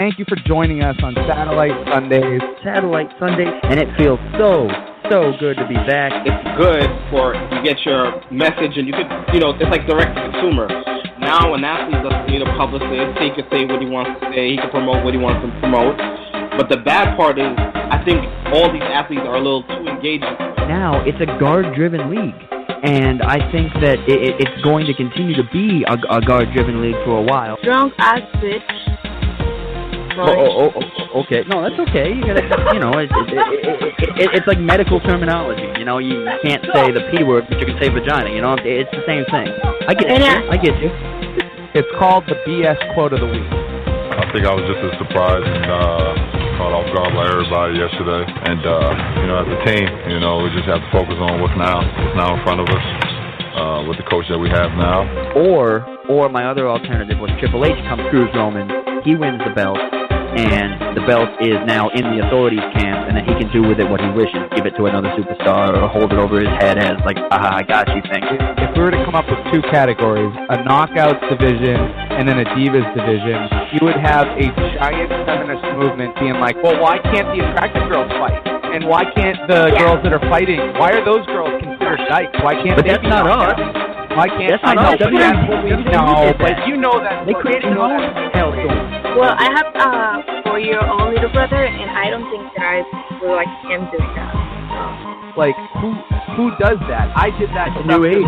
Thank you for joining us on Satellite Sundays. Satellite Sunday, and it feels so good to be back. It's good for you get your message, and you could, it's like direct to consumer. Now, an athlete doesn't need a publicist. He can say what he wants to say. He can promote what he wants to promote. But the bad part is, I think all these athletes are a little too engaged. Now, it's a guard-driven league, and I think that it's going to continue to be a guard-driven league for a while. Drunk ass bitch. Okay. No, that's okay. You gotta, it's like medical terminology. You can't say the P word, but you can say vagina. It's the same thing. I get you. It's called the BS quote of the week. I think I was just as surprised and caught off guard by everybody yesterday. And as a team, we just have to focus on what's now in front of us with the coach that we have now. Or my other alternative was Triple H comes through Roman. He wins the belt. And the belt is now in the authorities' camp, and then he can do with it what he wishes, give it to another superstar, or hold it over his head as like, aha, I got you thing. If we were to come up with two categories, a knockouts division and then a divas division, you would have a giant feminist movement being like, well, why can't the attractive girls fight? And why can't the girls that are fighting, why are those girls considered dykes? Why can't but they that's not us. Why can't that's not us. But that's what we know. But you know that. They created their own hellstorm. Well, I have a 4-year-old little brother, and I don't think there are people like him doing that. Like, who does that? I did that stuff because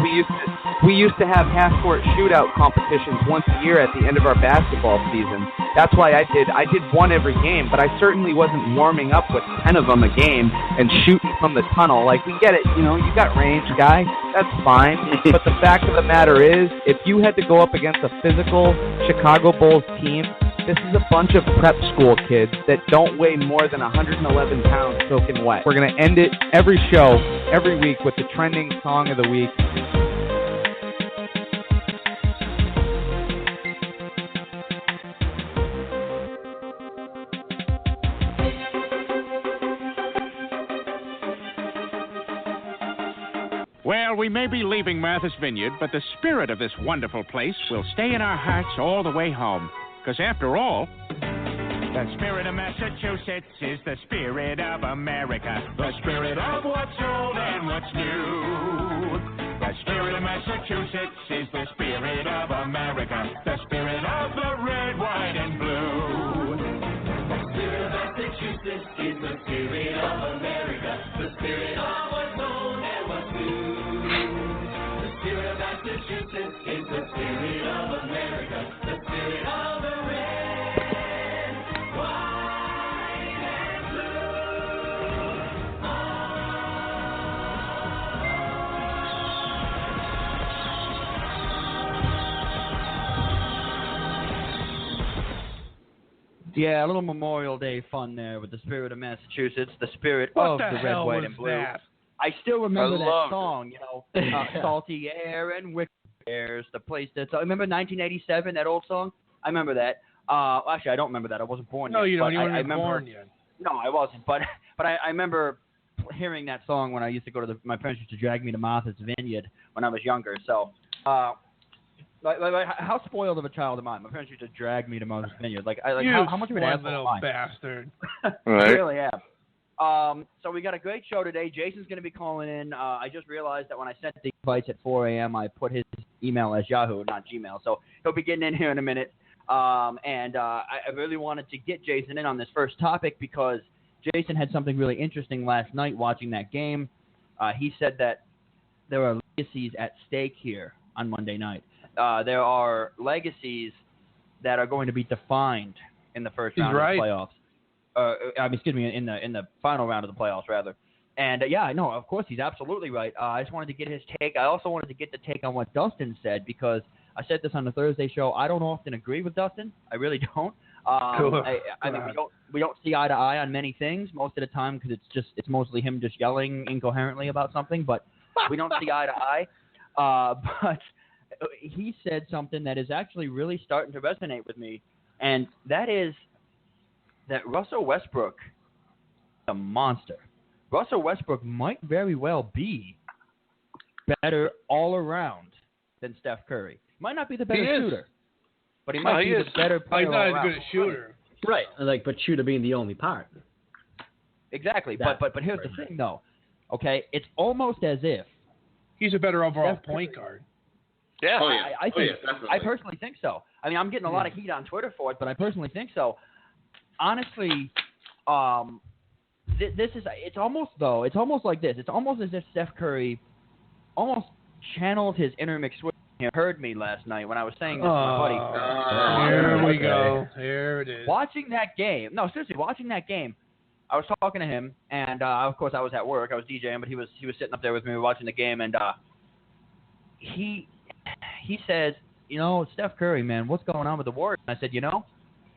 we used to have half-court shootout competitions once a year at the end of our basketball season. That's why I did one every game, but I certainly wasn't warming up with 10 of them a game and shooting from the tunnel. Like, we get it, you got range, guy. That's fine. But the fact of the matter is, if you had to go up against a physical Chicago Bulls team, this is a bunch of prep school kids that don't weigh more than 111 pounds soaking wet. We're going to end it every show, every week, with the trending song of the week. Well, we may be leaving Martha's Vineyard, but the spirit of this wonderful place will stay in our hearts all the way home. Because after all, the spirit of Massachusetts is the spirit of America. The spirit of what's old and what's new. The spirit of Massachusetts is the spirit of America. The spirit of the red, white, and blue. The spirit of Massachusetts is the spirit of America. The spirit of what's old and what's new. The spirit of Massachusetts is the spirit of America. The spirit of the red, white, and blue. Yeah, a little Memorial Day fun there with the spirit of Massachusetts, the spirit of the red, white, and blue. That? I still remember that song, Salty Air and Wicked Airs, the place that's... remember 1987, that old song? I remember that. Actually, I don't remember that. I wasn't born yet. No, you don't. You weren't even born yet. No, I wasn't. But I remember hearing that song when I used to go to my parents used to drag me to Martha's Vineyard when I was younger. So, how spoiled of a child am I? My parents used to drag me to Martha's Vineyard. How much of an asshole little am I? bastard. Right. I really am. So we got a great show today. Jason's going to be calling in. I just realized that when I sent the invites at 4 a.m., I put his email as Yahoo, not Gmail. So he'll be getting in here in a minute. I really wanted to get Jason in on this first topic because Jason had something really interesting last night watching that game. He said that there are legacies at stake here on Monday night. There are legacies that are going to be defined in the first round of the playoffs. In the final round of the playoffs, rather. And, I know, of course, he's absolutely right. I just wanted to get his take. I also wanted to get the take on what Dustin said because I said this on the Thursday show. I don't often agree with Dustin. I really don't. I mean, we don't see eye to eye on many things most of the time because it's mostly him just yelling incoherently about something, but we don't see eye to eye. But he said something that is actually really starting to resonate with me, and that is that Russell Westbrook is a monster. Russell Westbrook might very well be better all around than Steph Curry. Might not be the better shooter, but he might be the better player. He's not as good a shooter. Right, but shooter being the only part. Exactly, but here's the thing, though. Okay, it's almost as if he's a better overall point guard. Yeah. I think, definitely. I personally think so. I mean, I'm getting a lot of heat on Twitter for it, but I personally think so. Honestly, this is it's almost like this. It's almost as if Steph Curry almost channeled his inner McSwitch. He heard me last night when I was saying this to my buddy. Here we go. Here it is. Watching that game, I was talking to him, and of course I was at work. I was DJing, but he was sitting up there with me watching the game, and he says, Steph Curry, man, what's going on with the Warriors? And I said,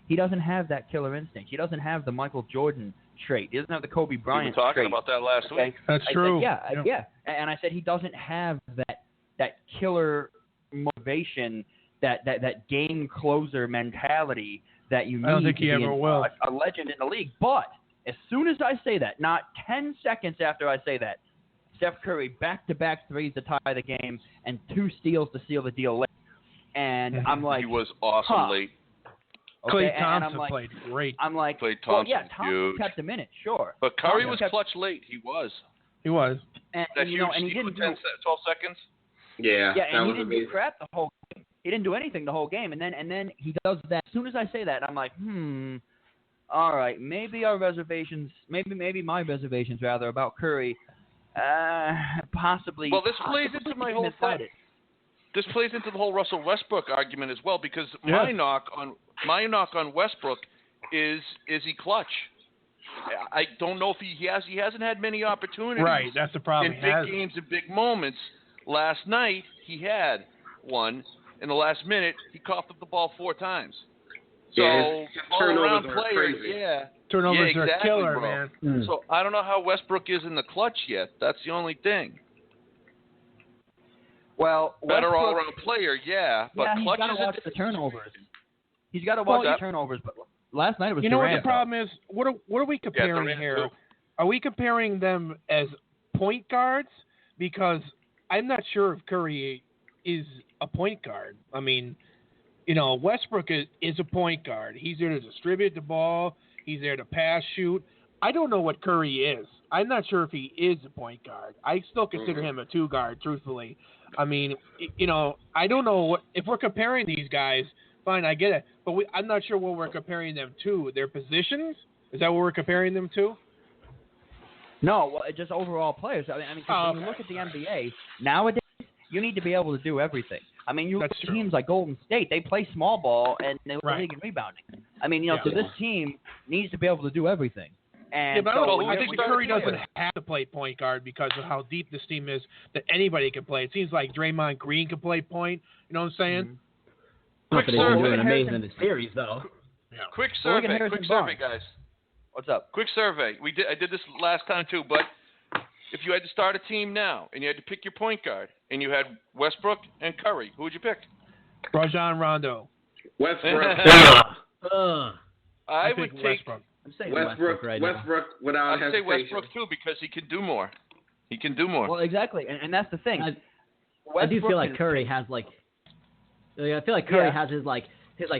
he doesn't have that killer instinct. He doesn't have the Michael Jordan trait. He doesn't have the Kobe Bryant trait. We were talking about that last week. That's true. Yeah. And I said he doesn't have that killer motivation, that game closer mentality that you need I don't think he ever will. A legend in the league. But as soon as I say that, not 10 seconds after I say that, Steph Curry back-to-back threes to tie the game and 2 steals to seal the deal late. And I'm like, he was awesome late. Okay, Klay Thompson played great. I'm like, Klay Thompson, Thompson kept a minute, sure. But Curry was clutch late. He was. He was. And that he didn't do 12 seconds. Yeah, and he didn't do crap the whole game. He didn't do anything the whole game, and then he does that. As soon as I say that, I'm like, all right, maybe my reservations rather about Curry, possibly. Well, this plays into my whole thought. This plays into the whole Russell Westbrook argument as well, because my knock on Westbrook is he clutch? I don't know if he hasn't had many opportunities. Right, that's the problem. In big games and big moments. Last night he had one. In the last minute, he coughed up the ball 4 times. So all-around player, turnovers are exactly, killer, bro. man. So I don't know how Westbrook is in the clutch yet. That's the only thing. Well, better all-around player, but clutch he's got to watch the turnovers. He's got to watch the turnovers, but last night it was You know Durant, what the problem is? What are we comparing here? Too. Are we comparing them as point guards? Because I'm not sure if Curry is a point guard. I mean, Westbrook is a point guard. He's there to distribute the ball. He's there to pass, shoot. I don't know what Curry is. I'm not sure if he is a point guard. I still consider him a 2-guard, truthfully. I mean, I don't know if we're comparing these guys. Fine, I get it, but I'm not sure what we're comparing them to. Their positions? Is that what we're comparing them to? No, well, just overall players. I mean, when you look at the NBA nowadays, you need to be able to do everything. I mean, you look at teams like Golden State; they play small ball and they lead in rebounding. I mean, so this team needs to be able to do everything. And but I think Curry doesn't have to play point guard because of how deep this team is. That anybody can play. It seems like Draymond Green can play point. You know what I'm saying? Mm-hmm. Not that he's been doing amazing in the series, though. Yeah. Quick survey, guys. What's up? Quick survey. I did this last time too, but if you had to start a team now and you had to pick your point guard and you had Westbrook and Curry, who would you pick? Rajon Rondo. Westbrook. I would take Westbrook. Westbrook without I'd say Westbrook too because he can do more. Well, exactly, and that's the thing. I do feel like Curry has has his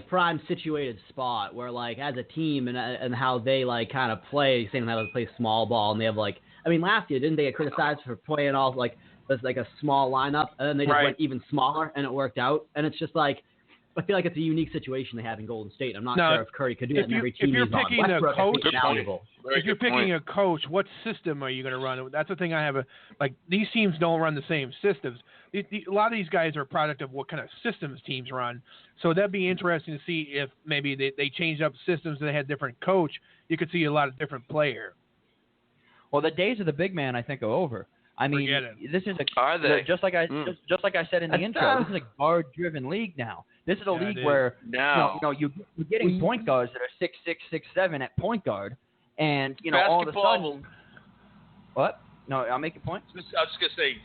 prime situated spot where as a team and how they kind of play, same how they play small ball, and they have last year didn't they get criticized for playing all as a small lineup, and then they just went even smaller and it worked out, and it's just I feel like it's a unique situation they have in Golden State. I'm not sure if Curry could do that in every team. If you're picking a coach, if you're picking a coach, what system are you going to run? That's the thing I have. These teams don't run the same systems. A lot of these guys are a product of what kind of systems teams run. So that'd be interesting to see if maybe they changed up systems and they had a different coach. You could see a lot of different player. Well, the days of the big man, I think, are over. I mean, this is are they? just like I just like I said in the intro. This is a guard-driven league now. This is a league where you're getting point guards that are 6'6", 6'7" at point guard, and all of a sudden. What? No, I'll make a point. I was just gonna say,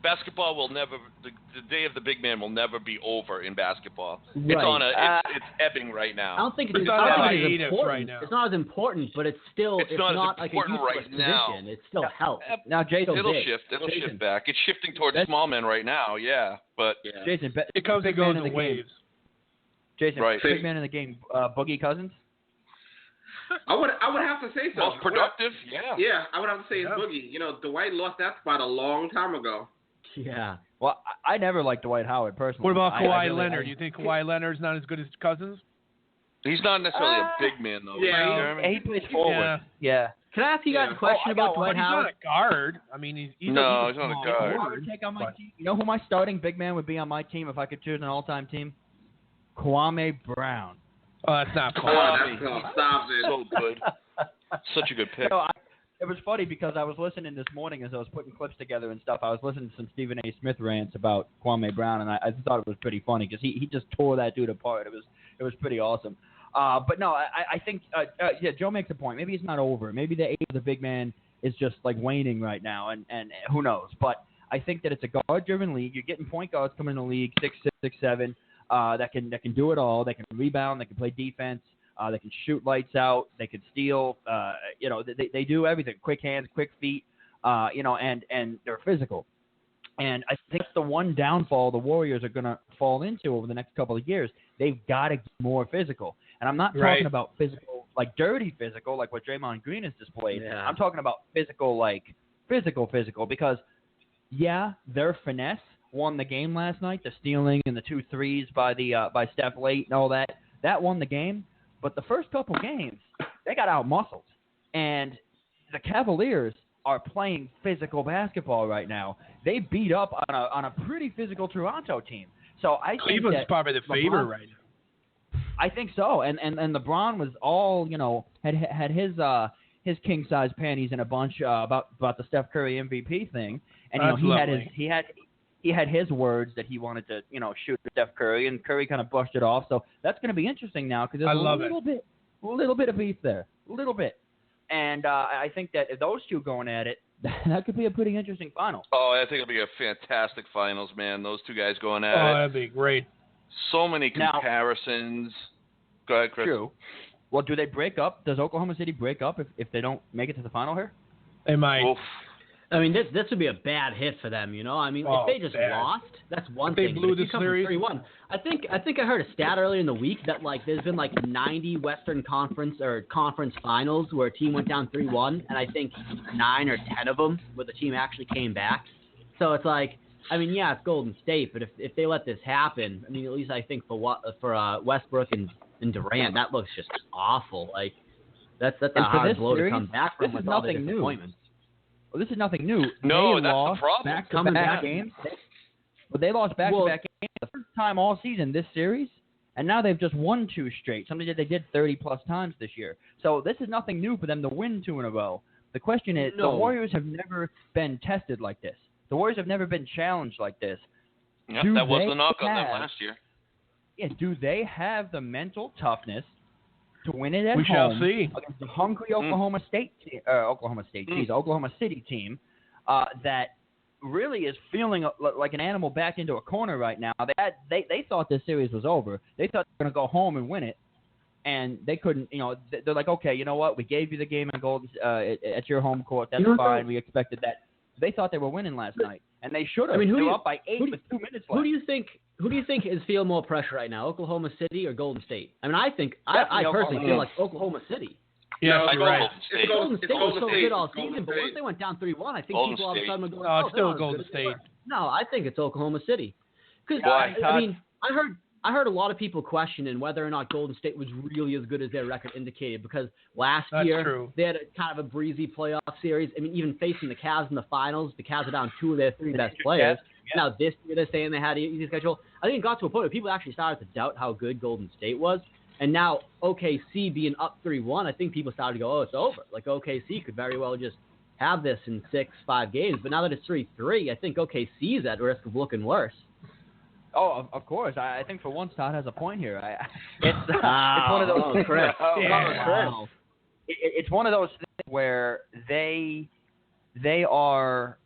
basketball will never. The day of the big man will never be over in basketball. Right. It's ebbing right now. I don't think it's not as important right now. It's not as important, but it's still it's not like a useless position. It still helps. Now, Jason, it'll shift. It'll shift back. It's shifting towards small men right now. Yeah, but Jason, it comes and goes in waves. Jason, big man in the game, Boogie Cousins. I would have to say so. Most productive, yeah. Yeah, I would have to say it's Boogie. You know, Dwight lost that spot a long time ago. Yeah. Well, I never liked Dwight Howard personally. What about Kawhi Leonard? You think Kawhi Leonard's not as good as Cousins? He's not necessarily a big man, though. Yeah, he plays forward. Yeah. Can I ask you guys a question about Dwight Howard? He's not a guard. I mean, he's not a guard. Take on my team. You know who my starting big man would be on my team if I could choose an all-time team? Kwame Brown. Oh, that's not Kwame. Stop it. So good. Such a good pick. It was funny because I was listening this morning as I was putting clips together and stuff. I was listening to some Stephen A. Smith rants about Kwame Brown, and I thought it was pretty funny because he just tore that dude apart. It was pretty awesome. But no, I think Joe makes a point. Maybe it's not over. Maybe the age of the big man is just like waning right now, and who knows. But I think that it's a guard-driven league. You're getting point guards coming in the league, 6'6", 6'7", that can do it all. They can rebound. They can play defense. They can shoot lights out. They can steal. They do everything. Quick hands, quick feet. And they're physical. And I think the one downfall the Warriors are going to fall into over the next couple of years, they've got to get more physical. And I'm not talking about physical, like dirty physical, like what Draymond Green has displayed. Yeah. I'm talking about physical, like physical, because, their finesse won the game last night, the stealing and the 2 threes by Steph late and all that. That won the game. But the first couple games, they got out-muscled. And the Cavaliers are playing physical basketball right now. They beat up on a pretty physical Toronto team. So I think Cleveland's probably the favorite right now. I think so. And LeBron was all, had his king-size panties in a bunch about the Steph Curry MVP thing. And he had his words that he wanted to, shoot at Steph Curry, and Curry kind of brushed it off. So that's going to be interesting now because there's a little bit of beef there, a little bit. And I think that if those two going at it, that could be a pretty interesting final. Oh, I think it'll be a fantastic finals, man. Those two guys going at it. Oh, that'd be great. So many comparisons. Go ahead, Chris. True. Well, do they break up? Does Oklahoma City break up if they don't make it to the final here? They might. Oof. I mean, this would be a bad hit for them, I mean, if they just lost, that's one thing. They blew the series. 3-1. I think I heard a stat earlier in the week that there's been 90 Western Conference or conference finals where a team went down 3-1, and I think 9 or 10 of them where the team actually came back. So it's it's Golden State, but if they let this happen, I mean, at least I think for Westbrook and Durant, that looks just awful. That's a hard blow to come back from with all the disappointments. Well, this is nothing new. No, they that's lost the problem. Back-to-back games. But they lost back-to-back games the first time all season this series, and now they've just won 2 straight, something that they did 30-plus times this year. So this is nothing new for them to win 2 in a row. The question is, the Warriors have never been tested like this. The Warriors have never been challenged like this. Yep, that was the knock on them last year. Yeah, do they have the mental toughness to win it at home? We shall see. Against the hungry Oklahoma City team that really is feeling like an animal backed into a corner right now. They thought this series was over. They thought they were going to go home and win it, and they couldn't. They're like, okay, you know what? We gave you the game at your home court. That's fine. We expected that. They thought they were winning last night, and they should have. They were up by 8 with 2 minutes left. Who do you think is feeling more pressure right now, Oklahoma City or Golden State? I mean, I personally feel like Oklahoma City. Yeah, I go right. Golden State was so good all season, but once they went down 3-1, I think people all of a sudden were going, it's still Golden State. No, I think it's Oklahoma City. Because I mean, I heard a lot of people questioning whether or not Golden State was really as good as their record indicated, because last year they had kind of a breezy playoff series. I mean, even facing the Cavs in the finals, the Cavs are down 2 of their 3 best players. Now this year they're saying they had an easy schedule. I think it got to a point where people actually started to doubt how good Golden State was. And now OKC being up 3-1, I think people started to go, oh, it's over. Like OKC could very well just have this in 6-5 games. But now that it's 3-3, I think OKC is at risk of looking worse. Oh, of course. I think for once Todd has a point here. It's one of those. Chris. It's one of those things where they are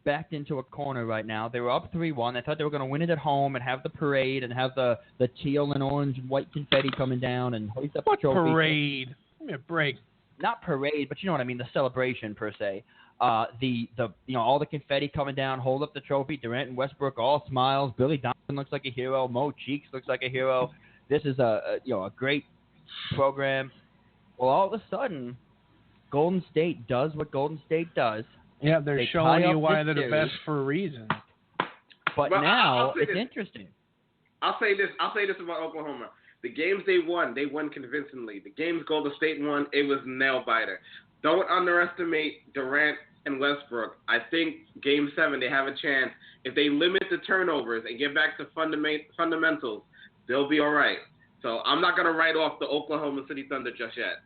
backed into a corner right now. They were up 3-1. They thought they were going to win it at home and have the parade and have the teal and orange and white confetti coming down and hoist up the trophy. Parade? Give me a break. Not parade, but you know what I mean. The celebration per se. All the confetti coming down, hold up the trophy. Durant and Westbrook all smiles. Billy Donovan looks like a hero. Mo Cheeks looks like a hero. This is a great program. Well, all of a sudden, Golden State does what Golden State does. Yeah, they're showing you why they're the best for a reason. But now it's interesting. I'll say this about Oklahoma. The games they won convincingly. The games Golden State won, it was nail-biter. Don't underestimate Durant and Westbrook. I think Game 7, they have a chance. If they limit the turnovers and get back to fundamentals, they'll be all right. So I'm not going to write off the Oklahoma City Thunder just yet.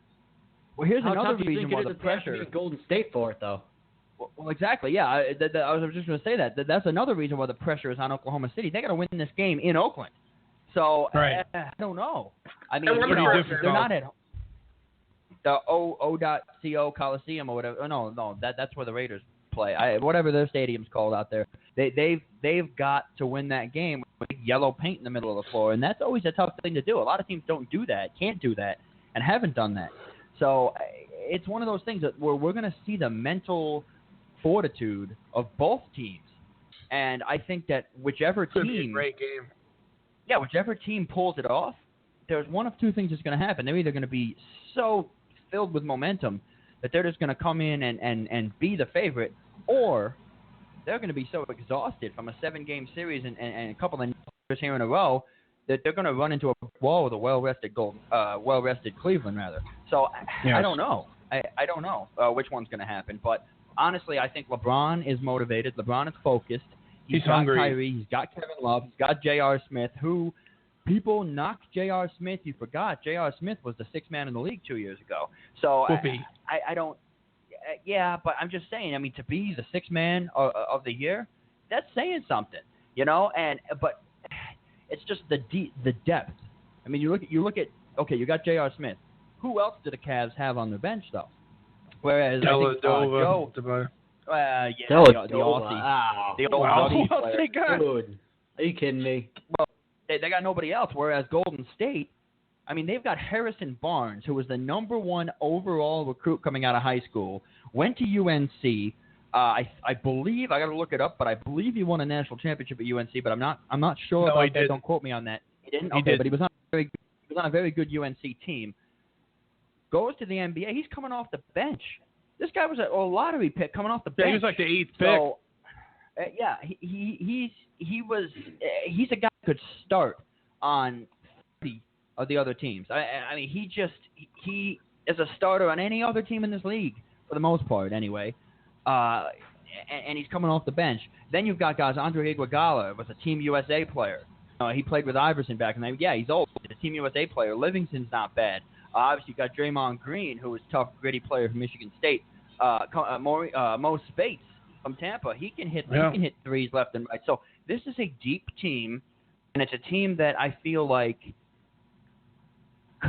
Well, here's How another tough do you reason think why it the is that they have to pressure. beat Golden State for it, though. Well, exactly. Yeah, I was just going to say that. That's another reason why the pressure is on Oklahoma City. They got to win this game in Oakland. So I don't know. I mean, they're not at the O.co Coliseum or whatever. No, that's where the Raiders play. Whatever their stadium's called out there. They've got to win that game with yellow paint in the middle of the floor, and that's always a tough thing to do. A lot of teams don't do that, can't do that, and haven't done that. So it's one of those things where we're going to see the mental fortitude of both teams, and I think that whichever Could be a great game. Yeah, whichever team pulls it off, there's one of two things that's going to happen. They're either going to be so filled with momentum that they're just going to come in and be the favorite, or they're going to be so exhausted from a 7-game series and a couple of years here in a row that they're going to run into a wall with a well-rested Cleveland, rather. So I don't know. I don't know which one's going to happen. But honestly, I think LeBron is motivated. LeBron is focused. He's got hungry. Kyrie. He's got Kevin Love. He's got J.R. Smith, who people knocked J.R. Smith. You forgot J.R. Smith was the sixth man in the league 2 years ago. So I don't. Yeah, but I'm just saying. I mean, to be the sixth man of the year, that's saying something, but it's just the depth. I mean, you look at. Okay, you got J.R. Smith. Who else do the Cavs have on their bench though? Whereas Joe. The Aussie. The old Aussie player. Dude, are you kidding me? Well, they got nobody else. Whereas Golden State, I mean, they've got Harrison Barnes, who was the number 1 overall recruit coming out of high school, went to UNC. I believe, I got to look it up, but I believe he won a national championship at UNC. But I'm not sure about that. Don't quote me on that. He didn't. Okay, but he was on a very good UNC team. Goes to the NBA. He's coming off the bench. This guy was a lottery pick coming off the bench. He was like the 8th pick. So, he's a guy who could start on 30 of the other teams. I mean, he is a starter on any other team in this league for the most part, anyway. And he's coming off the bench. Then you've got guys. Andre Iguodala was a Team USA player. He played with Iverson back in the day. Yeah, he's old. He's a Team USA player. Livingston's not bad. Obviously, you've got Draymond Green, who is a tough, gritty player from Michigan State. Mo Spates from Tampa, he can hit threes left and right. So this is a deep team, and it's a team that I feel like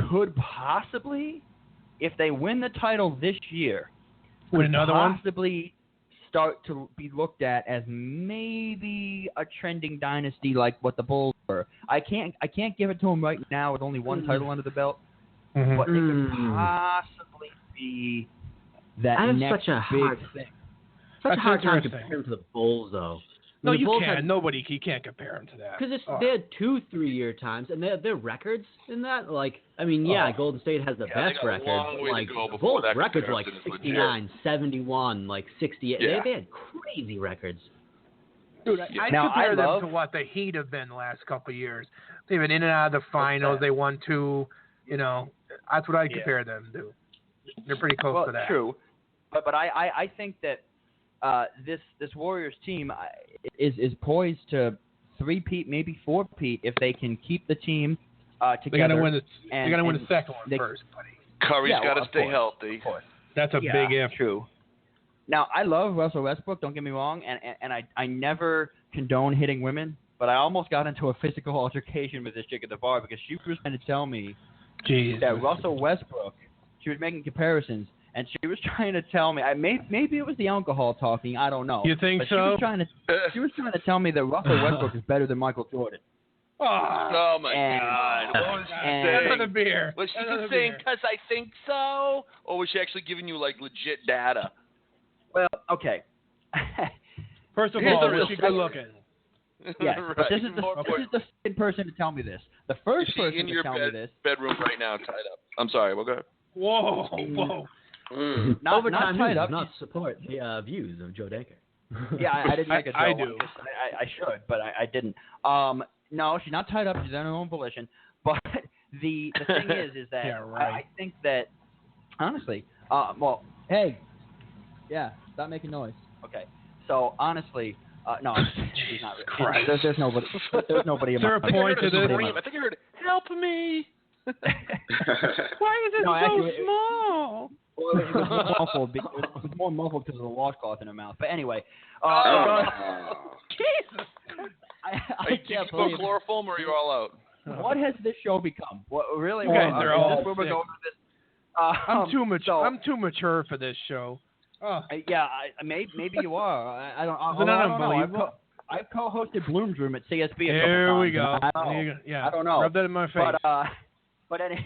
could possibly, if they win the title this year, possibly start to be looked at as maybe a trending dynasty like what the Bulls were. I can't give it to them right now with only one title under the belt. But it could possibly be that next big thing. Such a hard time comparing them to the Bulls, though. No, you can't. You can't compare them to that. Because they had 2 3-year times, and their records in that, Golden State has the best record. Like, Bulls' records were like 69, 71, 68. Yeah. They had crazy records. Dude, I compare them to what the Heat have been the last couple of years. They've been in and out of the finals. They won 2, That's what I compare them to. They're pretty close to that. True, but I think that this Warriors team is poised to 3-peat, maybe 4-peat if they can keep the team together. They got to win the second one first, buddy. Curry's got to stay healthy. That's a big if. True. Now, I love Russell Westbrook. Don't get me wrong, and I never condone hitting women, but I almost got into a physical altercation with this chick at the bar because she was trying to tell me that Russell Westbrook, she was making comparisons, and she was trying to tell me, maybe it was the alcohol talking, I don't know. You think but so? She was trying to tell me that Russell Westbrook is better than Michael Jordan. Oh my God! What was she saying? Another beer. Was she just saying because I think so, or was she actually giving you legit data? Well, okay. First of all, was she good looking? Yes, right. but this is the second person to tell me this. The first person to tell me this. Bedroom right now, tied up. I'm sorry. Well, go ahead. Whoa. Overtime tied news up. does not support the views of Joe Danker. Yeah, I didn't make a joke. I do. I should, but I didn't. No, she's not tied up. She's on her own volition. But the thing is that Yeah, right. I think that, honestly, well, hey, yeah, stop making noise. Okay. So, honestly, no, she's not. There's nobody. There's nobody. Is there a point to this? I think I heard, "Help me." Why is it so actually, small? Well, it was more muffled. It was more muffled because of the washcloth in her mouth. But anyway, Jesus. I Do you can't smoke believe. chloroform, or are you all out? What has this show become? What really? You guys are all we're going to this. I'm too much. So, I'm too mature for this show. Oh. Yeah, maybe you are. I don't. Isn't that I don't know. unbelievable? I've co-hosted Bloom's Room at CSB a couple Here we times. go. I don't know. Yeah. I don't know. Rub that in my face. But anyway,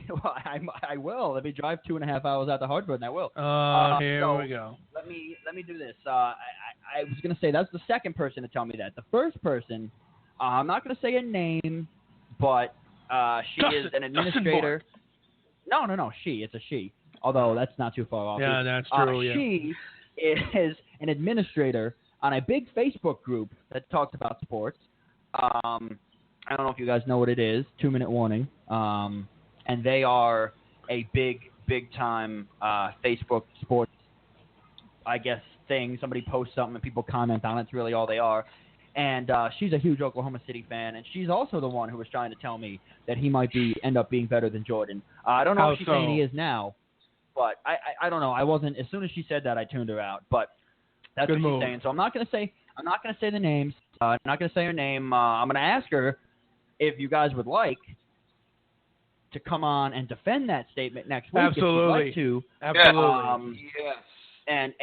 I will. Let me drive 2.5 hours out to Hartford, and I will. Here we go. Let me do this. I was going to say that's the second person to tell me that. The first person, I'm not going to say a name, but she is an administrator. No, she. It's a she. Although that's not too far off. Yeah, that's true. She is an administrator on a big Facebook group that talks about sports. I don't know if you guys know what it is. 2-minute warning. And they are a big time Facebook sports, I guess, thing. Somebody posts something and people comment on it. It's really all they are. And she's a huge Oklahoma City fan, and she's also the one who was trying to tell me that he might end up being better than Jordan. I don't know if she's saying he is now, but I don't know. I wasn't. As soon as she said that, I tuned her out. But that's Good what move. she's saying. So I'm not going to say the names. I'm not going to say her name. I'm going to ask her if you guys would like to come on and defend that statement next week. Absolutely. If you'd like to. Absolutely. Yes. And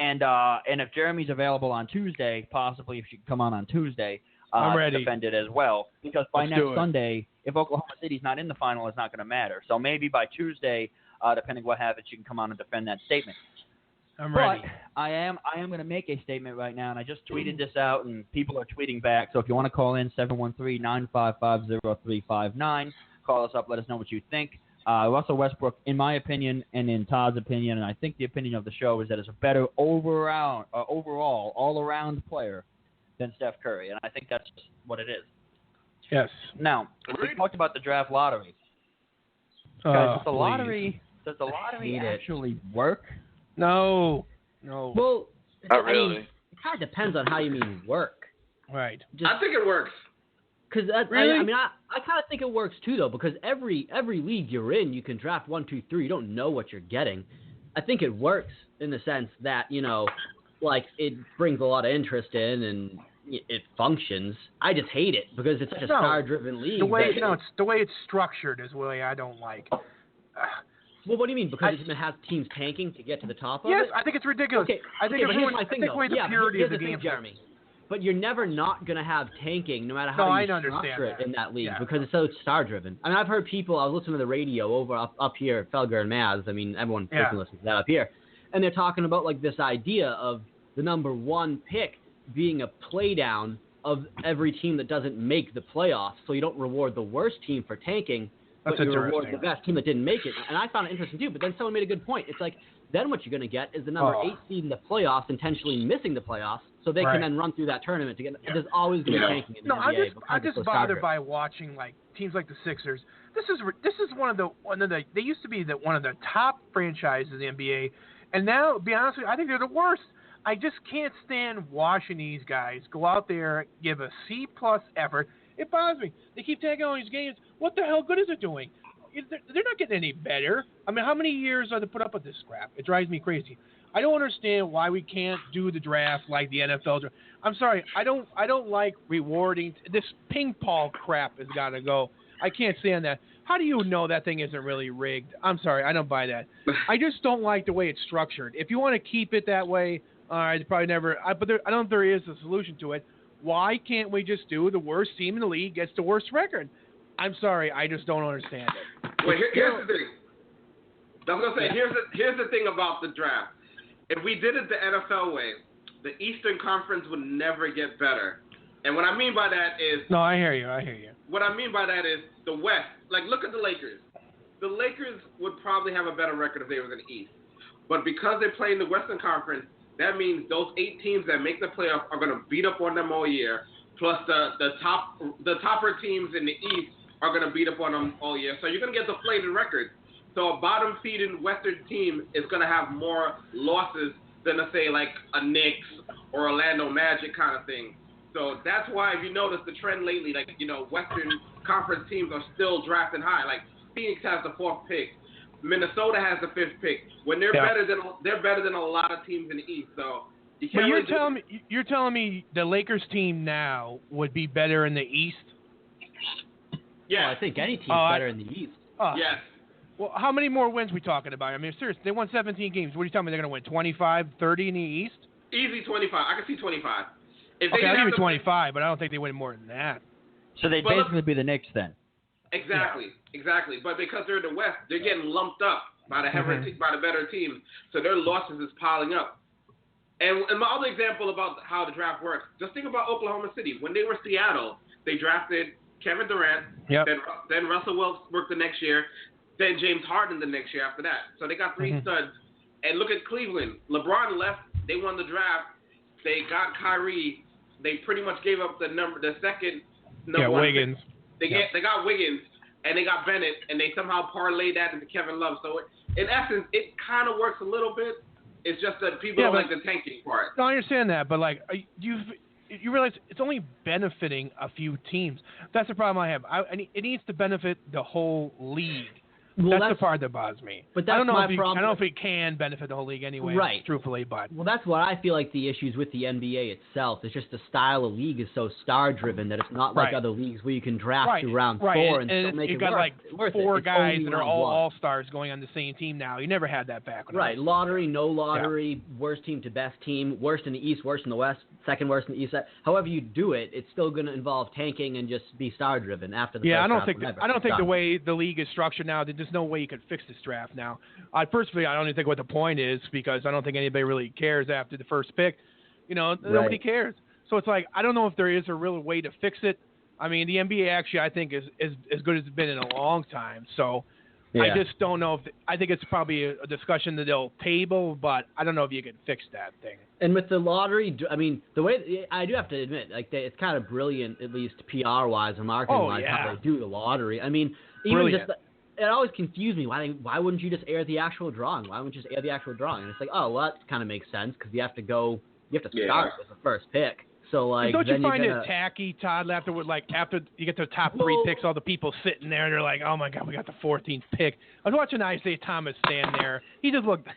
if Jeremy's available on Tuesday, possibly if she can come on Tuesday, I'm ready. to defend it as well. Because by Let's next do it. Sunday, if Oklahoma City's not in the final, it's not going to matter. So maybe by Tuesday, depending what happens, she can come on and defend that statement. I'm ready. But I am going to make a statement right now, and I just tweeted this out, and people are tweeting back. So if you want to call in, 713-955-0359, call us up, let us know what you think. Russell Westbrook, in my opinion, and in Todd's opinion, and I think the opinion of the show is that it's a better overall, all-around player than Steph Curry, and I think that's just what it is. Yes. Now, we talked about the draft lottery. Guys, does the lottery actually work? No. Well, Not really. it kind of depends on how you mean work. Right. I think it works. Because Really? I kind of think it works too, though, because every league you're in, you can draft 1, 2, 3. You don't know what you're getting. I think it works in the sense that like it brings a lot of interest in and it functions. I just hate it because it's such a star-driven league. The way it's structured is the way I don't like. Well, what do you mean? Because it has teams tanking to get to the top of it? Yes, I think it's ridiculous. Okay, I think but here's my thing, though. away the Yeah, purity here's of the thing, game. Jeremy. But you're never not going to have tanking, no matter No, how I you understand structure it that. in that league, Yeah. because it's so star-driven. I mean, I've heard people. I was listening to the radio over up here at Felger and Maz. I mean, everyone listens to that up here, and they're talking about like this idea of the number 1 pick being a play down of every team that doesn't make the playoffs. So you don't reward the worst team for tanking, but That's you reward interesting. the best team that didn't make it. And I found it interesting too. But then someone made a good point. It's like then what you're going to get is the number 8 seed in the playoffs intentionally missing the playoffs, so they can then run through that tournament to get. There's always going to be tanking in the NBA. I'm just bothered by watching like teams like the Sixers. This is one of the they used to be one of the top franchises in the NBA, and now, to be honest with you, I think they're the worst. I just can't stand watching these guys go out there, give a C+ effort. It bothers me. They keep taking all these games. What the hell good is it doing? They're not getting any better. I mean, how many years are they put up with this crap? It drives me crazy. I don't understand why we can't do the draft like the NFL draft. I'm sorry. I don't like rewarding. This ping pong crap has got to go. I can't stand that. How do you know that thing isn't really rigged? I'm sorry. I don't buy that. I just don't like the way it's structured. If you want to keep it that way, all right, probably never. But I don't think there is a solution to it. Why can't we just do the worst team in the league gets the worst record? I'm sorry. I just don't understand it. Wait, here's the thing. I was gonna say here's the thing about the draft. If we did it the NFL way, the Eastern Conference would never get better. And what I mean by that is No, I hear you. What I mean by that is the West. Like, look at the Lakers. the Lakers would probably have a better record if they were in the East. But because they play in the Western Conference, that means those 8 teams that make the playoff are going to beat up on them all year. Plus the topper teams in the East are going to beat up on them all year. So you're going to get deflated records. So a bottom-feeding Western team is going to have more losses than, let's say, like a Knicks or Orlando Magic kind of thing. So that's why, if you notice the trend lately, like, you know, Western Conference teams are still drafting high. Like Phoenix has the 4th pick, Minnesota has the 5th pick. When they're better than a lot of teams in the East. So you can't. But you're telling me the Lakers team now would be better in the East? Yeah, I think any team's better in the East. Yes. Well, how many more wins we talking about? I mean, seriously, they won 17 games. What are you telling me? They're going to win 25, 30 in the East? Easy 25. I can see 25. Okay, I'll give you 25, but I don't think they win more than that. So they'd basically be the Knicks then. Exactly. But because they're in the West, they're getting lumped up by the by the better teams. So their losses is piling up. And my other example about how the draft works, just think about Oklahoma City. When they were Seattle, they drafted Kevin Durant, then Russell Westbrook the next year, then James Harden the next year after that. So they got 3 studs. And look at Cleveland. LeBron left. They won the draft. They got Kyrie. They pretty much gave up the second number one. Wiggins. They got Wiggins, and they got Bennett, and they somehow parlayed that into Kevin Love. So in essence, it kind of works a little bit. It's just that people don't like the tanking part. No, I understand that, but like you realize it's only benefiting a few teams. That's the problem I have. It needs to benefit the whole league. Well, that's the part that bothers me. But that's my problem. I don't know if it can benefit the whole league anyway, truthfully. But that's what I feel like the issues with the NBA itself. It's just the style of league is so star-driven that it's not like other leagues where you can draft to round 4 and still make it work. You've got like 4 guys that are all-stars going on the same team now. You never had that back. Lottery, no lottery, worst team to best team, worst in the East, worst in the West, second worst in the East. However you do it, it's still going to involve tanking and just be star-driven after the first round. I don't think the way the league is structured now, there's no way you could fix this draft now. Personally, I don't even think what the point is, because I don't think anybody really cares after the first pick. You know, nobody cares. So it's like, I don't know if there is a real way to fix it. I mean, the NBA actually, I think, is as good as it's been in a long time. So I just don't know I think it's probably a discussion that they'll table, but I don't know if you can fix that thing. And with the lottery, I mean, the way I do have to admit, like, it's kind of brilliant, at least PR-wise or marketing-wise, how they do the lottery. I mean, even just it always confused me. Why wouldn't you just air the actual drawing? Why wouldn't you just air the actual drawing? And it's like, oh, well, that kind of makes sense because you have to start with the first pick. So like, don't you find it tacky, Todd? After you get the top 3 picks, all the people sitting there, they're like, oh my God, we got the 14th pick. I was watching Isaiah Thomas stand there. He looked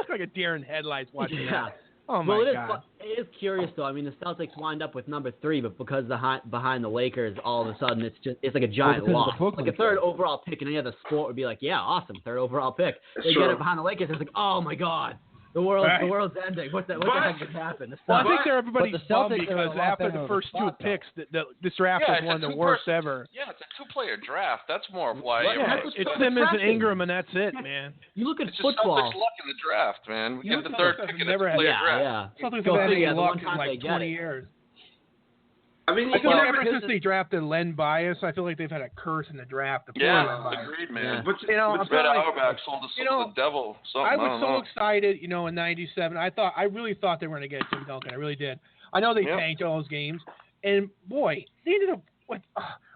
like a deer in headlights watching that. Oh my God. It is curious though. I mean, the Celtics wind up with number 3, but because behind the Lakers, all of a sudden it's like a giant loss. Like a 3rd overall pick in any other sport would be like, yeah, awesome, 3rd overall pick. They get it behind the Lakers, it's like, oh my God, the world's ending. What the heck just happened? Well, I think everybody's bummed because after the first 2 picks, this draft was one of the worst ever. Yeah, it's a 2-player draft. That's more of why. It's Simmons and Ingram, and that's it, man. You look at it's football. Just Celtics luck in the draft, man. We get the 3rd pick in a 2-player draft. Celtics have had any luck in like 20 years. I mean, I feel like ever since they drafted Len Bias, I feel like they've had a curse in the draft. Agreed, man. But you know, Red Auerbach sold us to the devil. I was so excited, you know, in '97. I really thought they were going to get Tim Duncan. I really did. I know they tanked all those games, and boy, they ended up with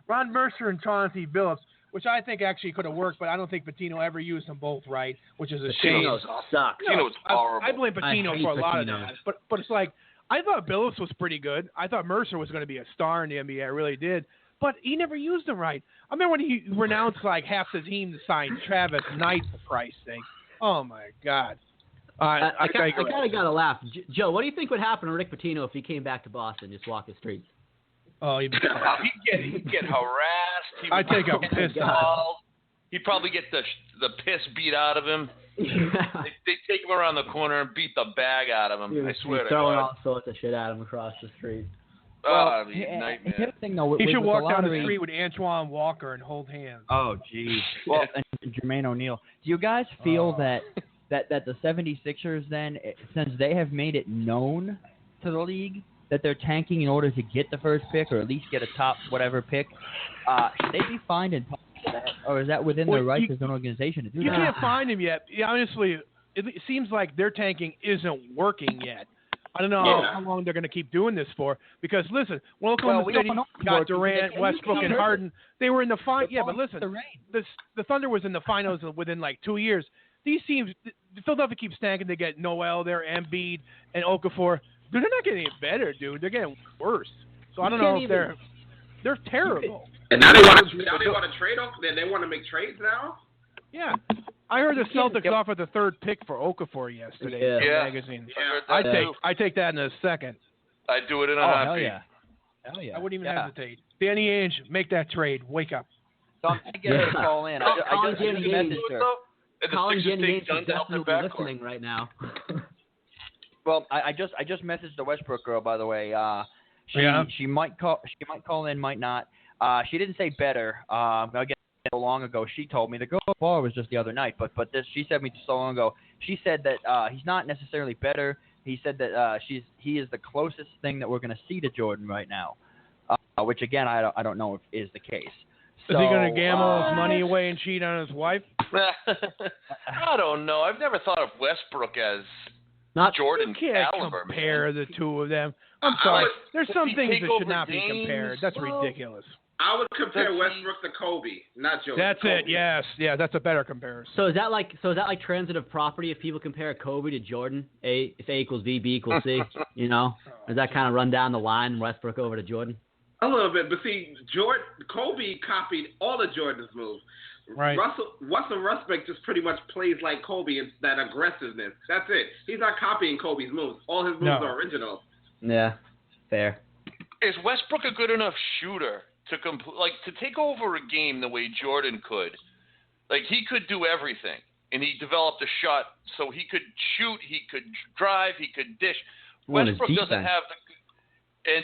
Ron Mercer and Chauncey Billups, which I think actually could have worked, but I don't think Patino ever used them both right, which is a shame. Patino sucks. Patino's horrible. I blame Patino for a lot of that, but it's like, I thought Billups was pretty good. I thought Mercer was going to be a star in the NBA. I really did. But he never used them right. I remember when he renounced like half the team to sign Travis Knight, for Christ's sake. Oh, my God. I kind of got to laugh. Joe, what do you think would happen to Rick Pitino if he came back to Boston and just walk the streets? Oh, he'd get harassed. I'd take a piss. He'd probably get the piss beat out of him. They take him around the corner and beat the bag out of him. I swear to God. Throwing all sorts of shit at him across the street. Oh, nightmare. He should walk down the street with Antoine Walker and hold hands. Oh, geez. Well, and Jermaine O'Neal. Do you guys feel that the 76ers then, since they have made it known to the league that they're tanking in order to get the first pick or at least get a top whatever pick, should they be fined and punished Or is that within their rights as an organization to do that? You can't find him yet. Yeah, honestly, it seems like their tanking isn't working yet. I don't know how long they're going to keep doing this for. Because, listen, when Oklahoma City got Durant, Westbrook, and Harden, they were in the final. Yeah, but listen, the Thunder was in the finals within like 2 years. These teams, Philadelphia keeps tanking. They get Noel there, Embiid, and Okafor. Dude, they're not getting any better, dude. They're getting worse. So I don't know if they're terrible. And now they want to trade them? They want to make trades now? Yeah. I heard the Celtics offered the third pick for Okafor yesterday in the magazine. Yeah, I take that in a second. I'd do it in a heartbeat. Hell yeah. I wouldn't even hesitate. Danny Ainge, make that trade. Wake up. So I'm going to get her to call in. I just messaged her. Colin Danny Ainge is definitely listening right now. Well, I just messaged the Westbrook girl, by the way. She might call in, might not. She didn't say better. Again, so long ago, she told me the girl ball was just the other night, but this she said me so long ago. She said that he's not necessarily better. He said that he is the closest thing that we're going to see to Jordan right now, which again I don't know if is the case. Is he going to gamble his money away and cheat on his wife? I don't know. I've never thought of Westbrook as Jordan caliber. Compare the two of them. I'm sorry. There's some things that should not be compared. That's ridiculous. I would compare Westbrook to Kobe, not Jordan. That's Kobe. it. Yes. Yeah, that's a better comparison. So is that like transitive property if people compare Kobe to Jordan? If A equals B, B equals C. You know, does that kind of run down the line? Westbrook over to Jordan. A little bit, but see, Kobe copied all of Jordan's moves. Right. Russell Westbrook just pretty much plays like Kobe in that aggressiveness. That's it. He's not copying Kobe's moves. All his moves are original. Yeah, fair. Is Westbrook a good enough shooter to take over a game the way Jordan could? Like, he could do everything, and he developed a shot so he could shoot, he could drive, he could dish. Westbrook doesn't have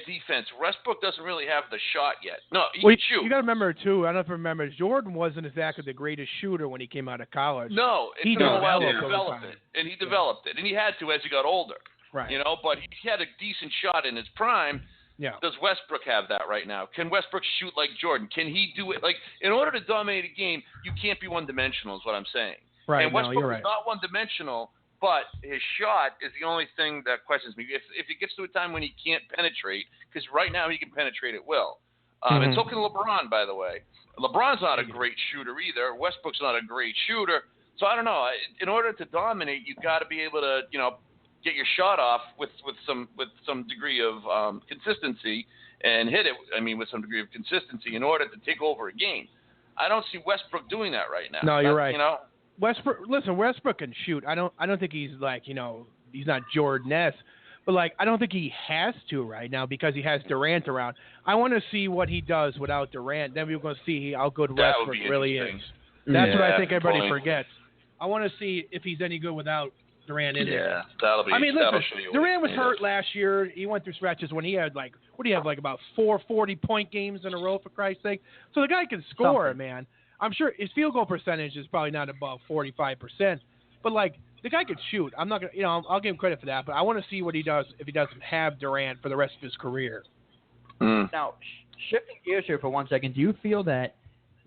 defense. Westbrook doesn't really have the shot yet. No, he can shoot. You got to remember, too, I don't know if you remember, Jordan wasn't exactly the greatest shooter when he came out of college. No, it took a while to develop it, and he developed it, and he had to as he got older. Right. You know, but he had a decent shot in his prime. Yeah. Does Westbrook have that right now? Can Westbrook shoot like Jordan? Can he do it? Like, in order to dominate a game, you can't be one-dimensional is what I'm saying. Right, and Westbrook you're right. is not one-dimensional, but his shot is the only thing that questions me. If it gets to a time when he can't penetrate, because right now he can penetrate at will. And so can LeBron, by the way. LeBron's not a great shooter either. Westbrook's not a great shooter. So I don't know. In order to dominate, you've got to be able to, get your shot off with some degree of consistency and hit it. I mean, with some degree of consistency in order to take over a game. I don't see Westbrook doing that right now. No, you're right. Westbrook can shoot. I don't think he's like, he's not Jordan-esque, but I don't think he has to right now because he has Durant around. I want to see what he does without Durant. Then we're going to see how good Westbrook really is. That's what I think everybody forgets. I want to see if he's any good without Durant in there. Yeah, that'll be. I mean, listen, Durant was hurt last year. He went through stretches when he had about 4 40-point games in a row, for Christ's sake. So the guy can score, man. I'm sure his field goal percentage is probably not above 45%, but the guy could shoot. I'm not gonna, I'll give him credit for that, but I want to see what he does if he doesn't have Durant for the rest of his career. Now, shifting gears here for 1 second, do you feel that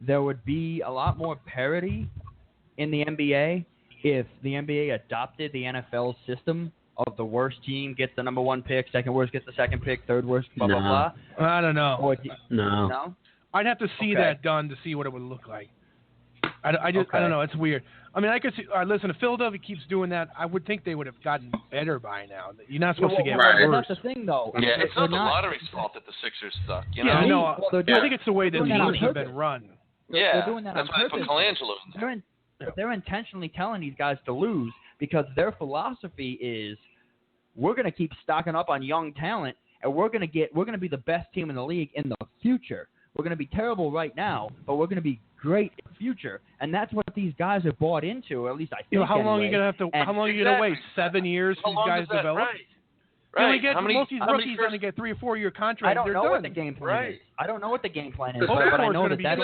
there would be a lot more parity in the NBA if the NBA adopted the NFL system of the worst team gets the number 1 pick, second worst gets the second pick, third worst, blah, blah, blah? I don't know. No? I'd have to see that done to see what it would look like. I don't know. It's weird. I mean, I could see. Listen, if Philadelphia keeps doing that, I would think they would have gotten better by now. You're not supposed to get worse. That's the thing, though. Yeah, it's not the lottery's fault that the Sixers suck. I know. I think it's the way the teams have been run. They're doing that that's on why purpose. Colangelo. They're intentionally telling these guys to lose because their philosophy is we're going to keep stocking up on young talent and we're going to be the best team in the league in the future. We're going to be terrible right now, but we're going to be great in the future, and that's what these guys have bought into. Or at least I think. How long are you going to How long are you going to wait? 7 years for these guys to develop? Right. Most of these rookies only get 3 or 4 year contracts. I don't know what the game plan is. I don't know what the game plan is, but I know that's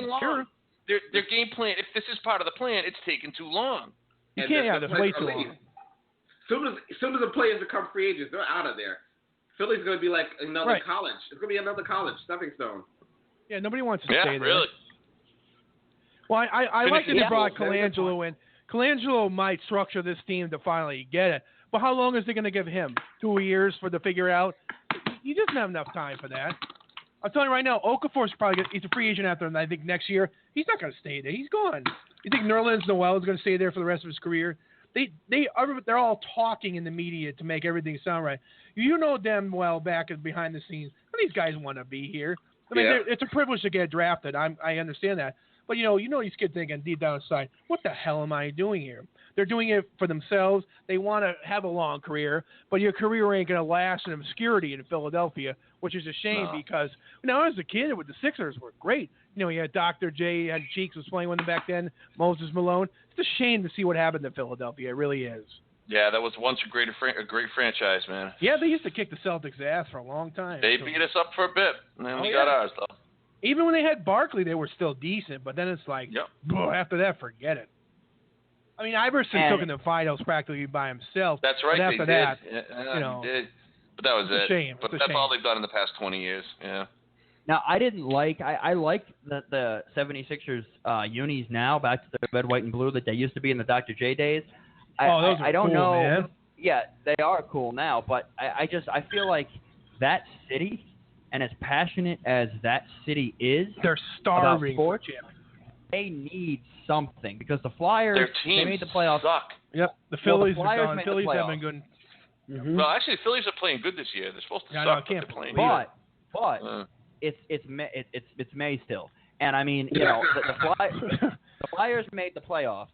long. Their game plan. If this is part of the plan, it's taken too long. You can't have this way too long. Soon as the players become free agents, they're out of there. Philly's going to be like another college. It's going to be another college stepping stone. Yeah, nobody wants to stay there. Really. Well, I like that they brought very good Colangelo in. Colangelo might structure this team to finally get it. But how long is it going to give him? 2 years to figure out? He doesn't have enough time for that. I'm telling you right now, Okafor's he's a free agent after, and I think next year he's not going to stay there. He's gone. You think Nerlens Noel is going to stay there for the rest of his career? They're all talking in the media to make everything sound right. You know damn well behind the scenes, these guys want to be here. I mean, it's a privilege to get drafted. I understand that. But, you know these kids thinking deep down inside, what the hell am I doing here? They're doing it for themselves. They want to have a long career, but your career ain't going to last in obscurity in Philadelphia, which is a shame because, as a kid with the Sixers were great. You had Dr. J, had Cheeks was playing with them back then, Moses Malone. It's a shame to see what happened in Philadelphia. It really is. Yeah, that was once a great franchise, man. Yeah, they used to kick the Celtics' ass for a long time. They beat us up for a bit, and then we got ours, though. Even when they had Barkley, they were still decent, but then it's like, after that, forget it. I mean, Iverson took in the finals practically by himself. That's right, but after they that, did. He did. But that was it. Shame. But that's all they've done in the past 20 years. Yeah. Now, I like the 76ers unis now, back to the red, white, and blue that they used to be in the Dr. J days. Those are I don't cool, know. Man. Yeah, they are cool now, but I feel like that city, and as passionate as that city is, they're starving about sports, they need something because the Flyers, their teams they made the playoffs. Suck. Yep, the Phillies are done. The Phillies have been good. Mm-hmm. Well, actually, the Phillies are playing good this year. They're supposed to suck, I can't but they're playing good. But good. it's May still, and I mean, the Flyers made the playoffs,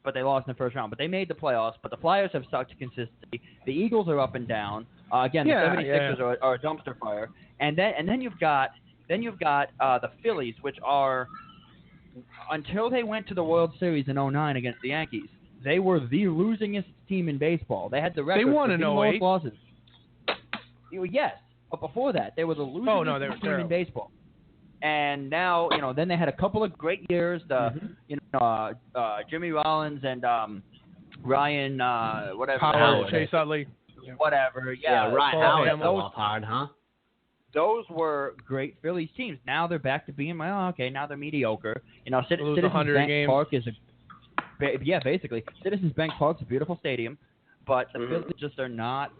but they lost in the first round. But they made the playoffs. But the Flyers have sucked consistently. The Eagles are up and down. Again, the 76ers are a dumpster fire, and then you've got the Phillies, which are, until they went to the World Series in 2009 against the Yankees, they were the losingest team in baseball. They had the record won for in the 08. most losses. Yes, but before that, they were the losingest team in baseball. And now, then they had a couple of great years. Jimmy Rollins and Ryan, whatever. Howard, Chase Utley. Whatever. Yeah, Ryan Howard. That was hard, huh? Those were great Phillies teams. Now they're back to being, now they're mediocre. Citizens Bank Park is basically. Citizens Bank Park's a beautiful stadium, but the Phillies just are not,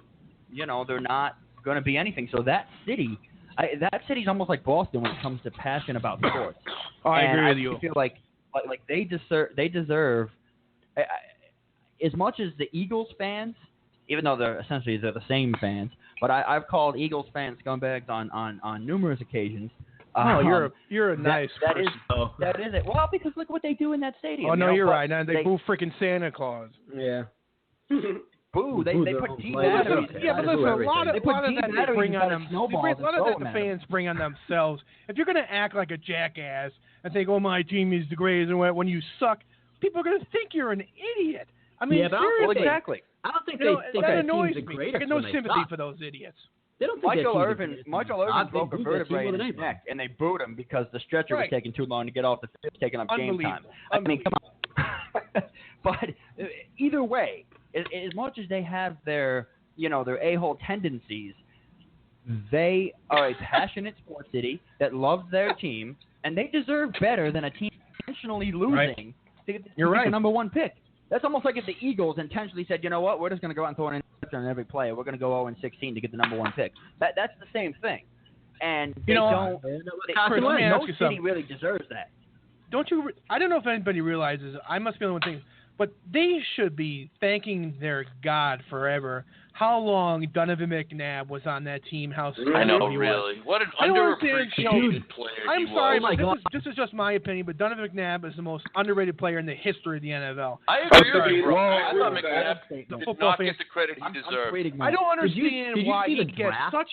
they're not going to be anything. So that city's almost like Boston when it comes to passion about sports. I agree with you. I feel like they deserve as much as the Eagles fans, even though they're the same fans, but I've called Eagles fans scumbags on numerous occasions. You're a nice person. That is it. Well, because look what they do in that stadium. Oh, no, you're right. Now they boo freaking Santa Claus. Yeah. Boo! They put team batteries. Yeah, but listen, a lot of that they bring on them. A lot of that the fans bring on themselves. If you're gonna act like a jackass and think, "Oh, my team is the greatest," and when you suck, people are gonna think you're an idiot. I mean, seriously. Exactly. I don't think that annoys me. I get no sympathy suck. for those idiots. They don't think Michael Irvin broke a vertebrae in his neck, and they booed him because the stretcher was taking too long to get off the field, taking up game time. I mean, come on. But either way, as much as they have their a-hole tendencies, they are a passionate sports city that loves their team, and they deserve better than a team intentionally losing to get the number one pick. That's almost like if the Eagles intentionally said, you know what, we're just going to go out and throw an interception on every play. We're going to go 0-16 to get the number one pick. That's the same thing. And no city really deserves that. I don't know if anybody realizes, I must be the one thing, but they should be thanking their God forever how long Donovan McNabb was on that team. I know, really. What an underappreciated player I'm sorry, this is just my opinion, but Donovan McNabb is the most underrated player in the history of the NFL. I agree with you, bro. I thought McNabb did not get the credit he deserved. I don't understand why he gets such...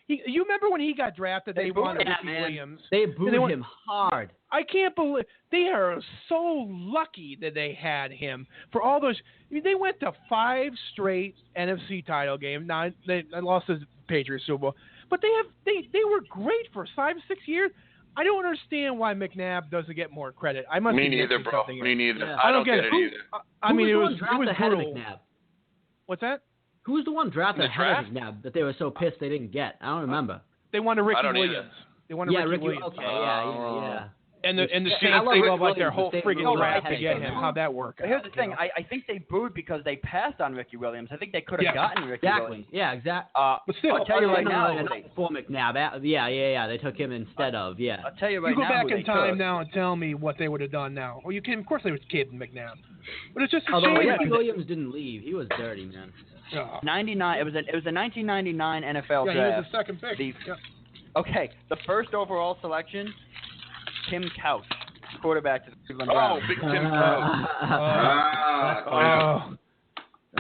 You remember when he got drafted, they wanted Ricky Williams. They booed him hard. I can't believe they are so lucky that they had him for all those. I mean, they went to 5 straight NFC title games. Now they lost to the Patriots Super Bowl, but they were great for 5-6 years. I don't understand why McNabb doesn't get more credit. Me neither, bro. Me neither. Yeah. I don't get it either. I mean, it was brutal. What's that? Who was the one drafted ahead of McNabb that they were so pissed they didn't get? I don't remember. They wanted Ricky Williams. They wanted Ricky Williams. Okay, yeah. And the Saints love gave Rick up like their Williams, whole but friggin' they draft to booed get him. him. How'd that work But here's out? the thing. I think they booed because they passed on Ricky Williams. I think they could have gotten Ricky Williams. Yeah, exactly. But still, I'll tell you right now. Not before McNabb. Yeah. They took him instead of. Yeah. I'll tell you right now. You go back who in time now and tell me what they would have done now. Well, you can. Of course, they would kid McNabb. But it's just a Although shame. Ricky Williams didn't leave. He was dirty, man. 99. It was a 1999 NFL Yeah, draft. he was the second pick. Okay, the first overall selection, Tim Couch, quarterback to the Cleveland Browns. Oh, big Tim Couch.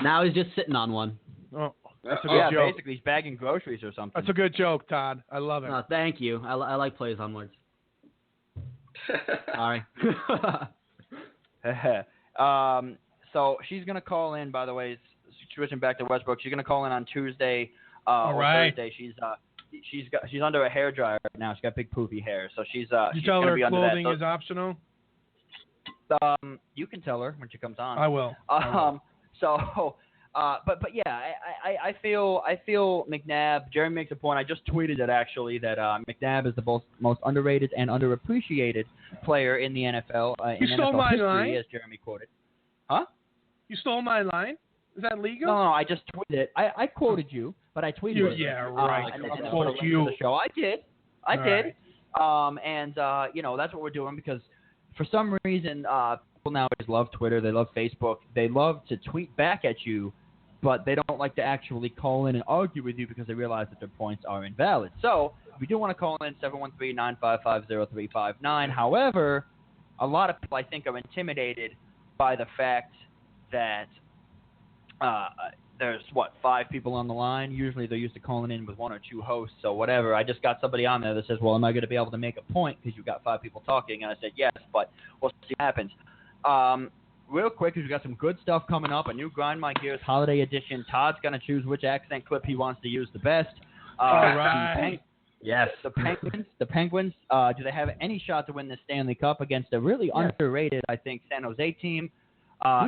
Now he's just sitting on one. Oh, that's a good joke. Basically he's bagging groceries or something. That's a good joke, Todd. I love it. Thank you. I like plays on words. Sorry. So she's gonna call in. By the way, switching back to Westbrook, she's gonna call in on Tuesday or Thursday. She's under a hairdryer right now. She's got big poofy hair, so she's You tell gonna her be under that. clothing is optional. You can tell her when she comes on. I will. But yeah, I feel McNabb. Jeremy makes a point. I just tweeted it actually that McNabb is the most underrated and underappreciated player in the NFL. You stole my history, line, as Jeremy quoted. Huh? You stole my line. Is that legal? No, I just tweeted it. I quoted you, but I tweeted it. Yeah, right. And Of I course, put a link to the show. I did. Right. That's what we're doing because for some reason people nowadays love Twitter. They love Facebook. They love to tweet back at you, but they don't like to actually call in and argue with you because they realize that their points are invalid. So we do want to call in 713-955-0359. However, a lot of people I think are intimidated by the fact that there's 5 people on the line. Usually they're used to calling in with 1 or 2 hosts, so whatever. I just got somebody on there that says, well, am I going to be able to make a point because you've got 5 people talking? And I said, yes, but we'll see what happens. Real quick, because we've got some good stuff coming up, a new Grind My Gears holiday edition. Todd's going to choose which accent clip he wants to use the best. All right. Yes, the Penguins, do they have any shot to win the Stanley Cup against a really underrated, I think, San Jose team?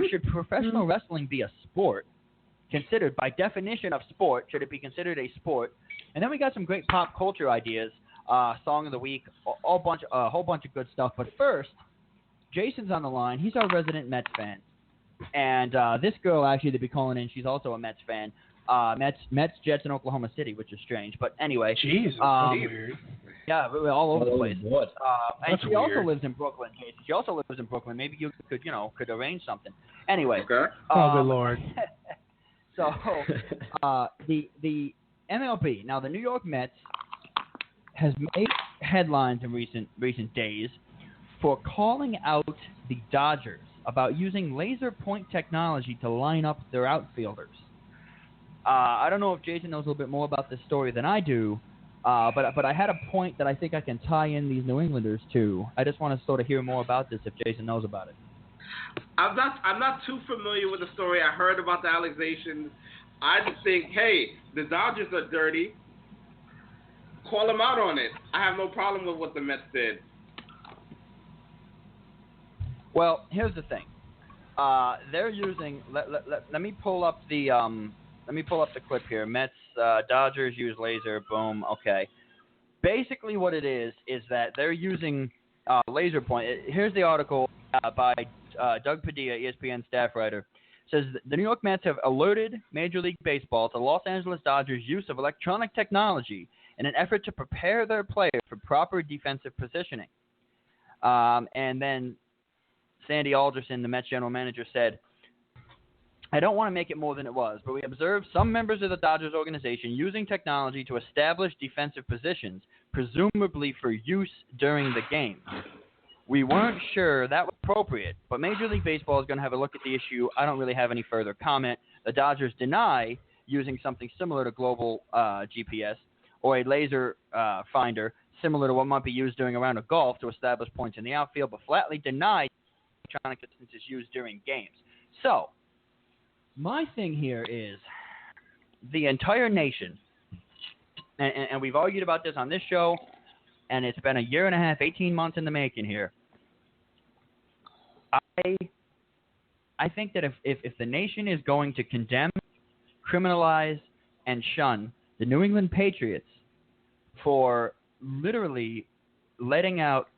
Should professional wrestling be a sport? Considered by definition of sport, should it be considered a sport? And then we got some great pop culture ideas, song of the week, a whole bunch of good stuff. But first, Jason's on the line. He's our resident Mets fan, and this girl actually to be calling in, she's also a Mets fan. Mets, Jets, and Oklahoma City, which is strange. But anyway, Jesus, that's weird. Yeah, we're all over the place. And she also weird. lives in Brooklyn, Jason. She also lives in Brooklyn. Maybe you could arrange something. Anyway. Okay. Oh, good Lord. So, the MLB, now the New York Mets has made headlines in recent days for calling out the Dodgers about using laser point technology to line up their outfielders. I don't know if Jason knows a little bit more about this story than I do, but I had a point that I think I can tie in these New Englanders to. I just want to sort of hear more about this if Jason knows about it. I'm not too familiar with the story. I heard about the allegations. I just think, hey, the Dodgers are dirty. Call them out on it. I have no problem with what the Mets did. Well, here's the thing. They're using. Let me pull up the clip here. Mets, Dodgers use laser. Boom. Okay. Basically, what it is that they're using laser point. Here's the article by Doug Padilla, ESPN staff writer. Says the New York Mets have alerted Major League Baseball to the Los Angeles Dodgers' use of electronic technology in an effort to prepare their players for proper defensive positioning. And then Sandy Alderson, the Mets general manager, said, I don't want to make it more than it was, but we observed some members of the Dodgers organization using technology to establish defensive positions, presumably for use during the game. We weren't sure that was appropriate, but Major League Baseball is going to have a look at the issue. I don't really have any further comment. The Dodgers deny using something similar to global GPS or a laser finder similar to what might be used during a round of golf to establish points in the outfield, but flatly deny electronic assistance used during games. So, my thing here is the entire nation, and we've argued about this on this show, and it's been a year and a half, 18 months in the making here. I think that if the nation is going to condemn, criminalize, and shun the New England Patriots for literally letting out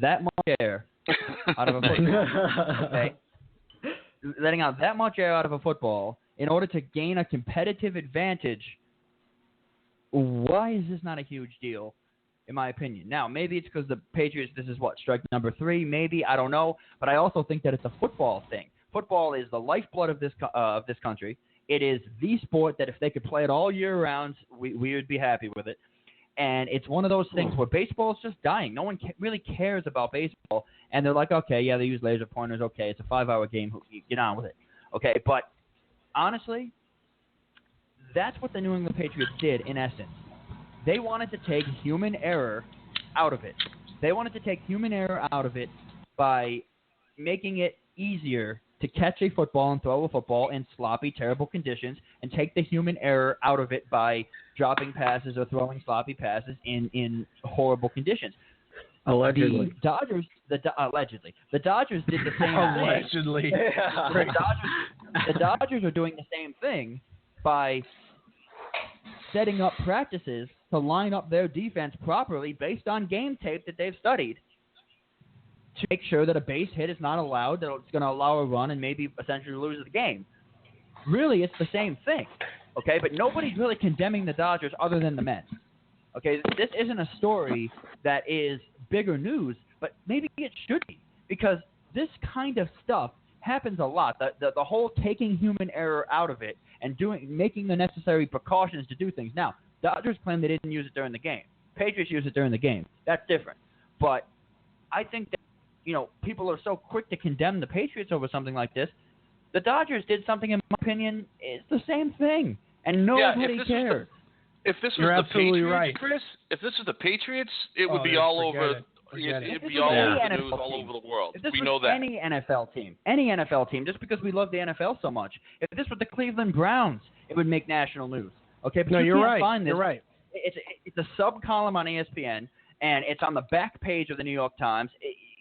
that much air out of a football, okay? Letting out that much air out of a football in order to gain a competitive advantage, why is this not a huge deal, in my opinion? Now, maybe it's because the Patriots, this is what, strike number 3, maybe, I don't know, but I also think that it's a football thing. Football is the lifeblood of this country. It is the sport that if they could play it all year round, we would be happy with it. And it's one of those things where baseball is just dying. No one really cares about baseball. And they're like, okay, yeah, they use laser pointers. Okay, it's a 5-hour game. Get on with it. Okay, but honestly, that's what the New England Patriots did in essence. They wanted to take human error out of it. They wanted to take human error out of it by making it easier to catch a football and throw a football in sloppy, terrible conditions, and take the human error out of it by dropping passes or throwing sloppy passes in horrible conditions. Allegedly. The Dodgers did the same thing. Allegedly. The Dodgers are doing the same thing by setting up practices to line up their defense properly based on game tape that they've studied, to make sure that a base hit is not allowed, that it's going to allow a run and maybe essentially lose the game. Really, it's the same thing, okay? But nobody's really condemning the Dodgers other than the Mets, okay? This isn't a story that is bigger news, but maybe it should be, because this kind of stuff happens a lot. The whole taking human error out of it and making the necessary precautions to do things. Now, Dodgers claim they didn't use it during the game. Patriots use it during the game. That's different. But I think that, people are so quick to condemn the Patriots over something like this. The Dodgers did something, in my opinion, it's the same thing, and nobody cares. If this was You're the absolutely Patriots, right. Chris, if this was the Patriots, it would be all over. It'd be all over the news, all over the world. If this we was know that. any NFL team, just because we love the NFL so much, if this was the Cleveland Browns, it would make national news. Okay, but you're right. Find this. You're right. It's a sub-column on ESPN, and it's on the back page of the New York Times.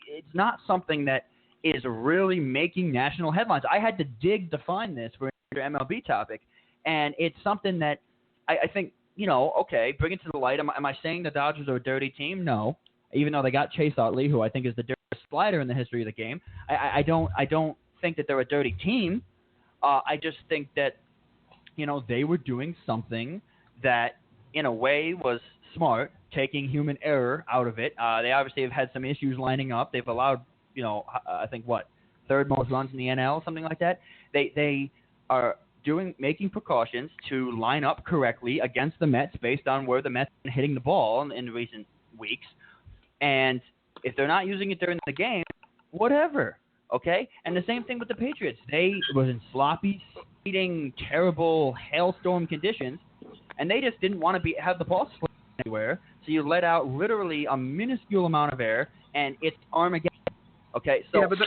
It's not something that is really making national headlines. I had to dig to find this for an MLB topic, and it's something that I think, okay, bring it to the light. Am I saying the Dodgers are a dirty team? No, even though they got Chase Utley, who I think is the dirtiest slider in the history of the game. I don't think that they're a dirty team. I just think that, they were doing something that, in a way, was smart, taking human error out of it. They obviously have had some issues lining up. They've allowed, I think, third most runs in the NL, something like that. They are making precautions to line up correctly against the Mets based on where the Mets have been hitting the ball in recent weeks. And if they're not using it during the game, whatever, okay? And the same thing with the Patriots. They were in sloppy, speeding, terrible hailstorm conditions, and they just didn't want to have the ball split anywhere, so you let out literally a minuscule amount of air, and it's Armageddon. Okay, so yeah, but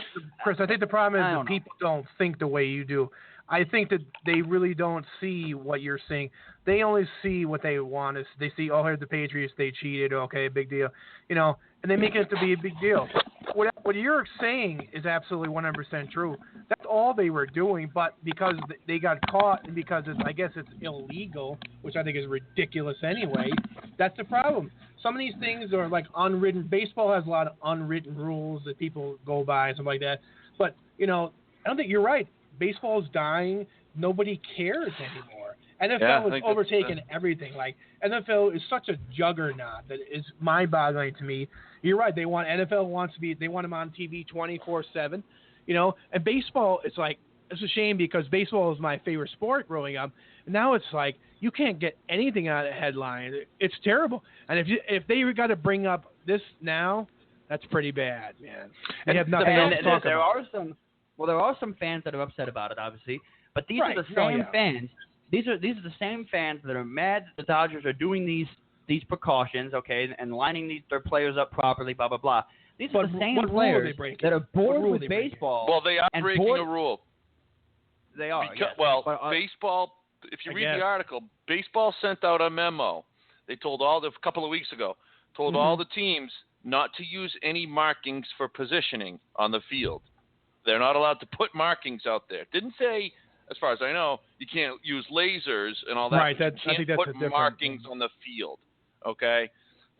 Chris, I think the problem is that people don't think the way you do. I think that they really don't see what you're seeing. They only see what they want. They see, oh, here's the Patriots, they cheated, okay, big deal, and they make it to be a big deal. What you're saying is absolutely 100% true. That's all they were doing, but because they got caught and because I guess it's illegal, which I think is ridiculous anyway, that's the problem. Some of these things are like unwritten. Baseball has a lot of unwritten rules that people go by and stuff like that. But, I don't think you're right. Baseball's dying. Nobody cares anymore. NFL has overtaken everything. Like, NFL is such a juggernaut that is mind-boggling to me. You're right. They want them on TV 24/7, and baseball, it's like, it's a shame because baseball is my favorite sport growing up. And now it's like, you can't get anything out of headline. It's terrible. And if they got to bring up this now, that's pretty bad, man. They have nothing else to talk about. There are some fans that are upset about it, obviously, but these are the same fans. These are the same fans that are mad that the Dodgers are doing these precautions, okay, and lining their players up properly, blah blah blah. These are the same players that are bored with baseball. Well, they are breaking a rule. They are. Yes. Well, baseball. If you read the article, baseball sent out a memo. They told a couple of weeks ago, all the teams not to use any markings for positioning on the field. They're not allowed to put markings out there. Didn't say, as far as I know, you can't use lasers and all that. Right. You can't put markings on the field. Okay.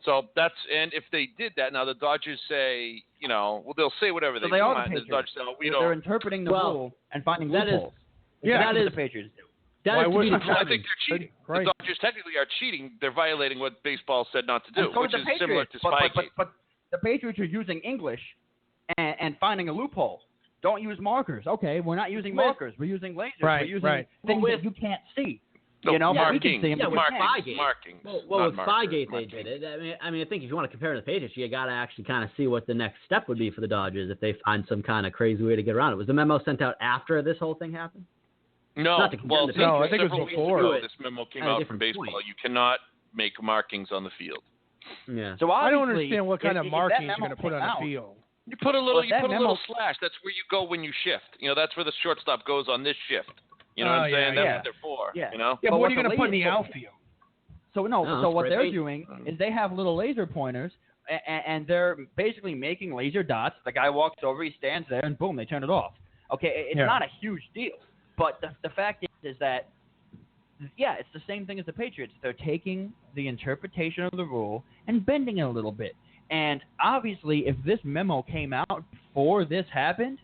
So and if they did that, now the Dodgers say, well, they'll say whatever they want. The Dodgers say, they're interpreting the rule and finding loopholes. That is what the Patriots do. That is to be determined. I think they're cheating. Right. The Dodgers technically are cheating. They're violating what baseball said not to do, and so which the is Patriots, similar to Spygate. But the Patriots are using English and finding a loophole. Don't use markers. Okay, we're not using markers. We're using lasers. Right, we're using things that you can't see. No, marking. Marking. Well, with Spygate they did it. I mean, I think if you want to compare to the Patriots, you got to actually kind of see what the next step would be for the Dodgers if they find some kind of crazy way to get around it. Was the memo sent out after this whole thing happened? No. I think it was before. This memo came out from different baseball. point. You cannot make markings on the field. Yeah. So I don't understand what kind of markings you're going to put on the field. You put a little. Little slash. That's where you go when you shift. That's where the shortstop goes on this shift. You know what I'm saying? That's what they're for. Yeah. Yeah, but what are you going to put in the outfield? So what they're doing is they have little laser pointers, and they're basically making laser dots. The guy walks over, he stands there, and boom, they turn it off. Okay, it's not a huge deal, but the fact is that, it's the same thing as the Patriots. They're taking the interpretation of the rule and bending it a little bit. And obviously, if this memo came out before this happened,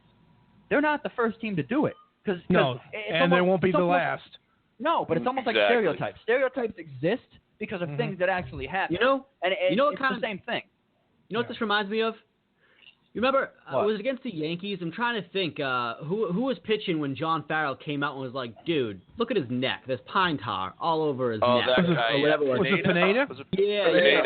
they're not the first team to do it. And they won't be the last. No, but it's almost like stereotypes. Stereotypes exist because of things that actually happen. It's the same thing. You know what this reminds me of? You remember, it was against the Yankees. I'm trying to think, who was pitching when John Farrell came out and was like, dude, look at his neck. There's pine tar all over his neck. That guy, was it Pineda?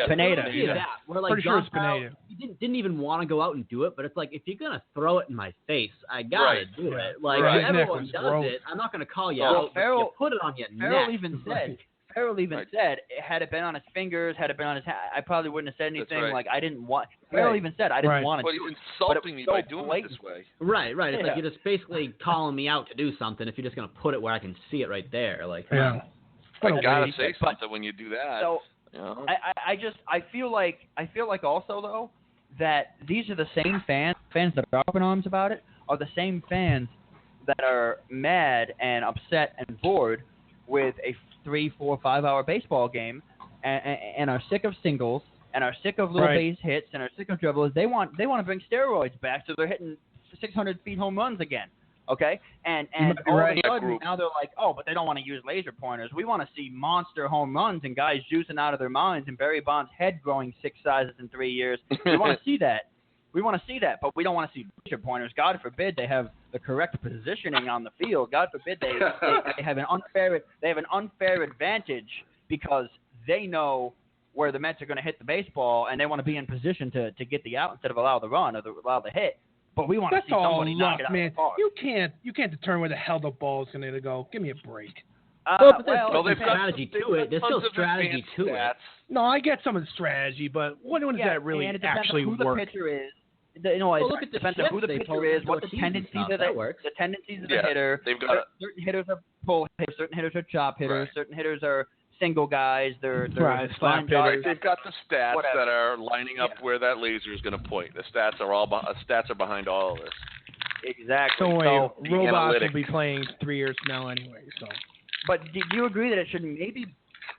Pineda. Yeah. Where, like, pretty sure it's Pineda. He didn't even want to go out and do it, but it's like, if you're going to throw it in my face, I got to do it. Like, if everyone does it, I'm not going to call you out. Farrell, you put it on your Farrell neck. Farrell even said, had it been on his fingers, had it been on his hand, I probably wouldn't have said anything. Right. Like, I didn't want. Farrell even said, I didn't want to. But you're insulting me by doing it this way. Right. It's like you're just basically calling me out to do something if you're just going to put it where I can see it right there. Like, I gotta say something when you do that. So, I feel like also though that these are the same fans that are up in arms about it are the same fans that are mad and upset and bored with a 3, 4, 5 hour baseball game and are sick of singles and are sick of little base hits and are sick of dribblers. They want to bring steroids back so they're hitting 600 feet home runs again. Okay? And all of a sudden now they're like, but they don't want to use laser pointers. We want to see monster home runs and guys juicing out of their minds and Barry Bonds' head growing 6 sizes in 3 years. We want to see that. But we don't want to see laser pointers. God forbid they have the correct positioning on the field. God forbid they have an unfair advantage because they know where the Mets are going to hit the baseball and they want to be in position to get the out instead of allow the run or allow the hit. But we want to see somebody knock it out of the park. You can't determine where the hell the ball is going to go. Give me a break. There's strategy to it. There's still strategy to it. No, I get some of the strategy, but when does that really actually work? The pitcher is. Look at the depends on who the pitcher is, what the tendencies of the hitter. Certain hitters are pull hitters, certain hitters are chop hitters, certain hitters are single guys. They're slap hitters. They've got the stats that are lining up where that laser is going to point. The stats are behind all of this. Exactly. Don't worry, robots will be playing 3 years from now anyway. So. But do you agree that it should maybe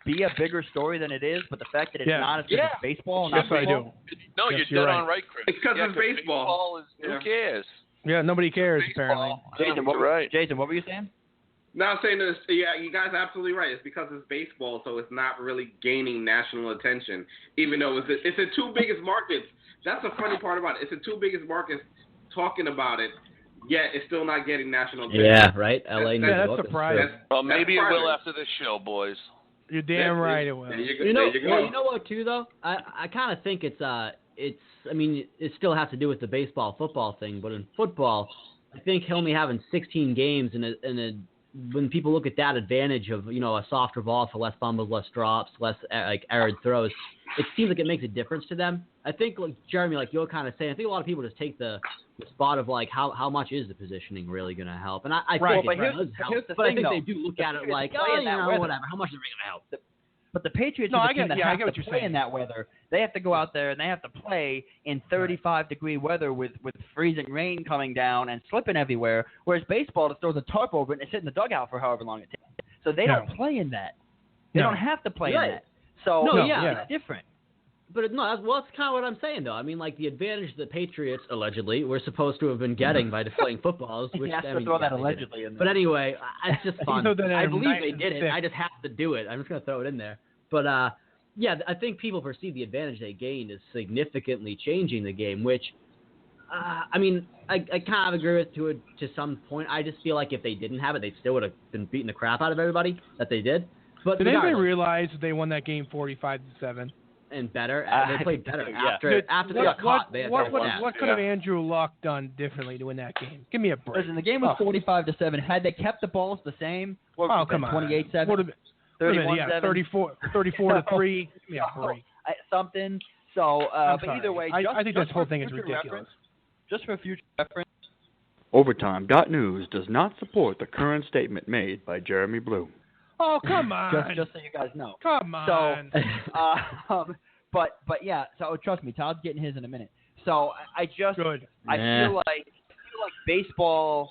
be a bigger story than it is, but the fact that it's not as good as baseball, not football? No, you're dead on right, Chris. It's because it's baseball. Who cares? Yeah, nobody cares apparently. Jason, what were you saying? No, I'm saying this. Yeah, you guys are absolutely right. It's because it's baseball, so it's not really gaining national attention, even though it's the 2 biggest markets. That's the funny part about it. It's the 2 biggest markets talking about it, yet it's still not getting national attention. Yeah, right. LA. That's surprising. Well, maybe it will after this show, boys. You're damn right it will. You know what too though? I kind of think it's I mean it still has to do with the baseball football thing, but in football, I think only having 16 games when people look at that advantage of a softer ball for less fumbles, less drops, less errant throws, it seems like it makes a difference to them. I think like Jeremy, like you're kind of saying, I think a lot of people just take the spot of like how much is the positioning really going to help, and I think it does help. But I think they do look at it like whatever, how much is it going to help? But the Patriots are the team that have to play in that weather. They have to go out there and they have to play in 35-degree weather with freezing rain coming down and slipping everywhere, whereas baseball just throws a tarp over it and they sit in the dugout for however long it takes. So they don't play in that. They don't have to play in that. So it's different. But no, that's kind of what I'm saying, though. I mean, like, the advantage the Patriots, allegedly, were supposed to have been getting by deflating footballs. Which, I mean, throw that allegedly in there. But anyway, it's just fun. I believe nice they did it. I just have to do it. I'm just going to throw it in there. But, yeah, I think people perceive the advantage they gained as significantly changing the game, which, I mean, I kind of agree with to some point. I just feel like if they didn't have it, they still would have been beating the crap out of everybody that they did. But did anybody realize they won that game 45-7? And better. They played better after they got caught. What could have Andrew Luck done differently to win that game? Give me a break. Listen, the game was 45-7. Had they kept the balls the same, what would come on, 28-7, would have been 31-7, 34-3. Yeah, break. Something. So, but either way, I think this whole thing is ridiculous. Just for future reference. Overtime.news does not support the current statement made by Jeremy Blue. Oh, come on. Just so you guys know. Come on. So, but yeah. So trust me, Todd's getting his in a minute. So I feel like baseball.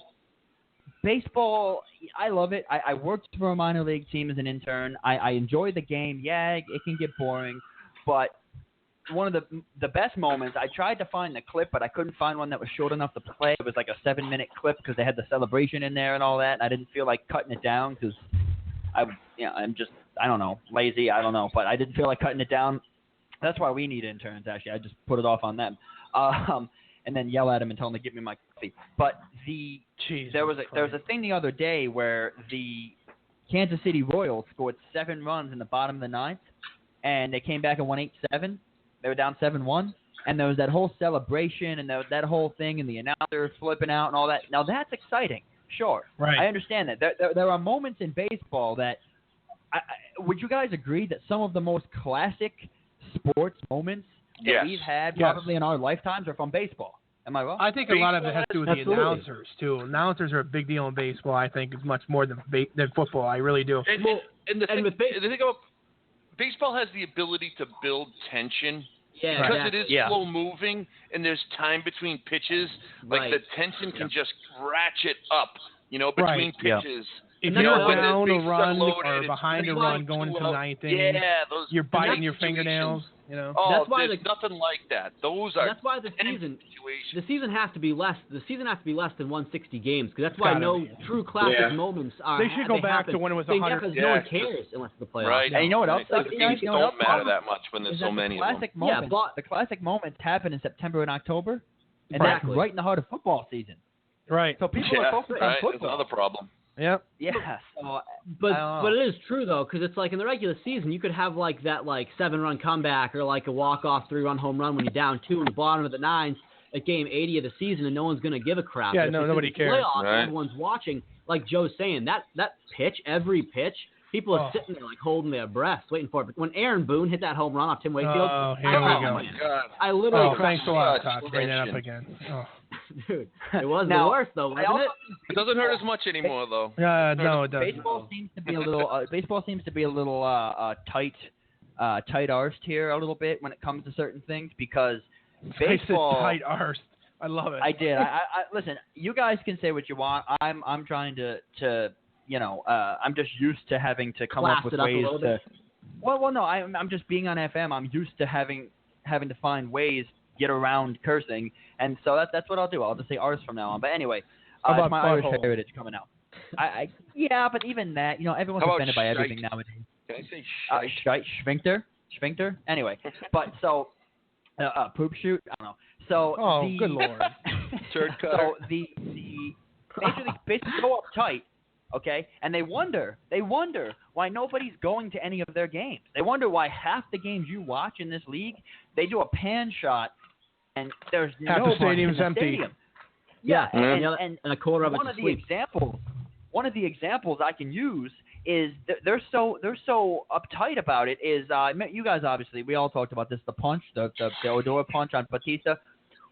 I love it. I worked for a minor league team as an intern. I enjoy the game. Yeah, it can get boring, but one of the best moments. I tried to find the clip, but I couldn't find one that was short enough to play. It was like a 7-minute clip because they had the celebration in there and all that. And I didn't feel like cutting it down because I'm just, I don't know, lazy. I don't know, but I didn't feel like cutting it down. That's why we need interns. Actually, I just put it off on them, and then yell at them and tell them to give me my coffee. But there was a thing the other day where the Kansas City Royals scored 7 runs in the bottom of the 9th, and they came back and won 8-7. They were down 7-1, and there was that whole celebration and that whole thing, and the announcer flipping out and all that. Now that's exciting. Sure. Right. I understand that. There are moments in baseball that would you guys agree that some of the most classic sports moments that we've had probably in our lifetimes are from baseball? Am I wrong? I think a lot of it has to do with the announcers, too. Announcers are a big deal in baseball, I think, as much more than football. I really do. And the thing about baseball has the ability to build tension. Yeah, because it is slow moving and there's time between pitches, like the tension can just ratchet up, between pitches. If you're down a run or behind a run going into 9th inning, you're biting your fingernails. Oh, that's why there's nothing like that. That's why the season has to be less. The season has to be less than 160 games because that's why no true classic moments are. They should go back to when it was 100. Because no one cares unless it's the playoffs. Right. And you know what else? The games don't matter that much when there's so many. The classic moments happen in September and October, and that's right in the heart of football season. Right. So people are focused on football. That's another problem. Yep. Yeah. So, but it is true though, because it's like in the regular season you could have like that 7-run comeback or like a walk-off 3-run home run when you're down 2 in the bottom of the 9th at game 80 of the season, and no one's gonna give a crap. Yeah, nobody cares. Playoffs, everyone's watching. Like Joe's saying, that pitch, every pitch, people are sitting there holding their breath, waiting for it. But when Aaron Boone hit that home run off Tim Wakefield, here we go. My God. I literally. Thanks a lot, Todd, for bringing that up again. Dude, it wasn't the worst though, wasn't it? It doesn't hurt as much anymore though. No, it doesn't. Baseball seems to be a little tight arsed here a little bit when it comes to certain things because baseball. Tight arsed. I love it. I did. I listen. You guys can say what you want. I'm trying to I'm just used to having to come up with ways to. Well, no. I'm just being on FM. I'm used to having to find ways get around cursing, and so that's what I'll do. I'll just say ours from now on. But anyway, it's my Irish heritage coming out. But even that, everyone's offended by everything nowadays. Can I say Schwinkter? Anyway, but so poop shoot. I don't know. So good lord. Turd cutter. So the Major League Baseball go uptight. Okay, and they wonder why nobody's going to any of their games. They wonder why half the games you watch in this league, they do a pan shot, and there's half the stadium's empty. Stadium. Yeah, and a quarter of it's asleep. One of the examples I can use is they're so uptight about it. Is you guys obviously we all talked about this, the punch, the Odor punch on Batista.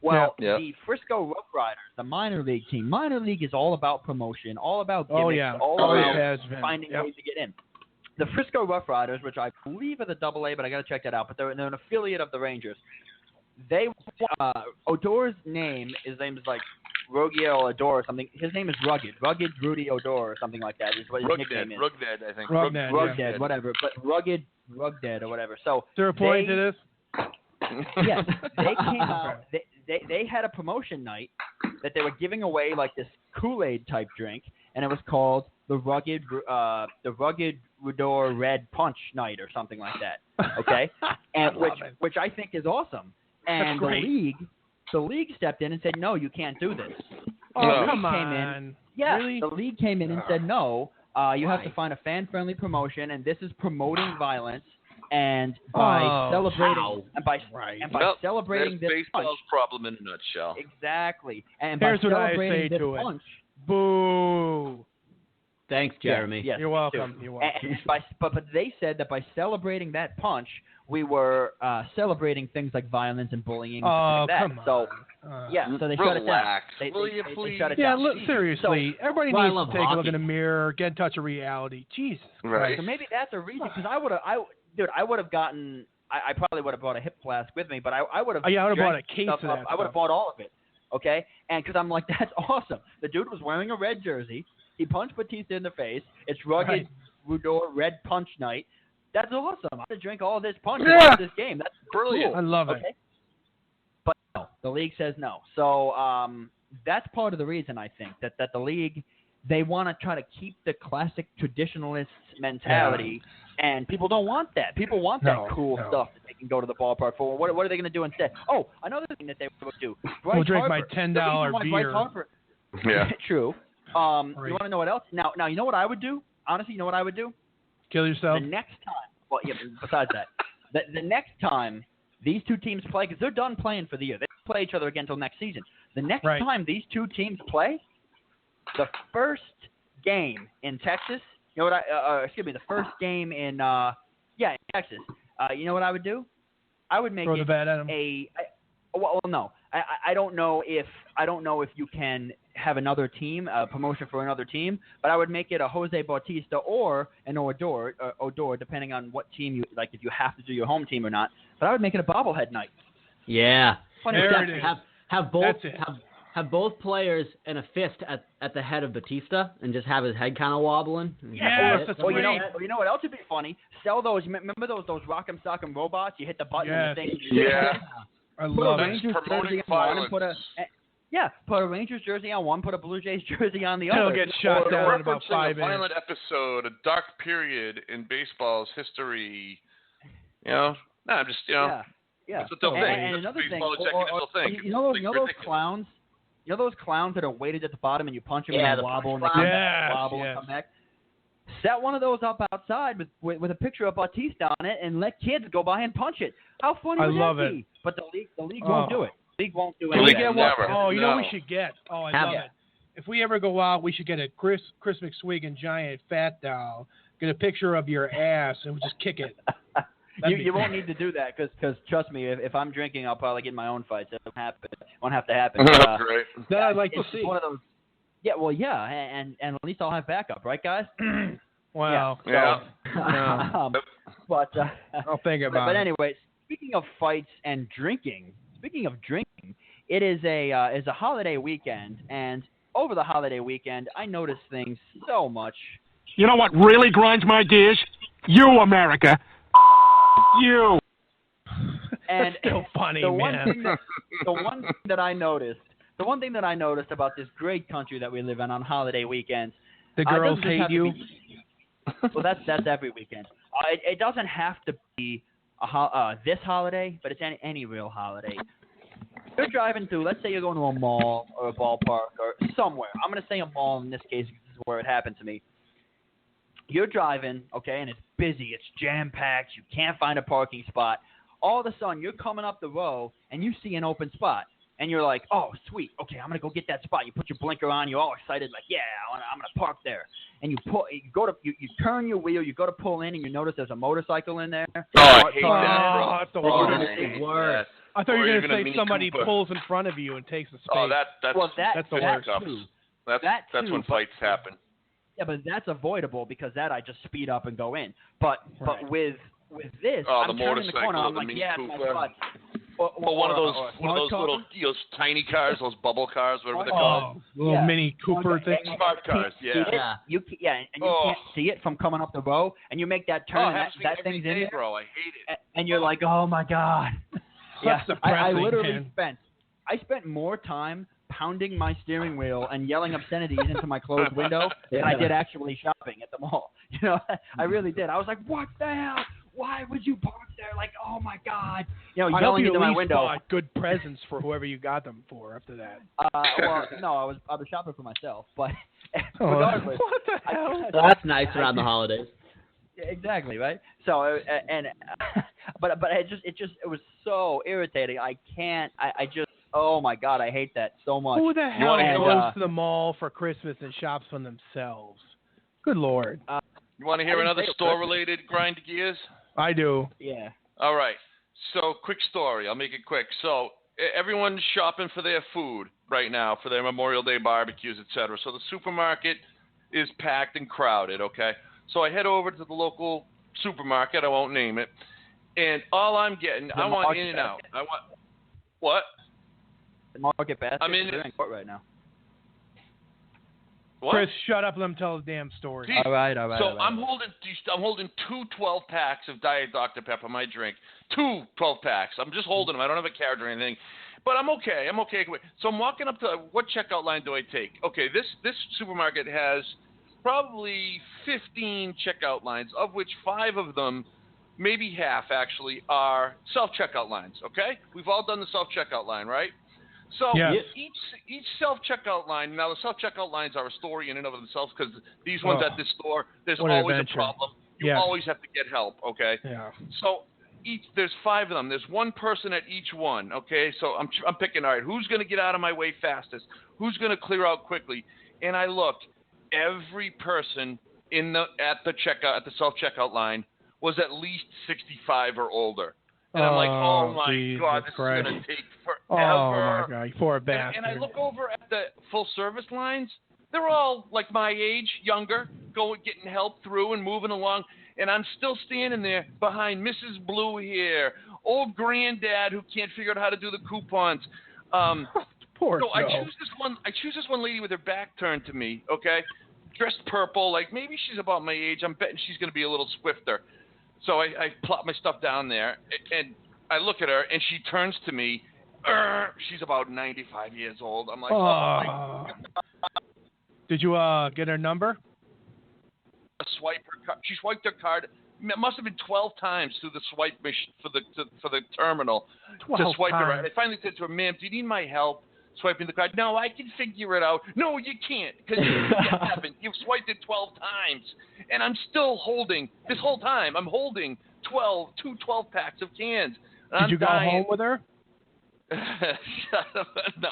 Well, the Frisco Rough Riders, the minor league team. Minor league is all about promotion, all about gimmicks, all about finding ways to get in. The Frisco Rough Riders, which I believe are the AA, but I got to check that out. But they're an affiliate of the Rangers. They Odor's name, his name is like Rogiel Odor or something. His name is Rugged Rudy Odor or something like that. Is what his nickname is. Rugdead, I think. Rugdead, whatever. But Rugged or whatever. So is there a point to this? Yes, they came out. They had a promotion night that they were giving away like this Kool-Aid type drink, and it was called the Rugged Rudor Red Punch Night or something like that. Okay, and which I think is awesome. And the league stepped in and said, no, you can't do this. Oh, come on. Really? The league came in and said, no, you have to find a fan-friendly promotion, and this is promoting violence. And by celebrating this baseball's punch, problem in a nutshell. Exactly. And here's by what I celebrating say this to punch, it. Boo. Thanks, Jeremy. Yes, You're welcome. You're welcome. But they said that by celebrating that punch, we were celebrating things like violence and bullying. Oh, and like that. come on. So they shut it down. They shut it down. Look, seriously, everybody I needs love to take a look hockey. in the mirror, get in touch with reality. Jesus Christ. So maybe that's a reason, because I would have gotten. I probably would have brought a hip flask with me, but I would have. Oh, yeah, I would have bought a drank case stuff of up. that I would have stuff. bought all of it. Okay, and because I'm like, that's awesome. The dude was wearing a red jersey. He punched Batista in the face. It's Rugged Rudor Red Punch Night. That's awesome. I'm gonna drink all this punch after this game. That's brilliant. I love it. But no, the league says no. So that's part of the reason, I think, that the league, they want to try to keep the classic traditionalist mentality, and people don't want that. People want that cool stuff that they can go to the ballpark for. What are they going to do instead? Oh, another thing that they would do. We'll drink my $10 beer. True. You want to know what else? Now, you know what I would do? Honestly, you know what I would do? Kill yourself? The next time. Well, yeah, besides that. The next time these two teams play, because they're done playing for the year. They play each other again until next season. The next time these two teams play, the first game in Texas, you know what the first game in Texas. You know what I would do? I would make throw the bat at him. No. I don't know if you can have another team, a promotion for another team, but I would make it a Jose Bautista or an Odor, depending on what team you like, if you have to do your home team or not. But I would make it a bobblehead night. Yeah. There it is. Have both players in a fist at the head of Batista and just have his head kind of wobbling. Yes, that's you know what else would be funny? Sell those. Remember those Rock'em Sock'em robots? You hit the button and the thing. Yeah. I love it. Promoting violence. Put a Rangers jersey on one, put a Blue Jays jersey on the other. He'll get shot down in about 5 a minutes. violent episode, a dark period in baseball's history. I'm just, Yeah. That's what they'll think. And another thing, you know those clowns? You know those clowns that are weighted at the bottom and you punch them and they wobble and they come back, wobble and come back? Set one of those up outside with a picture of Bautista on it and let kids go by and punch it. How funny would that be? But the league won't do it. The league won't do it. Can we get one? Oh, you know No. what we should get? Oh, I love it. If we ever go out, we should get a Chris McSwiggan giant fat doll, get a picture of your ass, and we'll just kick it. You won't need to do that because trust me, if I'm drinking, I'll probably get in my own fights. It won't have to happen. Great. That I'd like to see. One of those. Yeah, well, yeah, and at least I'll have backup, right, guys? Wow. Yeah. But I'll think about it. But anyway, speaking of fights and drinking, it is a holiday weekend, and over the holiday weekend, I noticed things so much. You know what really grinds my gears? You, America. You. And That's still funny, the man. one thing that I noticed about this great country that we live in on holiday weekends. The girls hate you. Well, that's every weekend. It doesn't have to be this holiday, but it's any real holiday. You're driving through, let's say you're going to a mall or a ballpark or somewhere. I'm going to say a mall in this case because this is where it happened to me. You're driving, okay, and it's busy. It's jam-packed. You can't find a parking spot. All of a sudden, you're coming up the row, and you see an open spot. And you're like, oh, sweet. Okay, I'm going to go get that spot. You put your blinker on. You're all excited, like, yeah, I'm going to park there. And you turn your wheel. You go to pull in, and you notice there's a motorcycle in there. Oh, I hate that, bro. That's the worst. I thought you were going to say somebody pulls in front of you and takes the space. Oh, that's the worst. That's when fights happen. Yeah, but that's avoidable because I just speed up and go in. But with this, I'm turning the corner. I'm like, yeah, it's my spot. one of those little tiny cars, those bubble cars, whatever they're called. Little mini Cooper thing. Smart cars, yeah. And you can't see it from coming up the row, and you make that turn, and that thing's in there, bro. I hate it. And you're like, oh my god. That's I literally man. spent more time pounding my steering wheel and yelling obscenities into my closed window than I did actually shopping at the mall. I really did. I was like, what the hell? Why would you park there? Like, oh my god! Yelling into my window. Bought good presents for whoever you got them for after that. Well, no, I was shopping for myself, but regardless. What the hell? That's nice around the holidays. Exactly, right? So but it was so irritating. I just oh my god, I hate that so much. Who the hell goes to the mall for Christmas and shops for themselves? Good Lord. You want to hear another store-related grind gears? I do. Yeah. All right. So, quick story. I'll make it quick. So, everyone's shopping for their food right now, for their Memorial Day barbecues, etc. So, the supermarket is packed and crowded, okay? So, I head over to the local supermarket. I won't name it. And all I'm getting, I want In-N-Out. I want – what? The Market Basket. I'm in court right now. What? Chris, shut up. Let him tell his damn story. All right. So I'm holding 2 12-packs of Diet Dr. Pepper, my drink. 2 12-packs. I'm just holding them. I don't have a carriage or anything. But I'm okay. So I'm walking up to what checkout line do I take? Okay, this supermarket has probably 15 checkout lines, of which 5 of them, maybe half actually, are self-checkout lines, okay? We've all done the self-checkout line, right? So yes. each self-checkout line, now the self-checkout lines are a story in and of themselves because these ones at this store, there's always a problem. You always have to get help, okay? Yeah. So there's 5 of them. There's one person at each one, okay? So I'm picking, all right, who's going to get out of my way fastest? Who's going to clear out quickly? And I looked. Every person at the self-checkout line was at least 65 or older. And I'm like, oh my God, this is going to take forever. Oh my God, poor bastard. And I look over at the full service lines. They're all like my age, younger, getting help through and moving along. And I'm still standing there behind Mrs. Blue here, old granddad who can't figure out how to do the coupons. Poor so Joe. I choose this one lady with her back turned to me, okay, dressed purple, like maybe she's about my age. I'm betting she's going to be a little swifter. So I plop my stuff down there, and I look at her, and she turns to me. She's about 95 years old. I'm like, oh my God. Did you get her number? She swiped her card. It must have been 12 times through the swipe machine for the terminal to swipe her. I finally said to her, ma'am, do you need my help swiping the card? No, I can figure it out. No, you can't because you haven't. You've swiped it 12 times. And I'm still holding, this whole time, I'm holding 2 12-packs of cans. Did you go home with her? No,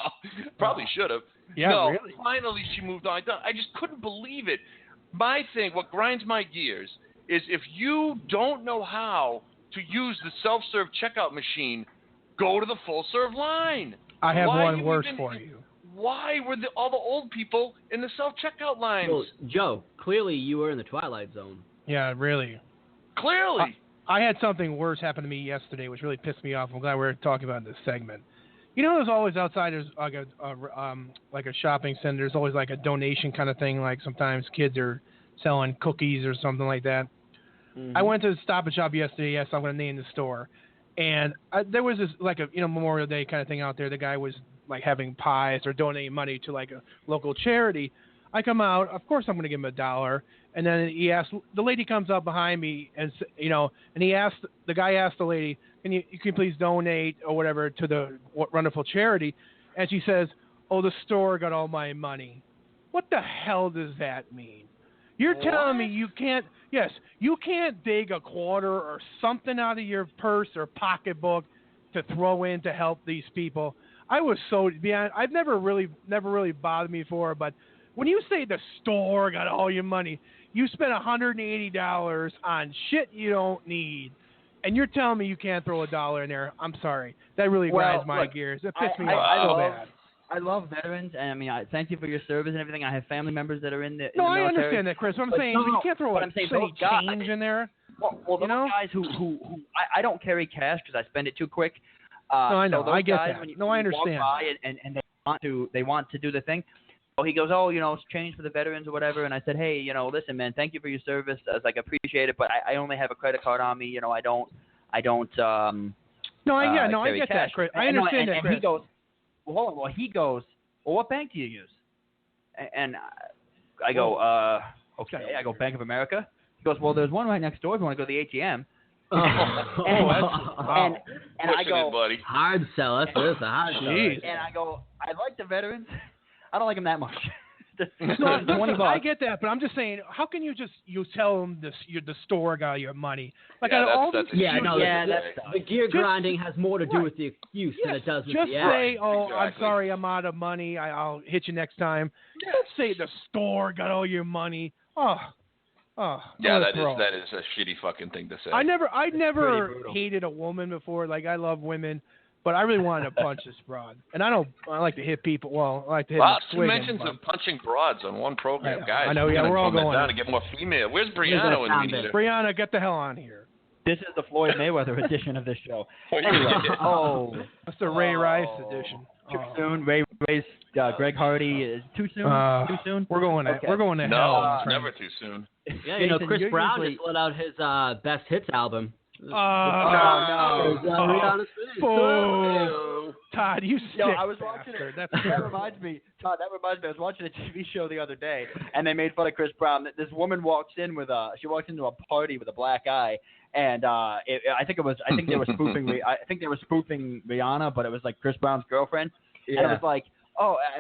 probably should have. Yeah, no, really? Finally she moved on. I just couldn't believe it. My thing, what grinds my gears, is if you don't know how to use the self-serve checkout machine, go to the full-serve line. I have one worse for you. Why were all the old people in the self-checkout lines? Well, Joe, clearly you were in the Twilight Zone. Yeah, really. Clearly. I had something worse happen to me yesterday, which really pissed me off. I'm glad we're talking about this segment. You know, there's always outside, there's like a shopping center. There's always like a donation kind of thing. Like sometimes kids are selling cookies or something like that. Mm-hmm. I went to Stop and Shop yesterday. Yes, I'm going to name the store. And there was this like a Memorial Day kind of thing out there. The guy was like having pies or donating money to like a local charity. I come out, of course I'm going to give him $1, and then the lady comes up behind me, and and the guy asked the lady, can you please donate or whatever to the wonderful charity, and she says, oh, the store got all my money. What the hell does that mean? You're telling me you can't dig a quarter or something out of your purse or pocketbook to throw in to help these people? I was so beyond. I've never really bothered me before, but when you say the store got all your money, you spent $180 on shit you don't need, and you're telling me you can't throw $1 in there. I'm sorry. That really grinds my gears. It pissed me off so bad. I love veterans, and I mean, I thank you for your service and everything. I have family members that are in the No, in the I military. understand that, Chris. What I'm saying, you can't throw change in there. Well, those guys who I don't carry cash because I spend it too quick. No, I know. So those I get guys, that. When you, No, when I you walk understand. by and they want to do the thing. So he goes, oh, it's changed for the veterans or whatever. And I said, hey, listen, man, thank you for your service. I was like, appreciate it, but I only have a credit card on me. I don't. I get carry that, cash. Chris. I understand that, and Chris. he goes, well, hold on. Well, he goes, well, what bank do you use? And I go, okay. I go, Bank of America. He goes, well, there's one right next door if you want to go to the ATM. And I go, buddy. Hard sell. That's a hard sell. And I go, I like the veterans. I don't like them that much. No, $20. I get that, but I'm just saying, how can you tell them the store got your money? Like Yeah, all that's these the gear grinding has more to do with the excuse than it does with just the act. say, oh, I'm Exactly. sorry, I'm out of money. I'll hit you next time. Don't say the store got all your money. Yeah, that that is a shitty fucking thing to say. I never hated a woman before. Like, I love women, but I really wanted to punch this broad. And I like to hit people. Well, I like to hit Lots them of swinging, mentions but- of punching broads on one program, guys. I know, yeah, gotta we're all tone that going down there. to get more female. Where's Brianna when we need her? Brianna, get the hell on here. This is the Floyd Mayweather edition of this show. That's the Ray Rice edition. Too soon. Ray's Greg Hardy is too soon. Too soon. We're going to Okay. hell. No, it's never too soon. Yeah, Jason, Chris you're Brown usually- just let out his best hits album. Todd, you sick Yo, I was watching bastard. it. That reminds me, Todd. That reminds me. I was watching a TV show the other day, and they made fun of Chris Brown. This woman walks in she walks into a party with a black eye, and I think they were spoofing. I think they were spoofing Rihanna, but it was like Chris Brown's girlfriend, and it was like,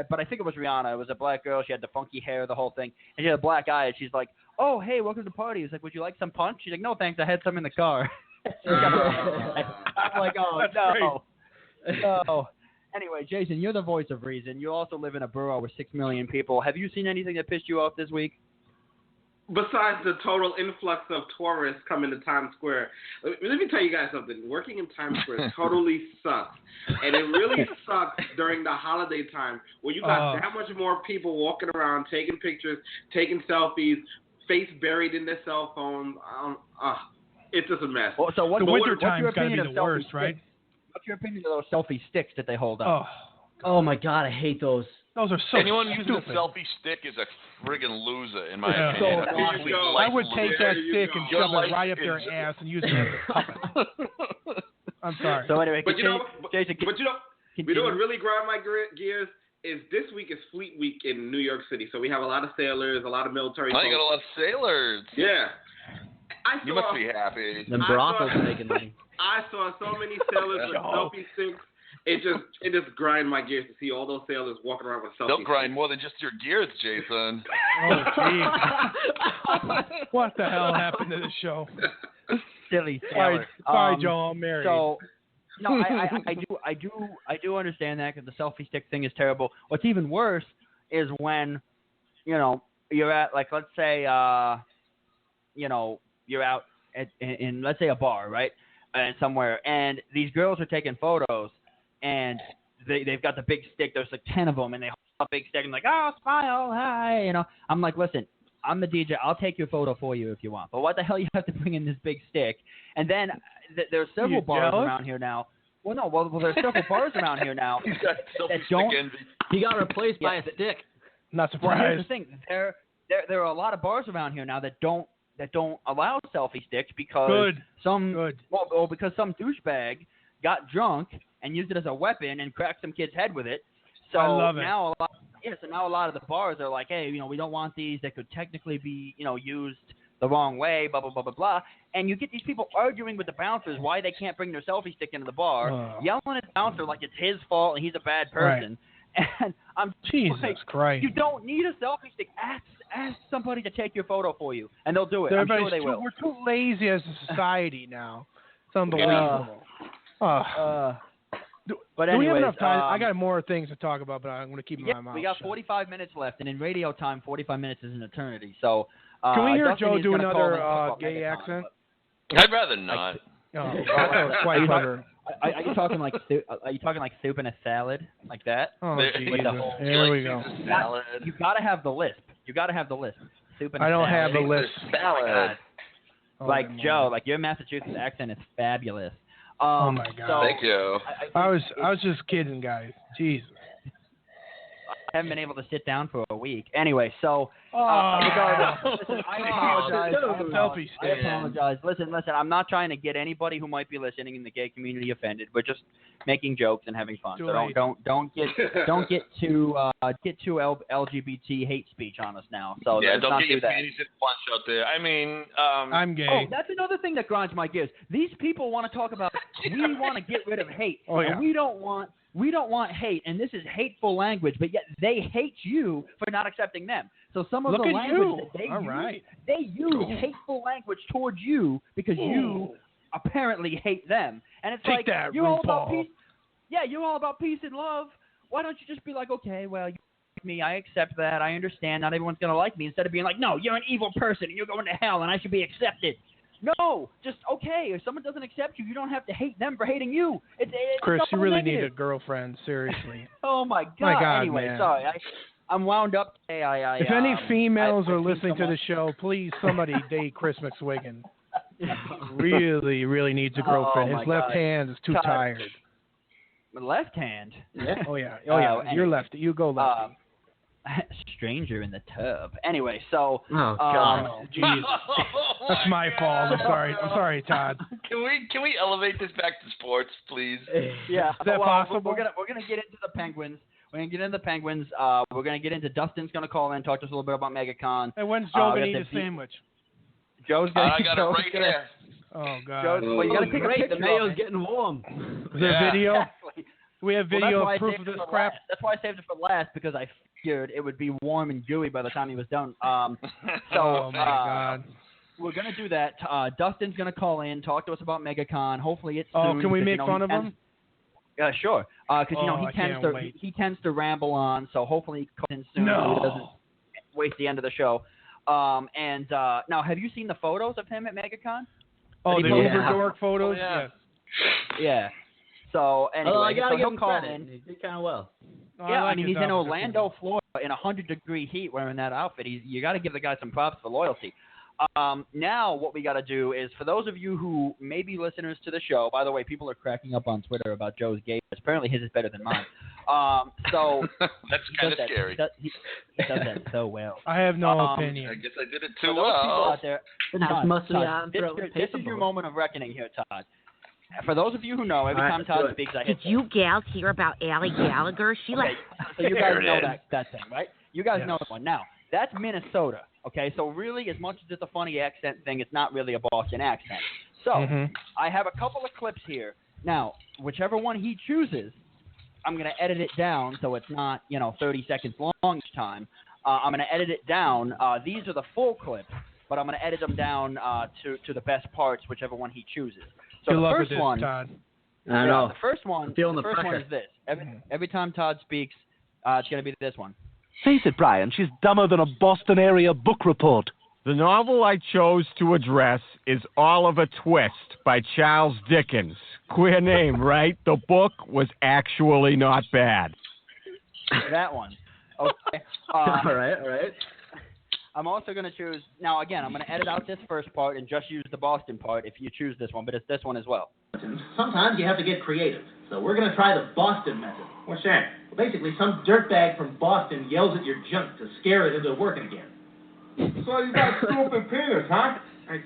but I think it was Rihanna. It was a black girl. She had the funky hair, the whole thing, and she had a black eye. And she's like, "Oh, hey, welcome to the party." He's like, "Would you like some punch?" She's like, "No, thanks. I had some in the car." I'm like, "Oh no." So, anyway, Jason, you're the voice of reason. You also live in a borough with 6 million people. Have you seen anything that pissed you off this week? Besides the total influx of tourists coming to Times Square, let me tell you guys something. Working in Times Square totally sucks. And it really sucks during the holiday time where you got that much more people walking around, taking pictures, taking selfies, face buried in their cell phone. It's just a mess. Well, so what's your opinion of the worst, right? What's your opinion of those selfie sticks that they hold up? Oh my God, I hate those. Those are so Anyone stupid. using a selfie stick is a friggin' loser, in my Yeah. opinion. So A complete I would life take loser. that stick and Your shove it life right up their is- ass and use it as a puppet. I'm sorry. So anyway, But you know what continue. really grind my gears is this week is Fleet Week in New York City. So we have a lot of sailors, a lot of military I got a folks. lot of sailors. Yeah. You must be happy. The brothels are making money. I saw so many sailors with selfie sticks. It just grind my gears to see all those sailors walking around with selfie They'll sticks. grind more than just your gears, Jason. Oh, jeez. What the hell happened to this show? Silly Sorry, sailor. Joe, I'm married. So, no, I do understand that because the selfie stick thing is terrible. What's even worse is when, you're at, like, let's say, you're out in let's say a bar, right, and somewhere, and these girls are taking photos, and they've got the big stick. There's like 10 of them, and they hold a big stick and like, oh, smile, hi, I'm like, listen, I'm the DJ. I'll take your photo for you if you want. But what the hell you have to bring in this big stick? And then there's several bars around here now. Well, no. Well, there's several bars around here now that don't. He got replaced by a stick. Not Well, surprised. here's the thing. There are a lot of bars around here now that don't allow selfie sticks because because some douchebag got drunk and used it as a weapon and cracked some kid's head with it. So I love it. now a lot of the bars are like, hey, we don't want these. They could technically be, used the wrong way, blah, blah, blah, blah, blah. And you get these people arguing with the bouncers why they can't bring their selfie stick into the bar, yelling at the bouncer like it's his fault and he's a bad person. Right. And I'm Jesus Christ. You don't need a selfie stick. Ask somebody to take your photo for you, and they'll do it. I'm sure they will. We're too lazy as a society now. It's unbelievable. But do we have anyways, enough time? I got more things to talk about, but I'm going to keep my mouth we got shut. 45 minutes left, and in radio time, 45 minutes is an eternity. So can we hear Dustin Joe is do gonna call another in and talk about gay MegaCon, accent? I'd rather not. Quite clever. Are you talking like soup and a salad like that? Oh, Jesus. Here we go. Salad. You gotta have the lisp. Soup and I don't salad. have the list. Salad. Like Joe, like your Massachusetts accent is fabulous. Oh my God! So Thank you. I was just kidding, guys. Jesus. I haven't been able to sit down for a week. Anyway, so regardless, listen, I apologize. Listen. I'm not trying to get anybody who might be listening in the gay community offended. We're just making jokes and having fun. So don't get too LGBT hate speech on us now. So yeah, let's don't not get do your that. panties in a bunch out there. I mean, I'm gay. Oh, that's another thing that grinds my gears. These people want to talk about we want to get rid of hate, and we don't want hate, and this is hateful language, but yet they hate you for not accepting them. So some of the language that they use hateful language towards you because you apparently hate them. And it's Take like, that, you're all RuPaul. about peace. Yeah, you're all about peace and love. Why don't you just be like, okay, well, you like me, I accept that, I understand, not everyone's going to like me, instead of being like, no, you're an evil person, and you're going to hell, and I should be accepted. No, just okay. If someone doesn't accept you, you don't have to hate them for hating you. It's Chris, you really negative. need a girlfriend, seriously. Oh my God! My God, anyway, man. Sorry, I'm wound up today. If any females are listening to the show, please somebody date Chris McSwiggan. Really, really needs a girlfriend. His left hand is too tired. My left hand? Yeah. Oh yeah. You're lefty. You go lefty. Stranger in the tub. Anyway, so. Oh God. Jeez. That's my fault. I'm sorry, Todd. Can we elevate this back to sports, please? Yeah. Is that possible? We're gonna get into the Penguins. We're gonna get into Dustin's gonna call in, talk to us a little bit about MegaCon. Hey, when's Joe gonna eat a sandwich? Joe's gonna. I got it right here. Oh God. Well, you gotta take a picture. The Mayo's getting warm. Is there video? Exactly. We have video proof of this crap. That's why I saved it for last, because I figured it would be warm and gooey by the time he was done. Oh my God. We're gonna do that. Dustin's gonna call in, talk to us about MegaCon. Hopefully it's soon. Oh, can we make fun of him? Yeah, sure. Because he tends to ramble on. So hopefully he calls in soon. So he doesn't waste the end of the show. Now, have you seen the photos of him at MegaCon? Oh, the overdork photos. Yeah. Yeah. So anyway, I gotta give him call credit. in. He did kind of well. He's in Orlando, Florida, in 100-degree heat wearing that outfit. You got to give the guy some props for loyalty. Now what we got to do is, for those of you who may be listeners to the show, by the way, people are cracking up on Twitter about Joe's gay. Apparently his is better than mine. So that's kind of scary. He does that so well. I have no opinion. I guess I did it For too those people well. out there, Todd, this is your moment of reckoning here, Todd. For those of you who know, every time Todd speaks, I hit. Did you gals hear about Allie Gallagher? She okay, so you guys know that thing, right? You guys know that one. Now, that's Minnesota, okay? So really, as much as it's a funny accent thing, it's not really a Boston accent. So I have a couple of clips here. Now, whichever one he chooses, I'm going to edit it down so it's not, 30 seconds long each time. I'm going to edit it down. These are the full clips, but I'm going to edit them down to the best parts, whichever one he chooses. So Good the luck first with this, one, Todd. I know. The first one is this. Every time Todd speaks, it's going to be this one. Face it, Brian, she's dumber than a Boston area book report. The novel I chose to address is Oliver Twist by Charles Dickens. Queer name, right? The book was actually not bad. That one. Okay. All right. I'm also going to choose, now again, I'm going to edit out this first part and just use the Boston part if you choose this one, but it's this one as well. Sometimes you have to get creative, so we're going to try the Boston method. What's that? Well, basically, some dirtbag from Boston yells at your junk to scare it into working again. So you got stupid penis, huh? I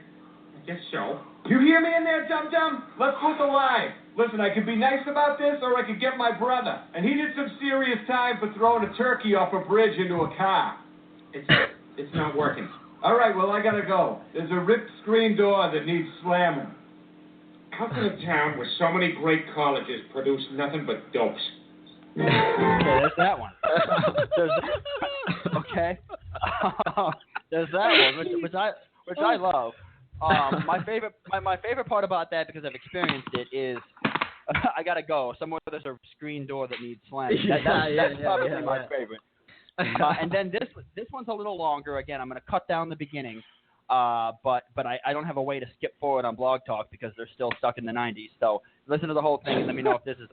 guess so. You hear me in there, Dum-Dum? Let's put the line. Listen, I could be nice about this, or I could get my brother. And he did some serious time for throwing a turkey off a bridge into a car. It's not working. All right, well, I gotta go. There's a ripped screen door that needs slamming. How can a town with so many great colleges produce nothing but dopes? Okay, there's that one. Okay. There's that one, which I love. My favorite part about that, because I've experienced it, is I gotta go somewhere where there's a screen door that needs slamming. That's probably my favorite. And then this one's a little longer. Again, I'm going to cut down the beginning, but I don't have a way to skip forward on Blog Talk because they're still stuck in the 90s. So listen to the whole thing and let me know if this is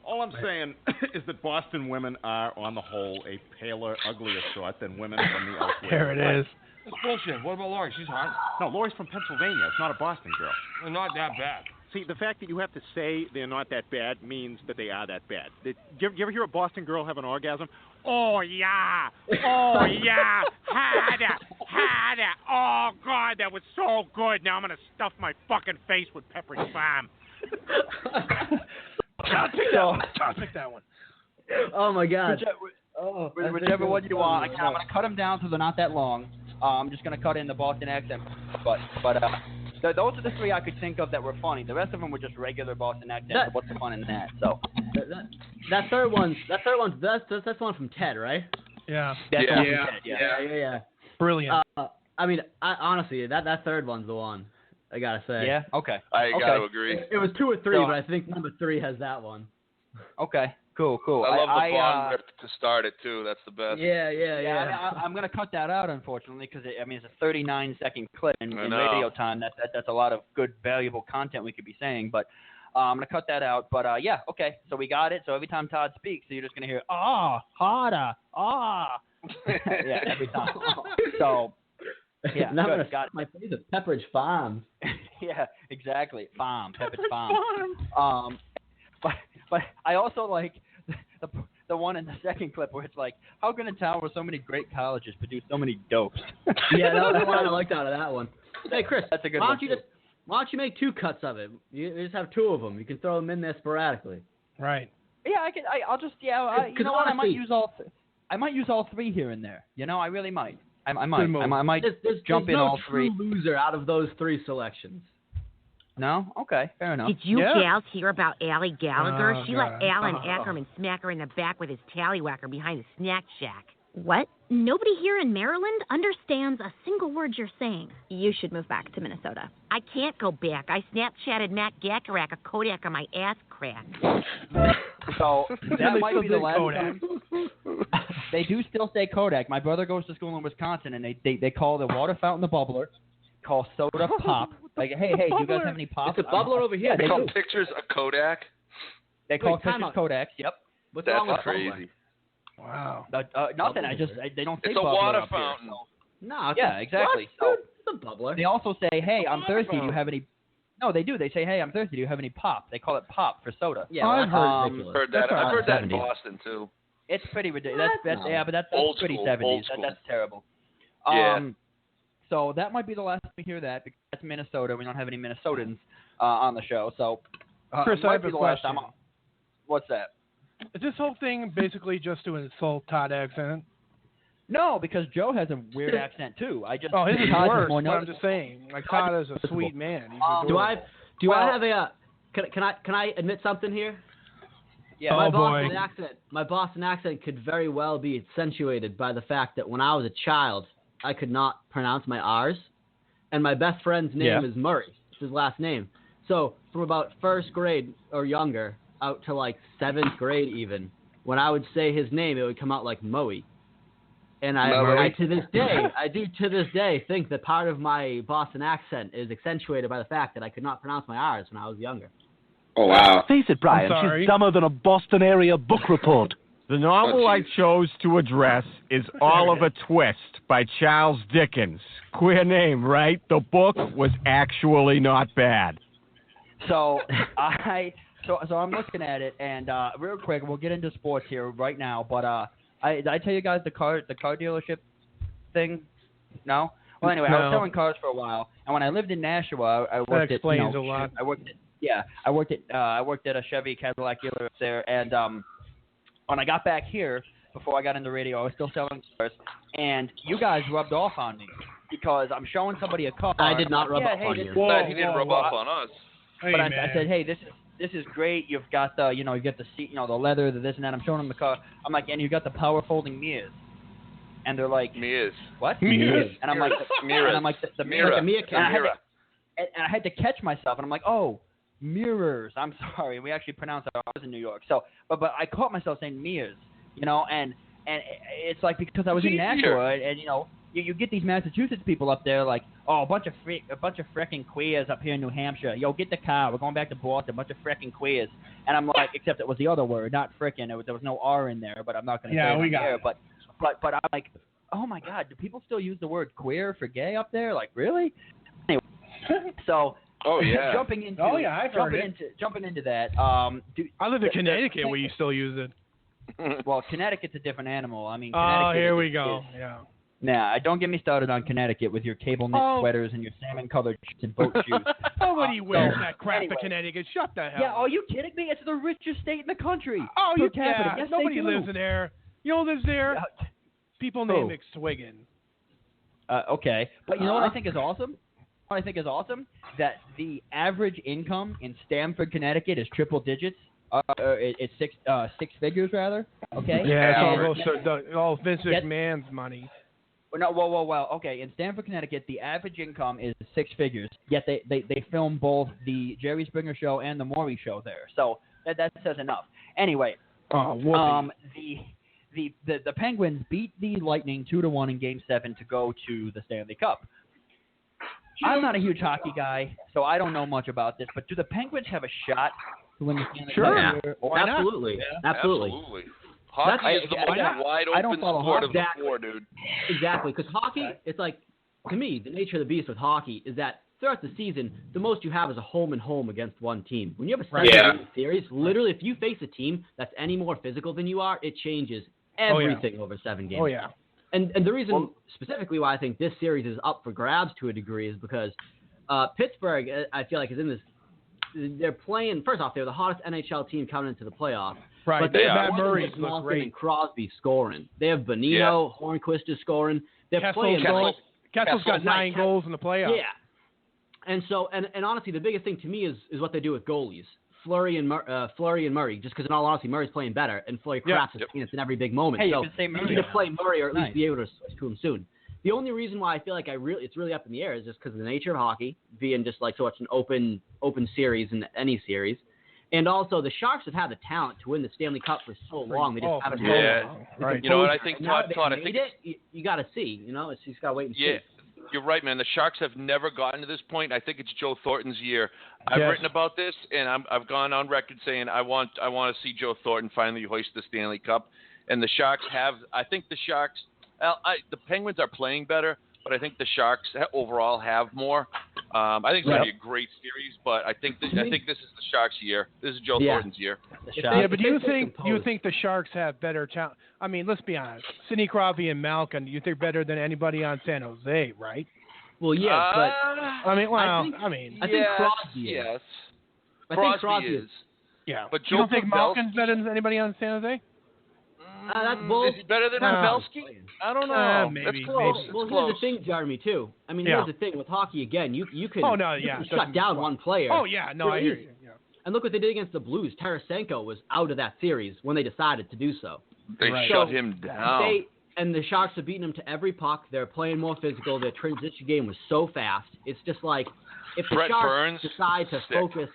Oh, all I'm saying is that Boston women are, on the whole, a paler, uglier sort than women from the elsewhere. There it is. That's bullshit. What about Lori? She's hot. No, Lori's from Pennsylvania. It's not a Boston girl. They're not that bad. See, the fact that you have to say they're not that bad means that they are that bad. Do you ever hear a Boston girl have an orgasm? Oh, yeah. Oh, yeah. Had it. Oh, God, that was so good. Now I'm going to stuff my fucking face with Pepperidge Farm. I'll take that one. Oh, my God. Whichever one you want. I'm going to cut them down so they're not that long. I'm just going to cut in the Boston accent. But those are the three I could think of that were funny. The rest of them were just regular Boston accents. What's the fun in that? So that third one's that's one from Ted, right? Yeah. That's Yeah. one from Ted, Yeah. Brilliant. I mean, honestly, that third one's the one. I gotta say. Yeah. Okay. I gotta agree. It was 2 or 3, but I think number 3 has that one. Okay. Cool. I love the Bond rip to start it too. That's the best. Yeah. I'm gonna cut that out, unfortunately, because it's a 39-second clip, and in radio time, that's a lot of good, valuable content we could be saying. But I'm gonna cut that out. But yeah, okay. So we got it. So every time Todd speaks, so you're just gonna hear harder, yeah, every time. So yeah, now I'm good. gonna my face with Pepperidge Farm. Yeah, exactly. Pepperidge Farm. But I also like the one in the second clip where it's like, how can a town where so many great colleges produce so many dopes? Yeah, that was the one I liked out of that one. Hey, Chris, that's a good why one. Why don't you make 2 cuts of it? You just have 2 of them. You can throw them in there sporadically. Right. Yeah, I'll just you know what? I might use all. I might use all 3 here and there. You know, I really might. I might jump in all 3. There's no true loser out of those 3 selections. No? Okay, fair enough. Did you gals hear about Allie Gallagher? Oh, she God. let Alan Ackerman smack her in the back with his tallywhacker behind the snack shack. What? Nobody here in Maryland understands a single word you're saying. You should move back to Minnesota. I can't go back. I Snapchatted Matt Gacarac a Kodak on my ass crack. So that might be the last time. They do still say Kodak. My brother goes to school in Wisconsin, and they call the water fountain the bubbler. Call soda pop. Like, hey, do you guys have any pop? It's a bubbler over here. They call pictures a Kodak. They call pictures Kodaks. Yep. What's That's wrong with crazy. Wow. Nothing. They don't say it's a bubbler water up here, fountain. so. No. Yeah, exactly. So it's a bubbler. they also say, hey, I'm thirsty. Do you have any? No, they do. They say, hey, I'm thirsty. Do you have any pop? They call it pop for soda. Yeah, I've heard that. I've heard that in Boston too. It's pretty ridiculous. That's old pretty school, 70s. old school. That's terrible. Yeah. So that might be the last time we hear that because that's Minnesota. We don't have any Minnesotans on the show. So Chris, I have a the last question. time. What's that? Is this whole thing basically just to insult Todd accent? No, because Joe has a weird accent too. His is worse. But I'm just saying, like Todd is a sweet man. He's I have a? Can I admit something here? Yeah. My Boston accent could very well be accentuated by the fact that when I was a child, I could not pronounce my R's, and my best friend's name is Murray. It's his last name. So from about 1st grade or younger out to like 7th grade even, when I would say his name, it would come out like Moe. And I to this day think that part of my Boston accent is accentuated by the fact that I could not pronounce my R's when I was younger. Oh, wow. Face it, Brian, she's dumber than a Boston area book report. The novel I chose to address is Oliver Twist by Charles Dickens. Queer name, right? The book was actually not bad. So I'm looking at it, and real quick, we'll get into sports here right now. But did I tell you guys the car dealership thing? No. Well, anyway, I was selling cars for a while, and when I lived in Nashua, I worked that explains a lot. I worked at a Chevy Cadillac dealer up there, and when I got back here, before I got into radio, I was still selling cars, and you guys rubbed off on me because I'm showing somebody a car. I did not rub off on you. He didn't rub off on us. But I said, hey, this is great. You've got the, you get the seat, the leather, the this and that. I'm showing them the car. I'm like, and you got the power folding mirrors. And they're like, mirrors. What? Mirrors. And I'm like, mirrors. And I'm like, the mirror. Like a mirror. And I had to catch myself, and I'm like, oh, mirrors. I'm sorry. We actually pronounce it. I was in New York, so but I caught myself saying mirrors, and it's like because I was in Nashua, and you get these Massachusetts people up there like, oh, a bunch of frickin' queers up here in New Hampshire. Yo, get the car. We're going back to Boston. A bunch of frickin' queers. And I'm like, except it was the other word, not frickin'. There was no R in there, but I'm not going to say it on air. But I'm like, oh my God, do people still use the word queer for gay up there? Like, really? Anyway, so. Oh yeah. Jumping into that. I live in Connecticut where you still use it. Well, Connecticut's a different animal. I mean, oh, Connecticut here we go. Yeah. Nah, don't get me started on Connecticut with your cable knit sweaters and your salmon-colored shirts and boat shoes. Nobody wears that crap in Connecticut. Shut the hell up. Yeah, are you kidding me? It's the richest state in the country. Oh, per capita. Yes, nobody lives in there. You know who lives there? People named McSwiggin. Okay, but you know what I think is awesome? What I think is awesome? That the average income in Stamford, Connecticut is triple digits. It's six figures, rather. Okay? Yeah, it's all Vince McMahon's money. Well. Okay, in Stamford, Connecticut, the average income is six figures. Yet they film both the Jerry Springer Show and the Maury Show there. So that says enough. Anyway, the Penguins beat the Lightning 2-1 in Game 7 to go to the Stanley Cup. I'm not a huge hockey guy, so I don't know much about this. But do the Penguins have a shot to win the Stanley Cup? Sure. Absolutely. Yeah. Absolutely. Hockey is the most wide open sport of the four, dude. Exactly, because hockey, it's like, to me, the nature of the beast with hockey is that throughout the season, the most you have is a home and home against one team. When you have a seven-game series, literally, if you face a team that's any more physical than you are, it changes everything over 7 games. Oh, yeah. And the reason specifically why I think this series is up for grabs to a degree is because Pittsburgh, I feel like, is in this. They're playing. First off, they're the hottest NHL team coming into the playoffs. Right. But they have Murray's look great. And Crosby scoring. They have Bonino, Hornquist is scoring. They're playing. Kessel's got 9 goals in the playoffs. Yeah. And so, and honestly, the biggest thing to me is what they do with goalies. Fleury and Murray, just because in all honesty, Murray's playing better, and Fleury craps his penis in every big moment. Hey, so you need to play Murray or at least be able to switch to him soon. The only reason why I feel like it's really up in the air is just because of the nature of hockey, being just like so much an open series in any series, and also the Sharks have had the talent to win the Stanley Cup for so long. They just haven't. Right. You know what I think, Todd? I think you got to see. You know, it's just got to wait and see. Yeah. You're right, man. The Sharks have never gotten to this point. I think it's Joe Thornton's year. I've written about this, and I've gone on record saying I want to see Joe Thornton finally hoist the Stanley Cup. And the Sharks have. I think the Sharks. The Penguins are playing better, but I think the Sharks overall have more. I think it's going to be a great series, but I think this is the Sharks' year. This is Joe Thornton's year. Yeah, but do you think the Sharks have better talent? I mean, let's be honest. Sidney Crosby and Malkin, you think better than anybody on San Jose, right? Well, yeah, but I think Crosby is. Yes. I think Crosby is. Yeah. But you don't think Malkin's better than anybody on San Jose? That's bull. Is he better than Pavelski? I don't know. Maybe. That's close. Maybe. Well, here's the thing, Jeremy, too. I mean, here's the thing with hockey again. You can shut down one player. Oh yeah, no, I hear you. Yeah. And look what they did against the Blues. Tarasenko was out of that series when they decided to do so. They shut him down. And the Sharks have beaten him to every puck. They're playing more physical. Their transition game was so fast. It's just like if the Sharks decide to focus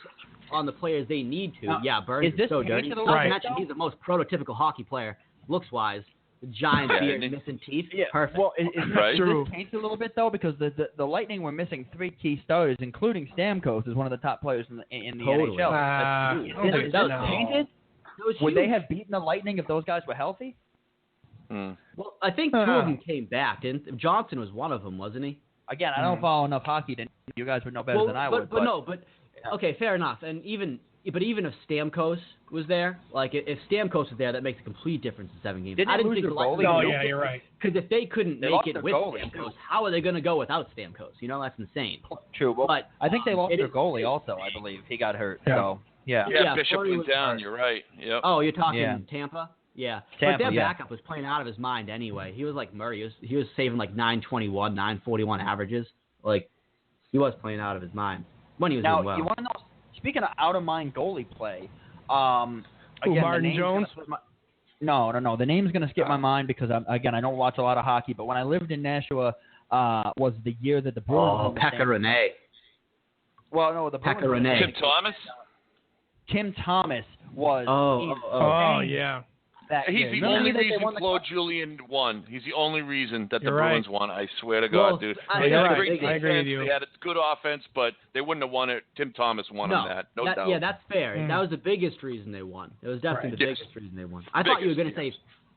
on the players they need to. Burns is so dirty. Not to mention he's the most prototypical hockey player, looks-wise. The giant beard, missing teeth. Yeah. Perfect. Well, is this tainted a little bit, though? Because the Lightning were missing 3 key starters, including Stamkos, is one of the top players in the NHL. Is that tainted? Would they have beaten the Lightning if those guys were healthy? Well, I think 2 of them came back. Johnson was one of them, wasn't he? Again, I don't follow enough hockey to you guys would know better than I would. Okay, fair enough. And even if Stamkos was there, like if Stamkos was there, that makes a complete difference in 7 games. I didn't lose their goalie. Oh yeah, you're right. Because if they couldn't make it with Stamkos, how are they going to go without Stamkos? You know, that's insane. True. Well, but I think they lost their goalie also. I believe he got hurt. Yeah. So yeah, Bishop went down. You're right. Yep. Oh, you're talking Tampa. Yeah, but their backup was playing out of his mind anyway. He was like Murray. He was saving like 921, 941 averages. Like he was playing out of his mind when he was doing well. You want to know? Speaking of out of mind goalie play, again, Martin Jones. No. The name's gonna skip my mind because I don't watch a lot of hockey. But when I lived in Nashua, was the year that the Bruins. Pekka Rinne. Well, no, the Pekka Rinne. Tim Thomas. Tim Thomas was. Oh yeah. that He's year. the Remember only they reason won the Claude Julien won. He's the only reason that the You're right. Bruins won. I swear to God, dude. They had a great defense. I agree with you. They had a good offense, but they wouldn't have won it. Tim Thomas won them that. No doubt. Yeah, that's fair. That was the biggest reason they won. It was definitely the biggest reason they won. I thought you were going to say,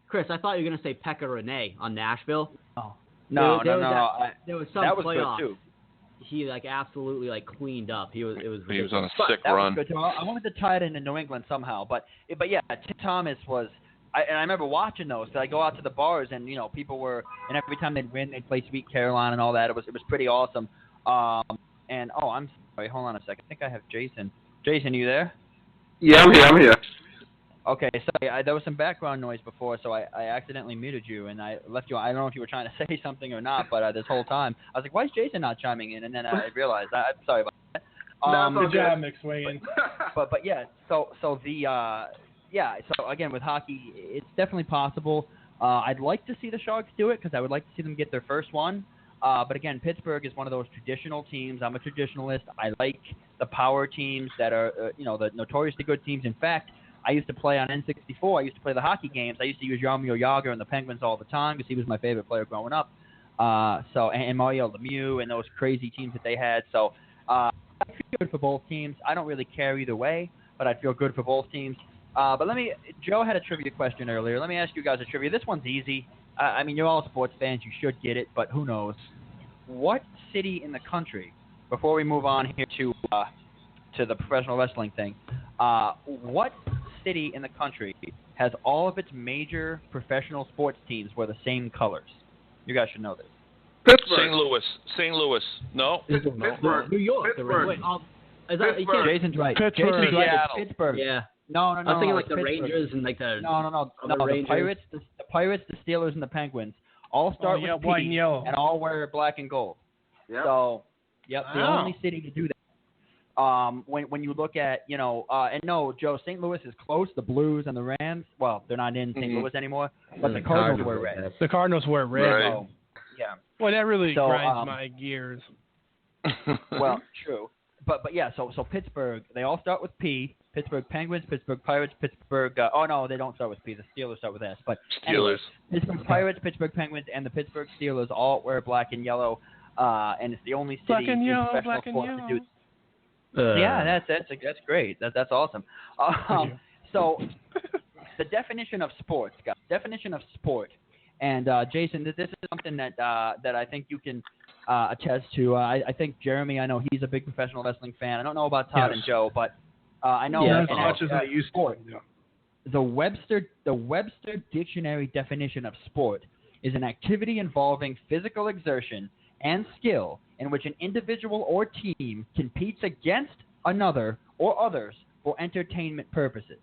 Chris, I thought you were going to say Pekka Rinne on Nashville. Oh. No. There was some that was playoff. good too. He absolutely cleaned up. It was He was on a sick that run. Was good too. I wanted to tie it into New England somehow, but yeah, Tim Thomas was. I remember watching those. So I go out to the bars and people were, and every time they'd win, they'd play Sweet Caroline and all that. It was pretty awesome. And I'm sorry, hold on a second. I think I have Jason. Jason, you there? Yeah, I'm here. Okay, sorry, there was some background noise before, so I accidentally muted you, and I left you. I don't know if you were trying to say something or not, but this whole time, I was like, why is Jason not chiming in? And then I realized, I'm sorry about that. Good job, McSwain. But yeah, so again, with hockey, it's definitely possible. I'd like to see the Sharks do it because I would like to see them get their first one. But again, Pittsburgh is one of those traditional teams. I'm a traditionalist. I like the power teams that are, the notoriously good teams. In fact, I used to play on N64. I used to play the hockey games. I used to use Jaromir Jagr and the Penguins all the time because he was my favorite player growing up. And Mario Lemieux and those crazy teams that they had. So I feel good for both teams. I don't really care either way, but I feel good for both teams. But Joe had a trivia question earlier. Let me ask you guys a trivia. This one's easy. I mean, you're all sports fans. You should get it, but who knows? What city in the country, before we move on here to the professional wrestling thing, what city in the country has all of its major professional sports teams wear the same colors? You guys should know this. Pittsburgh. St. Louis. No? Pittsburgh. New York. Pittsburgh. Pittsburgh. Jason's right. Pittsburgh. Jason's right. It's Pittsburgh. Yeah. No. I was thinking the Pittsburgh. Rangers and the No. the Rangers. The Pirates, the Steelers, and the Penguins all start with P white and yellow, and all wear black and gold. Yep. So, the Wow. only city to do that. When you look at and no, Joe, St. Louis is close. The Blues and the Rams. Well, they're not in St. Louis anymore, but the Cardinals wear red. The Cardinals wear red. Right. So, yeah. Well, that really So, grinds my gears. Well, true. But yeah, so Pittsburgh, they all start with P. Pittsburgh Penguins, Pittsburgh Pirates, Pittsburgh. Oh no, they don't start with P. The Steelers start with S. But anyways, Pittsburgh Pirates, Pittsburgh Penguins, and the Pittsburgh Steelers all wear black and yellow, and it's the only city Black and in yellow, professional black and sports yellow. to do. Yeah, that's great. That's awesome. So the definition of sports, guys. Definition of sport, and Jason, this is something that I think you can attest to. I think Jeremy, I know he's a big professional wrestling fan. I don't know about Todd and Joe, but I know as much as I used to. The Webster Dictionary definition of sport is an activity involving physical exertion and skill in which an individual or team competes against another or others for entertainment purposes.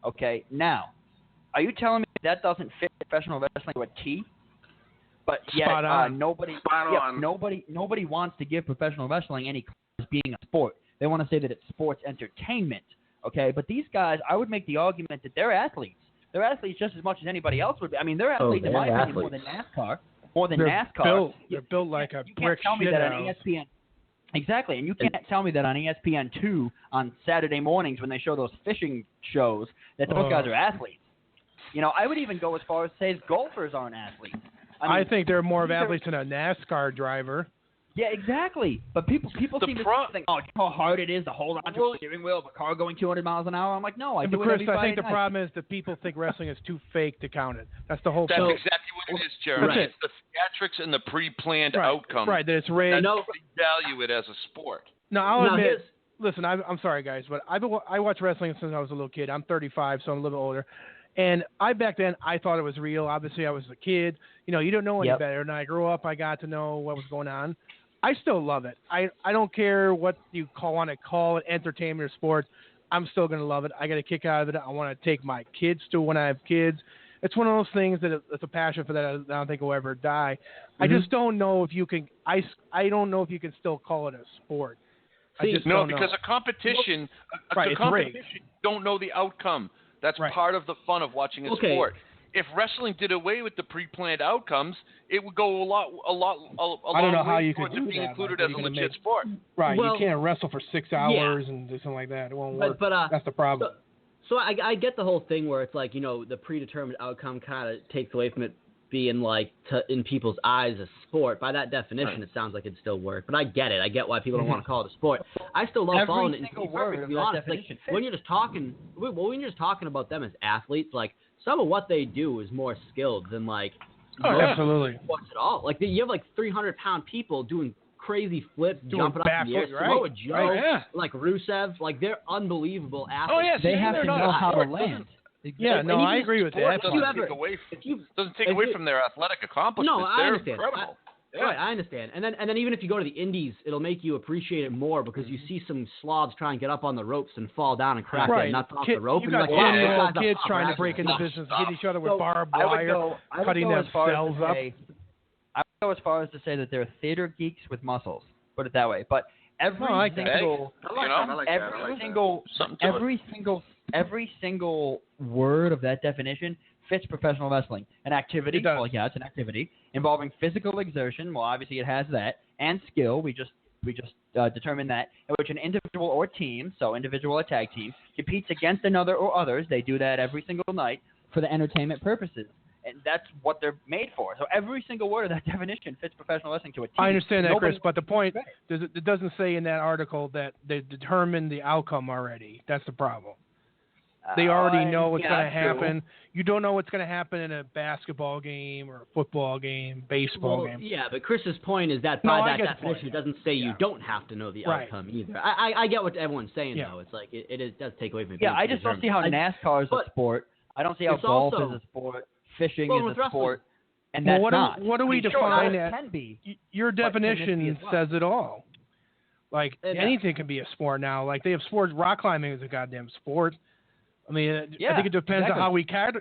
Okay, now, are you telling me that doesn't fit professional wrestling to a T? But yet nobody wants to give professional wrestling any claim as being a sport. They want to say that it's sports entertainment. Okay, but these guys, I would make the argument that they're athletes. They're athletes just as much as anybody else would be. I mean, they're athletes in my opinion more than NASCAR. They're built like a brick tell me shit that house. on ESPN. Exactly, and you can't tell me that on ESPN2 on Saturday mornings when they show those fishing shows that those guys are athletes. I would even go as far as say golfers aren't athletes. I think they're more of athletes than a NASCAR driver. Yeah, exactly. But people seem to think, oh, how hard it is to hold on to a steering wheel of a car going 200 miles an hour. I'm like, no, I do it every Friday I think the night. problem is that people think wrestling is too fake to count it. That's the whole That's point. exactly what it is, Jeremy. It's the theatrics and the pre-planned outcomes. Right, that it's rigged. That's what they value it as a sport. No, I'll admit. Listen, I'm sorry, guys, but I watched wrestling since I was a little kid. I'm 35, so I'm a little older. And back then, I thought it was real. Obviously, I was a kid. You don't know any better. And I grew up, I got to know what was going on. I still love it. I don't care what you want to call it, entertainment or sport. I'm still going to love it. I get a kick out of it. I want to take my kids to when I have kids. It's one of those things that it's a passion for that I don't think will ever die. I just don't know if you can – I don't know if you can still call it a sport. Because a competition you don't know the outcome. That's part of the fun of watching a sport. If wrestling did away with the pre-planned outcomes, it would go a long I don't know how you for could it to do be that. included as a legit sport. Right, Well, you can't wrestle for 6 hours and do something like that. It won't work. But, that's the problem. So I get the whole thing where it's like, the predetermined outcome kind of takes away from it being like in people's eyes a sport. By that definition, It sounds like it'd still work. But I get it. I get why people don't want to call it a sport. I still love following it. Every single word of that definition fits. When you're just talking about them as athletes, like some of what they do is more skilled than like absolutely sports at all. Like you have like 300-pound people doing crazy flips, jumping up in the air, Samoa Joe, like Rusev, like they're unbelievable athletes. Oh yeah, they have to know how to land. Yeah, no, I agree with that. Doesn't take away from their athletic accomplishments. No, I They're understand. incredible. Right, I understand. And then even if you go to the Indies, it'll make you appreciate it more because you see some slobs try and get up on the ropes and fall down and crack their nuts off the rope. You and got 20-year-old kids trying to break into business, hit each other with barbed wire, cutting themselves up. I would go as far as to say that they're theater geeks with muscles. Put it that way. But every single word of that definition fits professional wrestling. An activity, well, yeah, it's an activity involving physical exertion. Well, obviously it has that, and skill. We just determined that, in which an individual or team, so individual or tag team, competes against another or others. They do that every single night for the entertainment purposes. And that's what they're made for. So every single word of that definition fits professional wrestling to a team. I understand that, Chris, but the point, it doesn't say in that article that they determined the outcome already. That's the problem. They already know what's going to happen. True. You don't know what's going to happen in a basketball game or a football game, baseball game. Yeah, but Chris's point is that by that definition, it doesn't say you don't have to know the outcome either. I get what everyone's saying, though. It's like it does take away from it. Yeah, I just don't see how NASCAR is a sport. I don't see how golf is a sport. Fishing is a sport, and that's not. What do we define as? Can be, your definition says it all. Like anything can be a sport now. Like they have sports. Rock climbing is a goddamn sport. I mean, I think it depends on how we categorize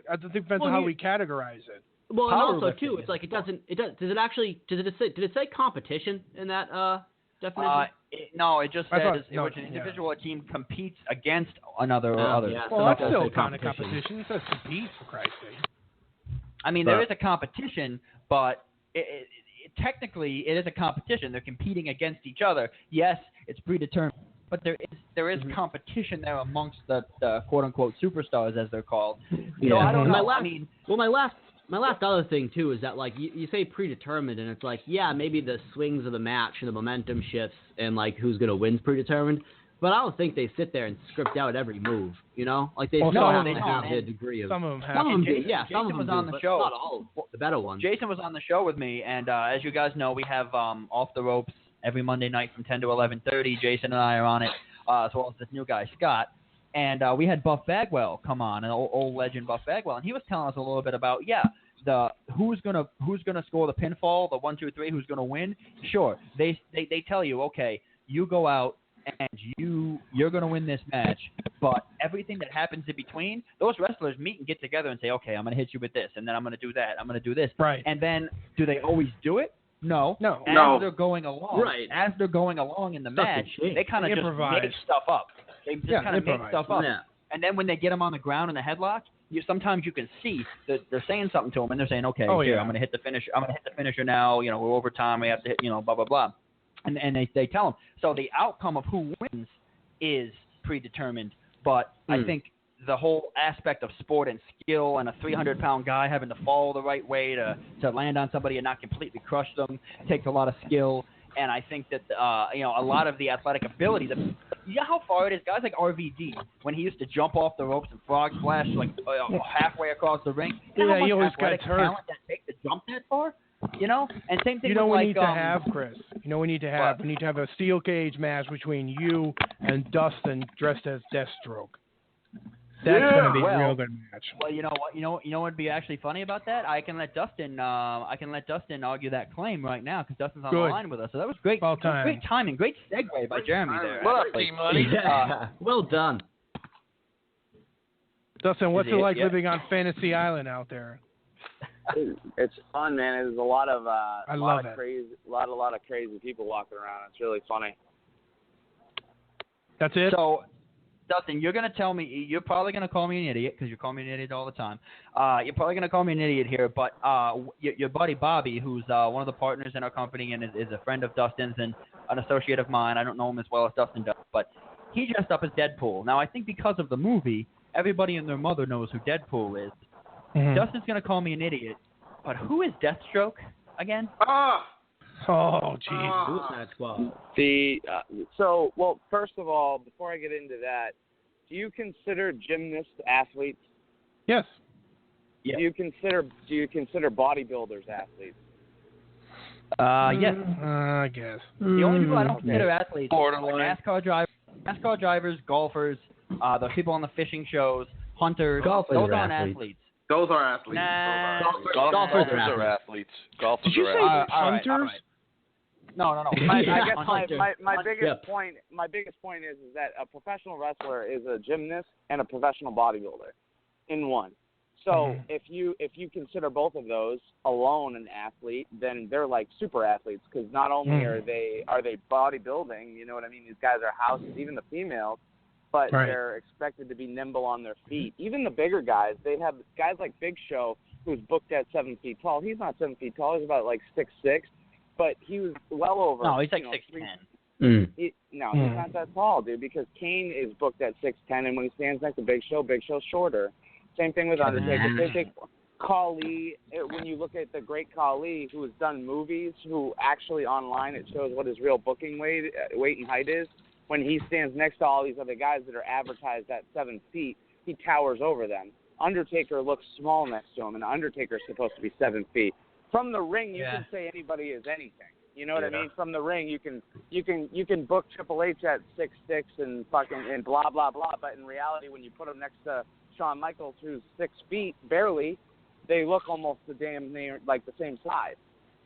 it. Well, and also too, it's like it does. Did it say competition in that definition? No, it just says which an individual or team competes against another or others. Yeah. Well, that's still kind of competition. It says compete, for Christ's sake. I mean, there is a competition, but technically it is a competition. They're competing against each other. Yes, it's predetermined, but there is competition there amongst the quote-unquote superstars, as they're called. So I don't know. My last other thing, too, is that, like, you say predetermined, and it's like, yeah, maybe the swings of the match and the momentum shifts and, like, who's going to win is predetermined. But I don't think they sit there and script out every move, Like they have a degree of. Some of them have. Some of them do, yeah. Jason was on the show. Not all the better ones. Jason was on the show with me, and as you guys know, we have Off the Ropes every Monday night from 10 to 11:30. Jason and I are on it, as well as this new guy Scott. And we had Buff Bagwell come on, an old legend Buff Bagwell, and he was telling us a little bit about the who's gonna score the pinfall, the 1, 2, 3, who's gonna win. Sure, they tell you, okay, you go out and you're going to win this match, but everything that happens in between, those wrestlers meet and get together and say, okay, I'm going to hit you with this, and then I'm going to do that, I'm going to do this. Right. And then, do they always do it? No. As they're going along, in the match, they kind of just make stuff up. They just kind of make stuff up. Yeah. And then when they get them on the ground in the headlock, sometimes you can see that they're saying something to them, and they're saying, okay, I'm going to hit the finish. I'm going to hit the finisher now. We're over time. We have to hit, blah, blah, blah. And they tell them. So the outcome of who wins is predetermined. But I think the whole aspect of sport and skill and a 300-pound guy having to fall the right way to land on somebody and not completely crush them takes a lot of skill. And I think that, a lot of the athletic ability, how far it is? Guys like RVD, when he used to jump off the ropes and frog splash halfway across the ring. Yeah, he always got hurt. Talent that takes to jump that far? And same thing. We need to have, Chris. We need to have a steel cage match between you and Dustin dressed as Deathstroke. That's going to be a real good match. Well, you know what? You know what would be actually funny about that? I can let Dustin argue that claim right now because Dustin's on the line with us. So that was great. Great timing. Great segue by Jeremy there. What up, T-Money? Well done. Dustin, what's it like living on Fantasy Island out there? It's fun, man. There's a lot of I love it. crazy, a lot of crazy people walking around. It's really funny. That's it. So, Dustin, you're gonna tell me you're probably gonna call me an idiot because you call me an idiot all the time. You're probably gonna call me an idiot here, but your buddy Bobby, who's one of the partners in our company and is a friend of Dustin's and an associate of mine. I don't know him as well as Dustin does, but he dressed up as Deadpool. Now, I think because of the movie, everybody and their mother knows who Deadpool is. Mhm. Dustin's going to call me an idiot, but who is Deathstroke again? Oh, jeez. Suicide Squad. Well, first of all, before I get into that, do you consider gymnasts athletes? Yes. Yeah. Do you consider bodybuilders athletes? Yes. I guess. The only people I don't consider Okay. athletes are NASCAR drivers, golfers, the people on the fishing shows, hunters. Golfers those are aren't athletes. Those are athletes. Nah. Golfers are athletes. Golfers Did you are say athletes. hunters? All right. No. I guess my Yep. biggest point is that a professional wrestler is a gymnast and a professional bodybuilder in one. So if you consider both of those alone an athlete, then they're like super athletes, because not only are they bodybuilding, you know what I mean? These guys are houses, even the females, but they're expected to be nimble on their feet. Even the bigger guys, they have guys like Big Show, who's booked at 7 feet tall. He's not 7 feet tall. He's about like 6'6", but he was well over. No, he's like 6'10". He's not that tall, dude, because Kane is booked at 6'10", and when he stands next to Big Show's shorter. Same thing with Undertaker. Same thing. Khali, when you look at the great Khali, who has done movies, who actually online it shows what his real booking weight and height is. When he stands next to all these other guys that are advertised at 7 feet, he towers over them. Undertaker looks small next to him, and Undertaker's supposed to be 7 feet. From the ring, you can say anybody is anything. You know what I mean? From the ring, you can book Triple H at 6'6" and blah blah blah. But in reality, when you put him next to Shawn Michaels, who's 6 feet barely, they look almost the damn near like the same size.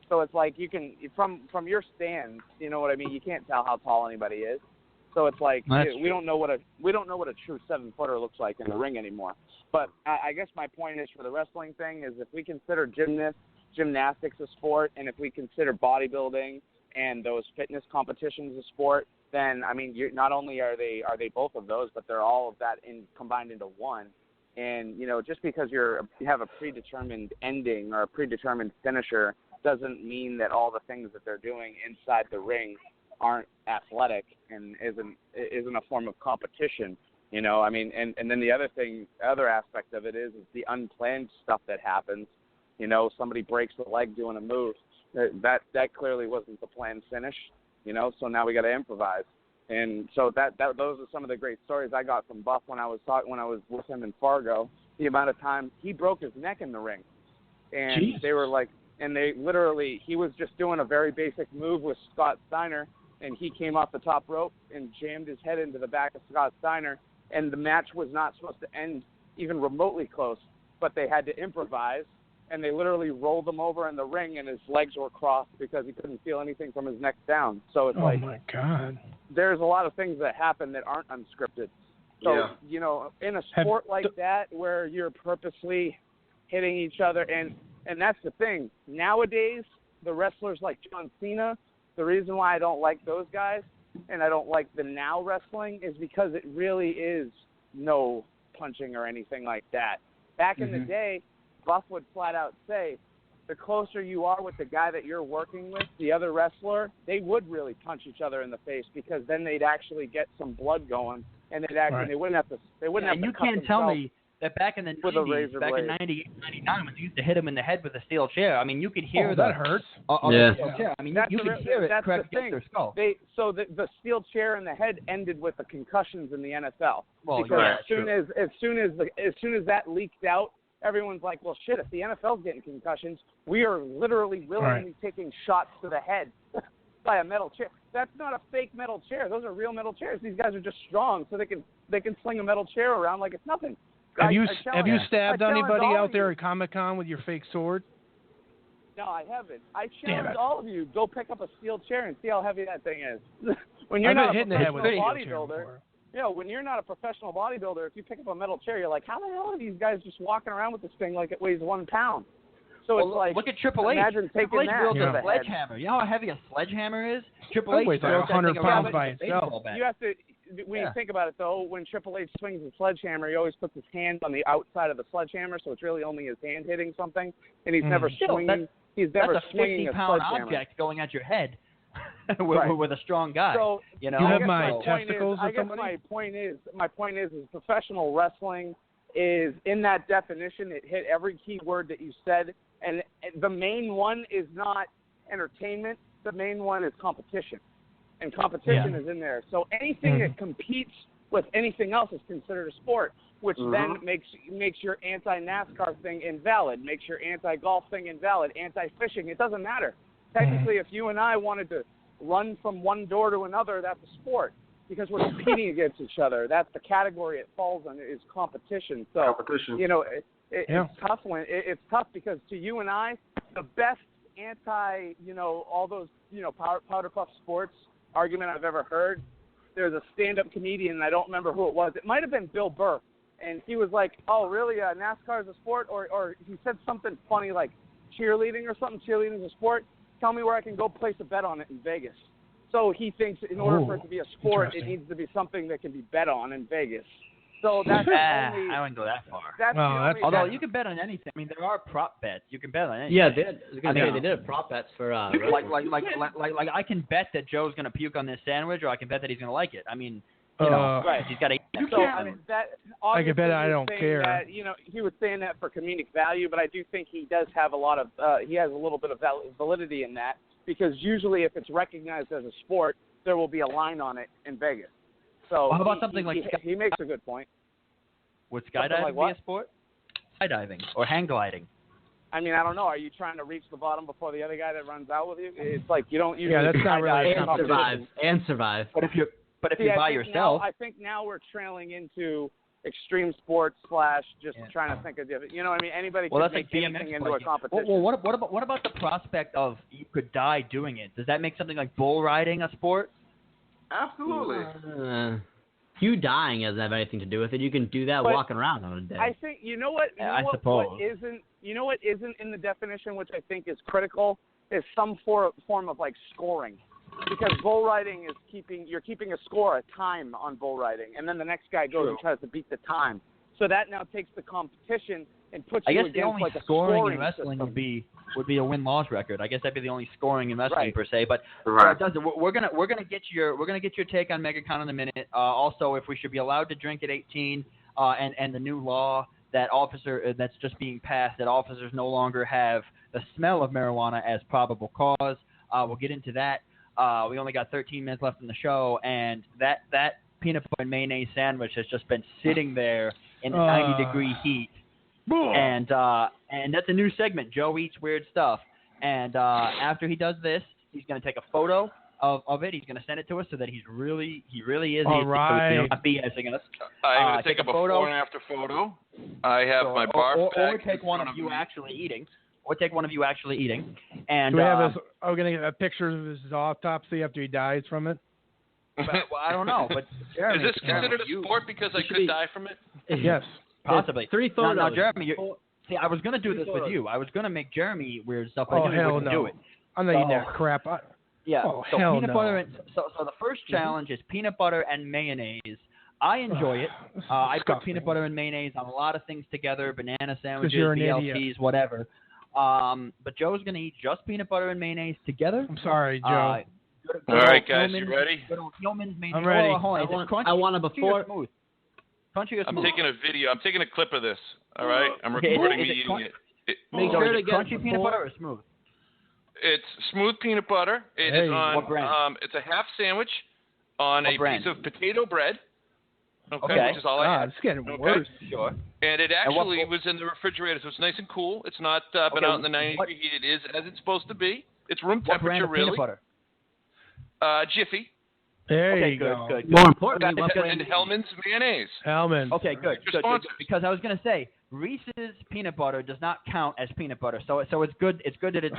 So it's like you can from your stand, you know what I mean? You can't tell how tall anybody is. So it's like we don't know what a true 7-footer looks like in the ring anymore. But I guess my point is, for the wrestling thing, is if we consider gymnastics a sport, and if we consider bodybuilding and those fitness competitions a sport, then I mean, not only are they both of those, but they're all of that combined into one. And you know, just because you have a predetermined ending or a predetermined finisher doesn't mean that all the things that they're doing inside the ring aren't athletic and isn't a form of competition. You know, I mean, and then the other aspect of it is the unplanned stuff that happens. You know, somebody breaks the leg doing a move. That clearly wasn't the planned finish. You know, so now we got to improvise. And so those are some of the great stories I got from Buff when I was with him in Fargo. The amount of time he broke his neck in the ring, and they were like, he was just doing a very basic move with Scott Steiner, and he came off the top rope and jammed his head into the back of Scott Steiner, and the match was not supposed to end even remotely close, but they had to improvise. And they literally rolled him over in the ring, and his legs were crossed because he couldn't feel anything from his neck down. So it's oh my God, there's a lot of things that happen that aren't unscripted. So you know, in a sport like that where you're purposely hitting each other, and that's the thing. Nowadays, the wrestlers like John Cena, the reason why I don't like those guys and I don't like the now wrestling is because it really is no punching or anything like that. Back in the day, Buff would flat out say, the closer you are with the guy that you're working with, the other wrestler, they would really punch each other in the face, because then they'd actually get some blood going, and they wouldn't have to. And you can't tell me that back in the 90s, back in 98, 99, when they used to hit him in the head with a steel chair. I mean, you could hear that hurts. Chair. I mean, you could hear it that's crack the against their skull. The steel chair in the head ended with the concussions in the NFL. Well, because as soon as that leaked out, everyone's like, well, shit, if the NFL's getting concussions, we are literally willingly taking shots to the head by a metal chair. That's not a fake metal chair. Those are real metal chairs. These guys are just strong, so they can sling a metal chair around like it's nothing. Have you stabbed anybody out there at Comic-Con with your fake sword? No, I haven't. I challenge all of you, go pick up a steel chair and see how heavy that thing is. When you're not a professional bodybuilder, you know, when you're not a professional bodybuilder, if you pick up a metal chair, you're like, how the hell are these guys just walking around with this thing like it weighs 1 pound? So it's like, look at Triple H. Imagine taking that. Triple H built a sledgehammer. You know how heavy a sledgehammer is? Triple H weighs like 100 pounds by itself. You have to. When you think about it, though, when Triple H swings a sledgehammer, he always puts his hand on the outside of the sledgehammer, so it's really only his hand hitting something, and he's never swinging. He's never that's a swinging 50-pound sledgehammer. object going at your head. with a strong guy. So you know, you have I guess my point testicles is, or I guess something? my point is professional wrestling is in that definition. It hit every key word that you said, and the main one is not entertainment. The main one is competition, and competition is in there. So anything that competes with anything else is considered a sport, which then makes your anti-NASCAR thing invalid, makes your anti-golf thing invalid, anti-fishing. It doesn't matter. Technically, if you and I wanted to run from one door to another, that's a sport because we're competing against each other. That's the category it falls under is competition. So, you know, it's tough it's tough because to you and I, the best all those, powder puff sports argument I've ever heard. There's a stand-up comedian, and I don't remember who it was. It might have been Bill Burr, and he was like, "Oh, really? NASCAR is a sport?" Or he said something funny like cheerleading or something. Cheerleading is a sport. Tell me where I can go place a bet on it in Vegas. So he thinks in order for it to be a sport, it needs to be something that can be bet on in Vegas. So that's only. I wouldn't go that far. Although you can bet on anything. I mean, there are prop bets. You can bet on anything. Yeah, they did a prop bets for like I can bet that Joe's gonna puke on this sandwich, or I can bet that he's gonna like it. I mean, he's got to eat it. So I mean, I can bet I don't saying care. That, he was saying that for comedic value, but I do think he does have a lot of he has a little bit of validity in that because usually if it's recognized as a sport, there will be a line on it in Vegas. So how about something he makes a good point. Would skydiving be a sport? Skydiving or hang gliding? I mean, I don't know. Are you trying to reach the bottom before the other guy that runs out with you? It's like you don't. Yeah, that's not really survive. But if you're by yourself, I think now we're trailing into extreme sports / just trying to think of different. You know what I mean? Anybody can make anything into a competition. Well, what about the prospect of you could die doing it? Does that make something like bull riding a sport? Absolutely. You dying doesn't have anything to do with it. You can do that walking around on a day. I think what isn't in the definition, which I think is critical, is some form of like scoring, because bull riding is you're keeping a score, a time on bull riding, and then the next guy goes and tries to beat the time. So that now takes the competition and puts you against like a scoring in wrestling system. would be a win-loss record. I guess that'd be the only scoring in wrestling per se. But we're gonna get your take on MegaCon in a minute. Also, if we should be allowed to drink at 18, and the new law that that's just being passed, that officers no longer have the smell of marijuana as probable cause. We'll get into that. We only got 13 minutes left in the show, and that peanut butter and mayonnaise sandwich has just been sitting there in 90-degree heat. And that's a new segment. Joe eats weird stuff. And after he does this, he's going to take a photo of it. He's going to send it to us so that he really is. All right. Not BSing us. I'm going to take a before and after photo. I have my barf bag. Or take one of you actually eating. And do we have we're going to get a picture of his autopsy after he dies from it? Well, I don't know. But Jeremy, is this considered a sport because I could die from it? Yes. Possibly. 3 photos. Now Jeremy, see, I was going to do this with you. I was going to make Jeremy eat weird stuff, but I knew he wouldn't do it. I'm not eating that crap. So hell peanut no. butter and so the first challenge is peanut butter and mayonnaise. I enjoy it. I put peanut butter and mayonnaise on a lot of things together, banana sandwiches, BLTs, whatever. But Joe's going to eat just peanut butter and mayonnaise together. I'm sorry, Joe. All right, guys, you ready? I'm ready. I want a before. Smooth. Crunchy or smooth? I'm taking a video. I'm taking a clip of this. All right, I'm recording me eating it. Make sure to get crunchy peanut butter or smooth. It's smooth peanut butter. It is on. What brand? It's a half sandwich on a piece of potato bread. Okay, which is all I had. It's getting worse. Sure. And it actually was in the refrigerator, so it's nice and cool. It's not been out in the 90-degree heat. It is as it's supposed to be. It's room temperature, really. Peanut butter? Jiffy. There you go. Good. More importantly, and Hellman's mayonnaise. Hellman. Okay, good. Because I was going to say Reese's peanut butter does not count as peanut butter, so it's good. It's good that it's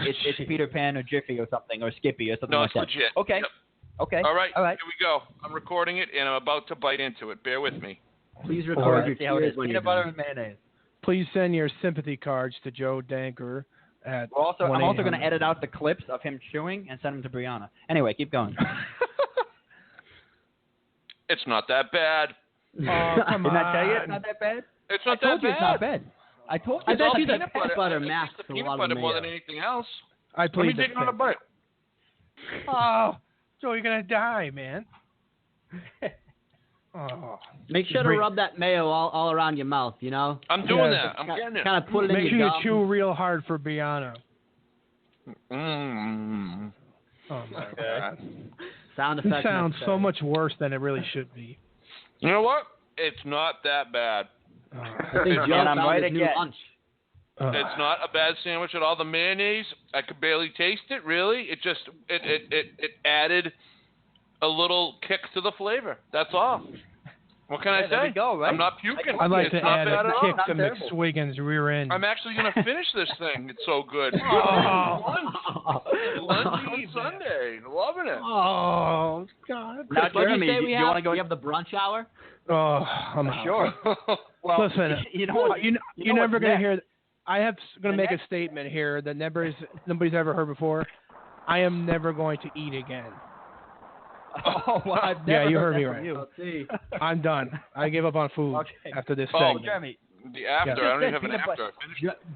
Peter Pan or Jiffy or something or Skippy or something like that. No, it's legit. Okay. Yep. Okay. All right. Here we go. I'm recording it and I'm about to bite into it. Bear with me. Please record your tears peanut butter and mayonnaise. Please send your sympathy cards to Joe Danker at. I'm also going to edit out the clips of him chewing and send them to Brianna. Anyway, keep going. It's not that bad. Oh, come Didn't on. I tell you it's not that bad? It's not I told that you bad. it's not bad. I told you. I bet you the peanut peanut butter masks the a peanut lot butter of more mayo. than anything else. I Let me plead take the another fifth. bite. Joe, you're gonna die, man. Oh. Make sure to rub that mayo all around your mouth, you know? I'm doing that. I'm getting it. Kind of put it Make in sure your you gum. chew real hard for Brianna. Mm. Oh, my God. Sound It effect. sounds so much worse than it really should be. You know what? It's not that bad. I think Joe found his new lunch. It's not a bad sandwich at all. The mayonnaise, I could barely taste it. Really, it just it added a little kick to the flavor. That's all. What can I say? There we go, right? I'm not puking. I'd like It's to not add bad a at kick all. to McSwiggin's rear end. I'm actually going to finish this thing. It's so good. Lunch on Sunday. Loving it. Oh, God. Now, Jeremy, say we you have? want to go? We have the brunch hour? Oh, I'm out. Sure. Well, listen, you know what? you're never going to next? hear. I have going to make a statement here that nobody's ever heard before. I am never going to eat again. Oh, well, I've never you heard me that right. from you. Let's see. I'm done. I gave up on food after this Oh, segment. Jeremy. The after. I don't even have an after.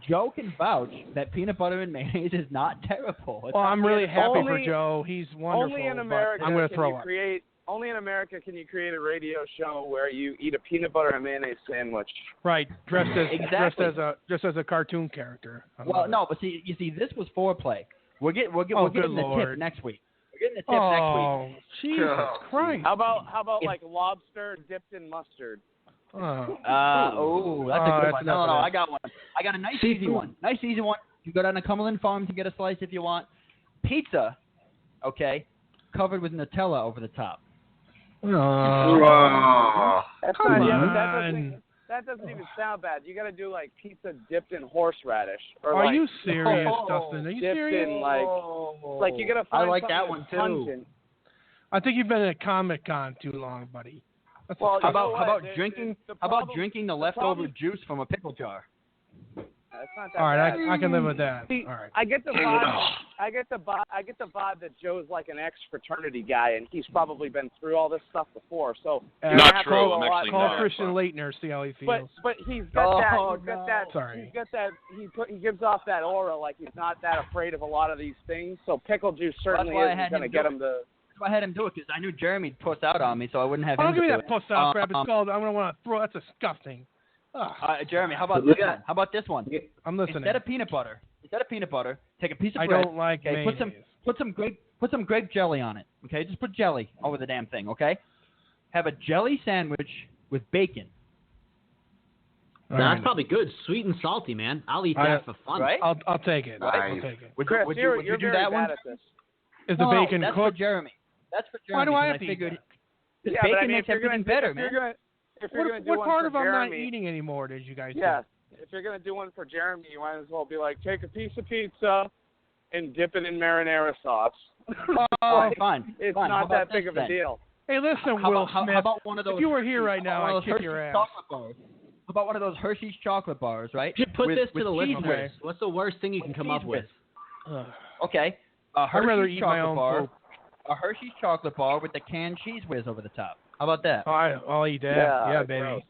Joe can vouch that peanut butter and mayonnaise is not terrible. It's Well, not I'm really happy Only- for Joe. He's wonderful. Only in but America I'm going to can throw you up. create. Only in America can you create a radio show where you eat a peanut butter and mayonnaise sandwich. Right, dressed Exactly. as a cartoon character. Well, no, but you see, this was foreplay. We're getting good the Lord. tip next week. We're getting the tip next week. Oh, Jesus Christ! How about like lobster dipped in mustard? Oh, that's a good that's one. enough No, of that. I got one. I got a nice easy one. Nice easy one. You go down to Cumberland Farms and get a slice if you want. Pizza, okay, covered with Nutella over the top. That's Come not, yeah, but on. that doesn't even sound bad. You got to do like pizza dipped in horseradish. Or Are like, you serious, Dustin? Are you dipped serious? in like you got to find I like something that one, that's too. pungent. I think you've been at Comic-Con too long, buddy. That's Well, How you know about what? how about The- drinking? the How about problem- drinking the the leftover problem- juice from a pickle jar? That's not that all right. bad. I can live with that. See, All right. I get the vibe. I get the vibe that Joe's like an ex-fraternity guy, and he's probably been through all this stuff before. So Not you have to true. do a I'm lot actually Call not. Christian Leitner, see how he feels. But he's got that. Oh, He's got no. that. Sorry. He's got that. He gives off that aura like he's not that afraid of a lot of these things. So pickle juice certainly why I isn't had going to him get do him to. That's why I had him do it because I knew Jeremy'd puss out on me, so I wouldn't have Oh, him don't give me do that it. puss out crap. It's called. I'm gonna want to throw. That's disgusting. Ugh. Jeremy, how about this one? How about this one? I'm listening. Instead of peanut butter, take a piece of I bread. don't like okay, mayonnaise. put some grape jelly on it. Okay, just put jelly over the damn thing. Okay, have a jelly sandwich with bacon. That's probably good. Sweet and salty, man. I'll eat that for fun. Right? I'll take it. Right? I'll take it. Would Chris, you you're do very that bad one? at this. Is the No, bacon that's cooked? for Jeremy. That's for Why Jeremy. do I 'cause have to eat figured that? because Yeah, but bacon I mean, makes if you're everything gonna, better, if man. You're gonna, if you're gonna do What one part for of I'm Jeremy, not eating anymore did you guys Yeah, do? if you're gonna do one for Jeremy, you might as well be like, take a piece of pizza and dip it in marinara sauce. Oh, fine. It's fine. How not about that big this of a then? deal. Hey, listen, How Will about, Smith. how about one of those? If you were here right now, one of I'd those kick Hershey's your ass. chocolate bars. How about one of those Hershey's chocolate bars, right? You should put with, this to with the cheese listeners. whiz. What's the worst thing you can come up with? Okay, a I'd rather Hershey's eat my chocolate own bar. poop. A Hershey's chocolate bar with the canned cheese whiz over the top. How about that? I'll eat that. Yeah, baby. gross.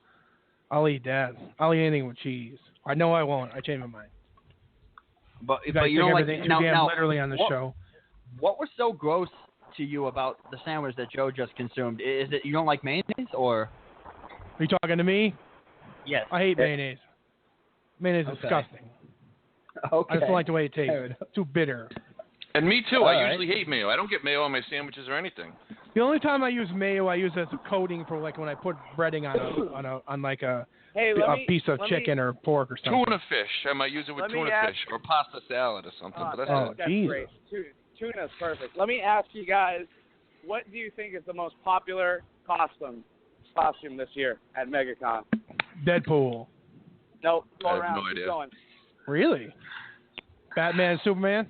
I'll eat that. I'll eat anything with cheese. I know I won't. I changed my mind. But You but guys you take don't like everything too now, damn now, literally on the what, show. What was so gross to you about the sandwich that Joe just consumed? Is it you don't like mayonnaise or? Are you talking to me? Yes. I hate mayonnaise. Mayonnaise is Okay. disgusting. Okay. I just don't like the way it tastes. Fair enough. It's too bitter. And me too. All I right. usually hate mayo. I don't get mayo on my sandwiches or anything. The only time I use mayo, I use it as a coating for like when I put breading on like a Hey, a piece of chicken or pork or something. Tuna fish. I might use it with Let me tuna ask- fish or pasta salad or something. But that's it. That's Jesus. great. Tuna's perfect. Let me ask you guys, what do you think is the most popular costume this year at MegaCon? Deadpool. Nope. Go I have around. no Keep idea. going. Really? Batman, Superman,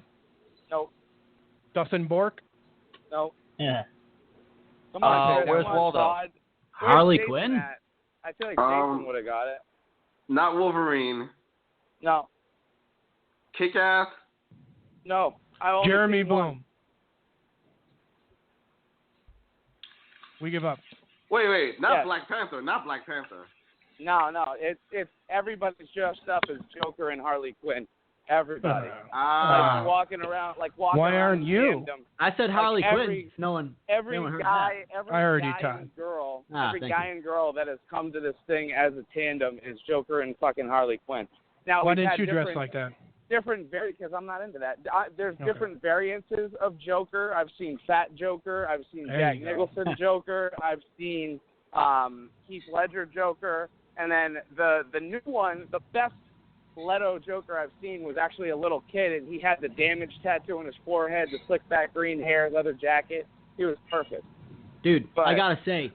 Nope. Dustin Bork. Nope. Yeah. Come on, Chris, where's come on, Waldo? Todd. Where's Harley Jason Quinn? at? I feel like Jason would have got it. Not Wolverine. No. Kick-Ass. No. I only Jeremy seen one. Bloom. We give up. Wait, not Yes. Black Panther. Not Black Panther. No. It's everybody's dressed up as Joker and Harley Quinn. Everybody. Like walking around, Why aren't you? Tandem. I said Harley Quinn. Every guy and girl, every guy and girl that has come to this thing as a tandem is Joker and fucking Harley Quinn. Now, why didn't you dress like that? Because I'm not into that. There's different variances of Joker. I've seen Fat Joker. I've seen Jack Nicholson Joker. I've seen Heath Ledger Joker. And then the new one, the best Leto Joker I've seen was actually a little kid, and he had the damage tattoo on his forehead, the slick back green hair, leather jacket. He was perfect. Dude, I gotta say,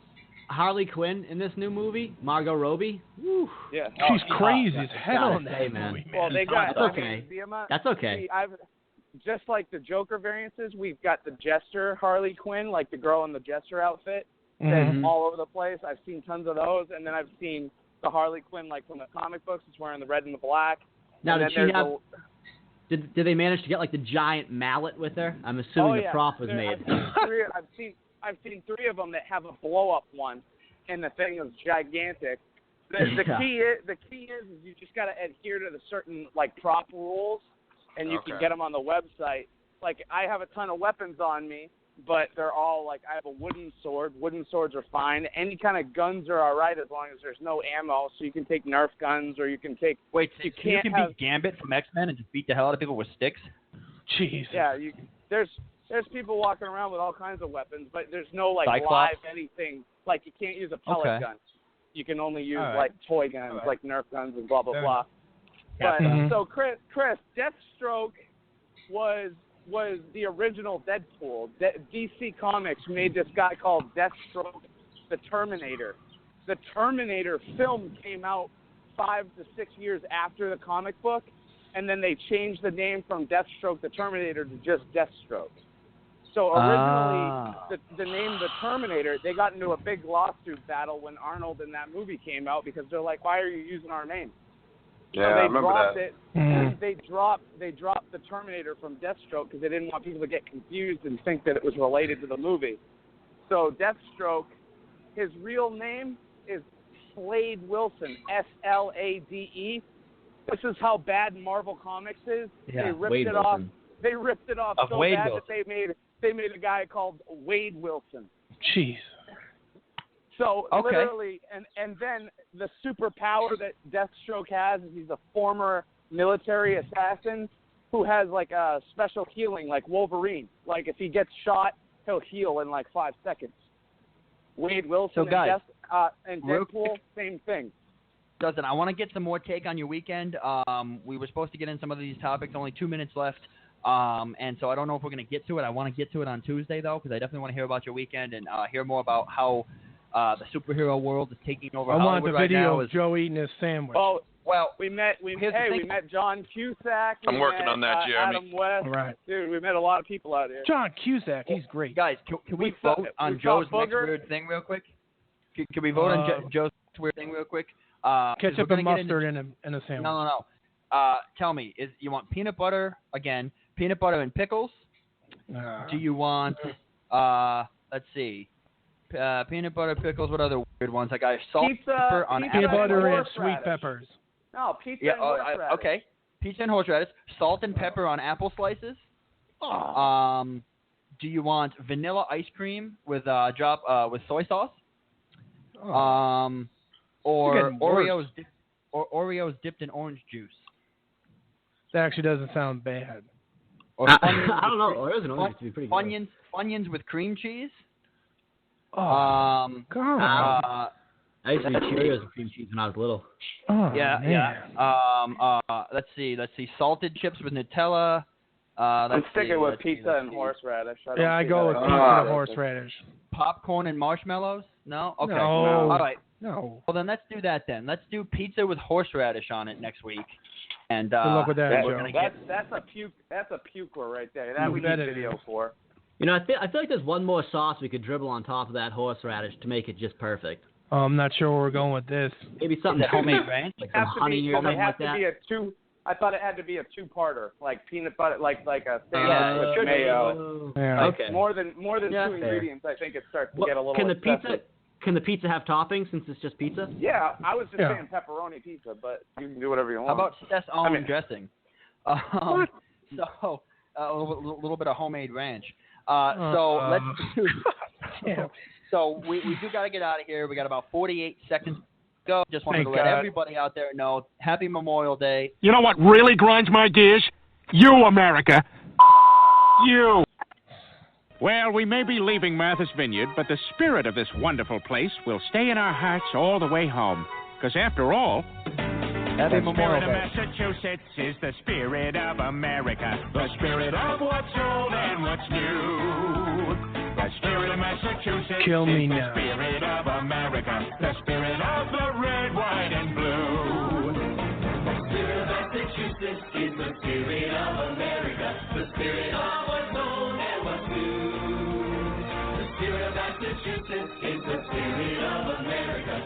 Harley Quinn in this new movie, Margot Robbie. Woo. Yeah, she's crazy as hell in that movie, man. Well, they got. That's okay. That's okay. See, just like the Joker variances, we've got the Jester Harley Quinn, like the girl in the Jester outfit, that's all over the place. I've seen tons of those, and then I've seen the Harley Quinn, like from the comic books, it's wearing the red and the black. Now, did she have? Did they manage to get like the giant mallet with her? I'm assuming the prop was made. I've seen three of them that have a blow up one, and the thing is gigantic. The key is you just got to adhere to the certain like prop rules, and you can get them on the website. Like I have a ton of weapons on me, but they're all like I have a wooden sword. Wooden swords are fine. Any kind of guns are all right as long as there's no ammo. So you can take Nerf guns, or you can take. Wait, you can beat Gambit from X-Men and just beat the hell out of people with sticks? Jeez. Yeah, there's people walking around with all kinds of weapons, but there's no like Cyclops? live anything. Like you can't use a pellet gun. You can only use like toy guns, like Nerf guns and blah blah blah. But so Chris, Deathstroke was the original Deadpool. DC Comics made this guy called Deathstroke the Terminator. The Terminator film came out 5 to 6 years after the comic book, and then they changed the name from Deathstroke the Terminator to just Deathstroke. So originally, the name The Terminator, they got into a big lawsuit battle when Arnold in that movie came out because they're like, why are you using our name? Yeah, so I remember that. They dropped the Terminator from Deathstroke because they didn't want people to get confused and think that it was related to the movie. So Deathstroke, his real name is Slade Wilson, Slade. This is how bad Marvel Comics is. Yeah, they ripped Wade it Wilson. off. They ripped it off so Wade bad Wilson. that they made a guy called Wade Wilson. Jeez. So literally, and then the superpower that Deathstroke has is he's a former military assassin who has like a special healing, like Wolverine. Like if he gets shot, he'll heal in like 5 seconds. Wade Wilson So guys, and Deadpool, same thing. Dustin, I want to get some more take on your weekend. We were supposed to get in some of these topics, only 2 minutes left. And so I don't know if we're going to get to it. I want to get to it on Tuesday, though, because I definitely want to hear about your weekend and hear more about how the superhero world is taking over Hollywood right now. I want the video of Joe eating his sandwich. Oh, well, we met John Cusack. I'm working on that, Jeremy. Adam West. Right. Dude, we met a lot of people out here. John Cusack, he's great. Guys, can we vote on Joe's next weird thing real quick? Can we vote on Joe's weird thing real quick? Ketchup and mustard in a sandwich. No. Tell me, you want peanut butter again? Peanut butter and pickles? Do you want? Let's see. Peanut butter, pickles. What other weird ones? I got salt, pepper on peanut butter and sweet peppers. No, pizza and horseradish. Okay, pizza and horseradish. Salt and pepper on apple slices. Do you want vanilla ice cream with with soy sauce? Or Oreos dipped in orange juice. That actually doesn't sound bad. Or I don't know. Oreos and orange juice would be pretty good. Funyuns with cream cheese. God. I used to eat Cheerios with cream cheese when I was little. Let's see. Salted chips with Nutella. I'm sticking with pizza and horseradish. I go with pizza and horseradish. Popcorn and marshmallows? No? Okay. No. All right. No. Well, then let's do that then. Let's do pizza with horseradish on it next week. And good luck with that, Joe. That's a puker right there. That we need video for. You know, I feel like there's one more sauce we could dribble on top of that horseradish to make it just perfect. I'm not sure where we're going with this. Maybe something homemade, right? Like some honey or something like that. I thought it had to be a two-parter, like peanut butter, like a sandwich with mayo. Yeah. Okay. More than two ingredients, I think it starts to get a little. Can the pizza have toppings since it's just pizza? Yeah, I was just saying pepperoni pizza, but you can do whatever you want. How about Steph's almond dressing? So a little bit of homemade ranch. So let's do. So we do got to get out of here. We got about 48 seconds to go. Just wanted to let everybody out there know, Happy Memorial Day. You know what really grinds my gears? You, America. You. Well, we may be leaving Martha's Vineyard, but the spirit of this wonderful place will stay in our hearts all the way home. Because after all, Happy Memorial Day. The spirit of Massachusetts is the spirit of America. The spirit of what's old and what's new. The spirit of Massachusetts Kill me is the now. spirit of America. The spirit of the red, white, and blue. The spirit of Massachusetts is the spirit of America. The spirit of what's old and what's new. The spirit of Massachusetts is the spirit of America.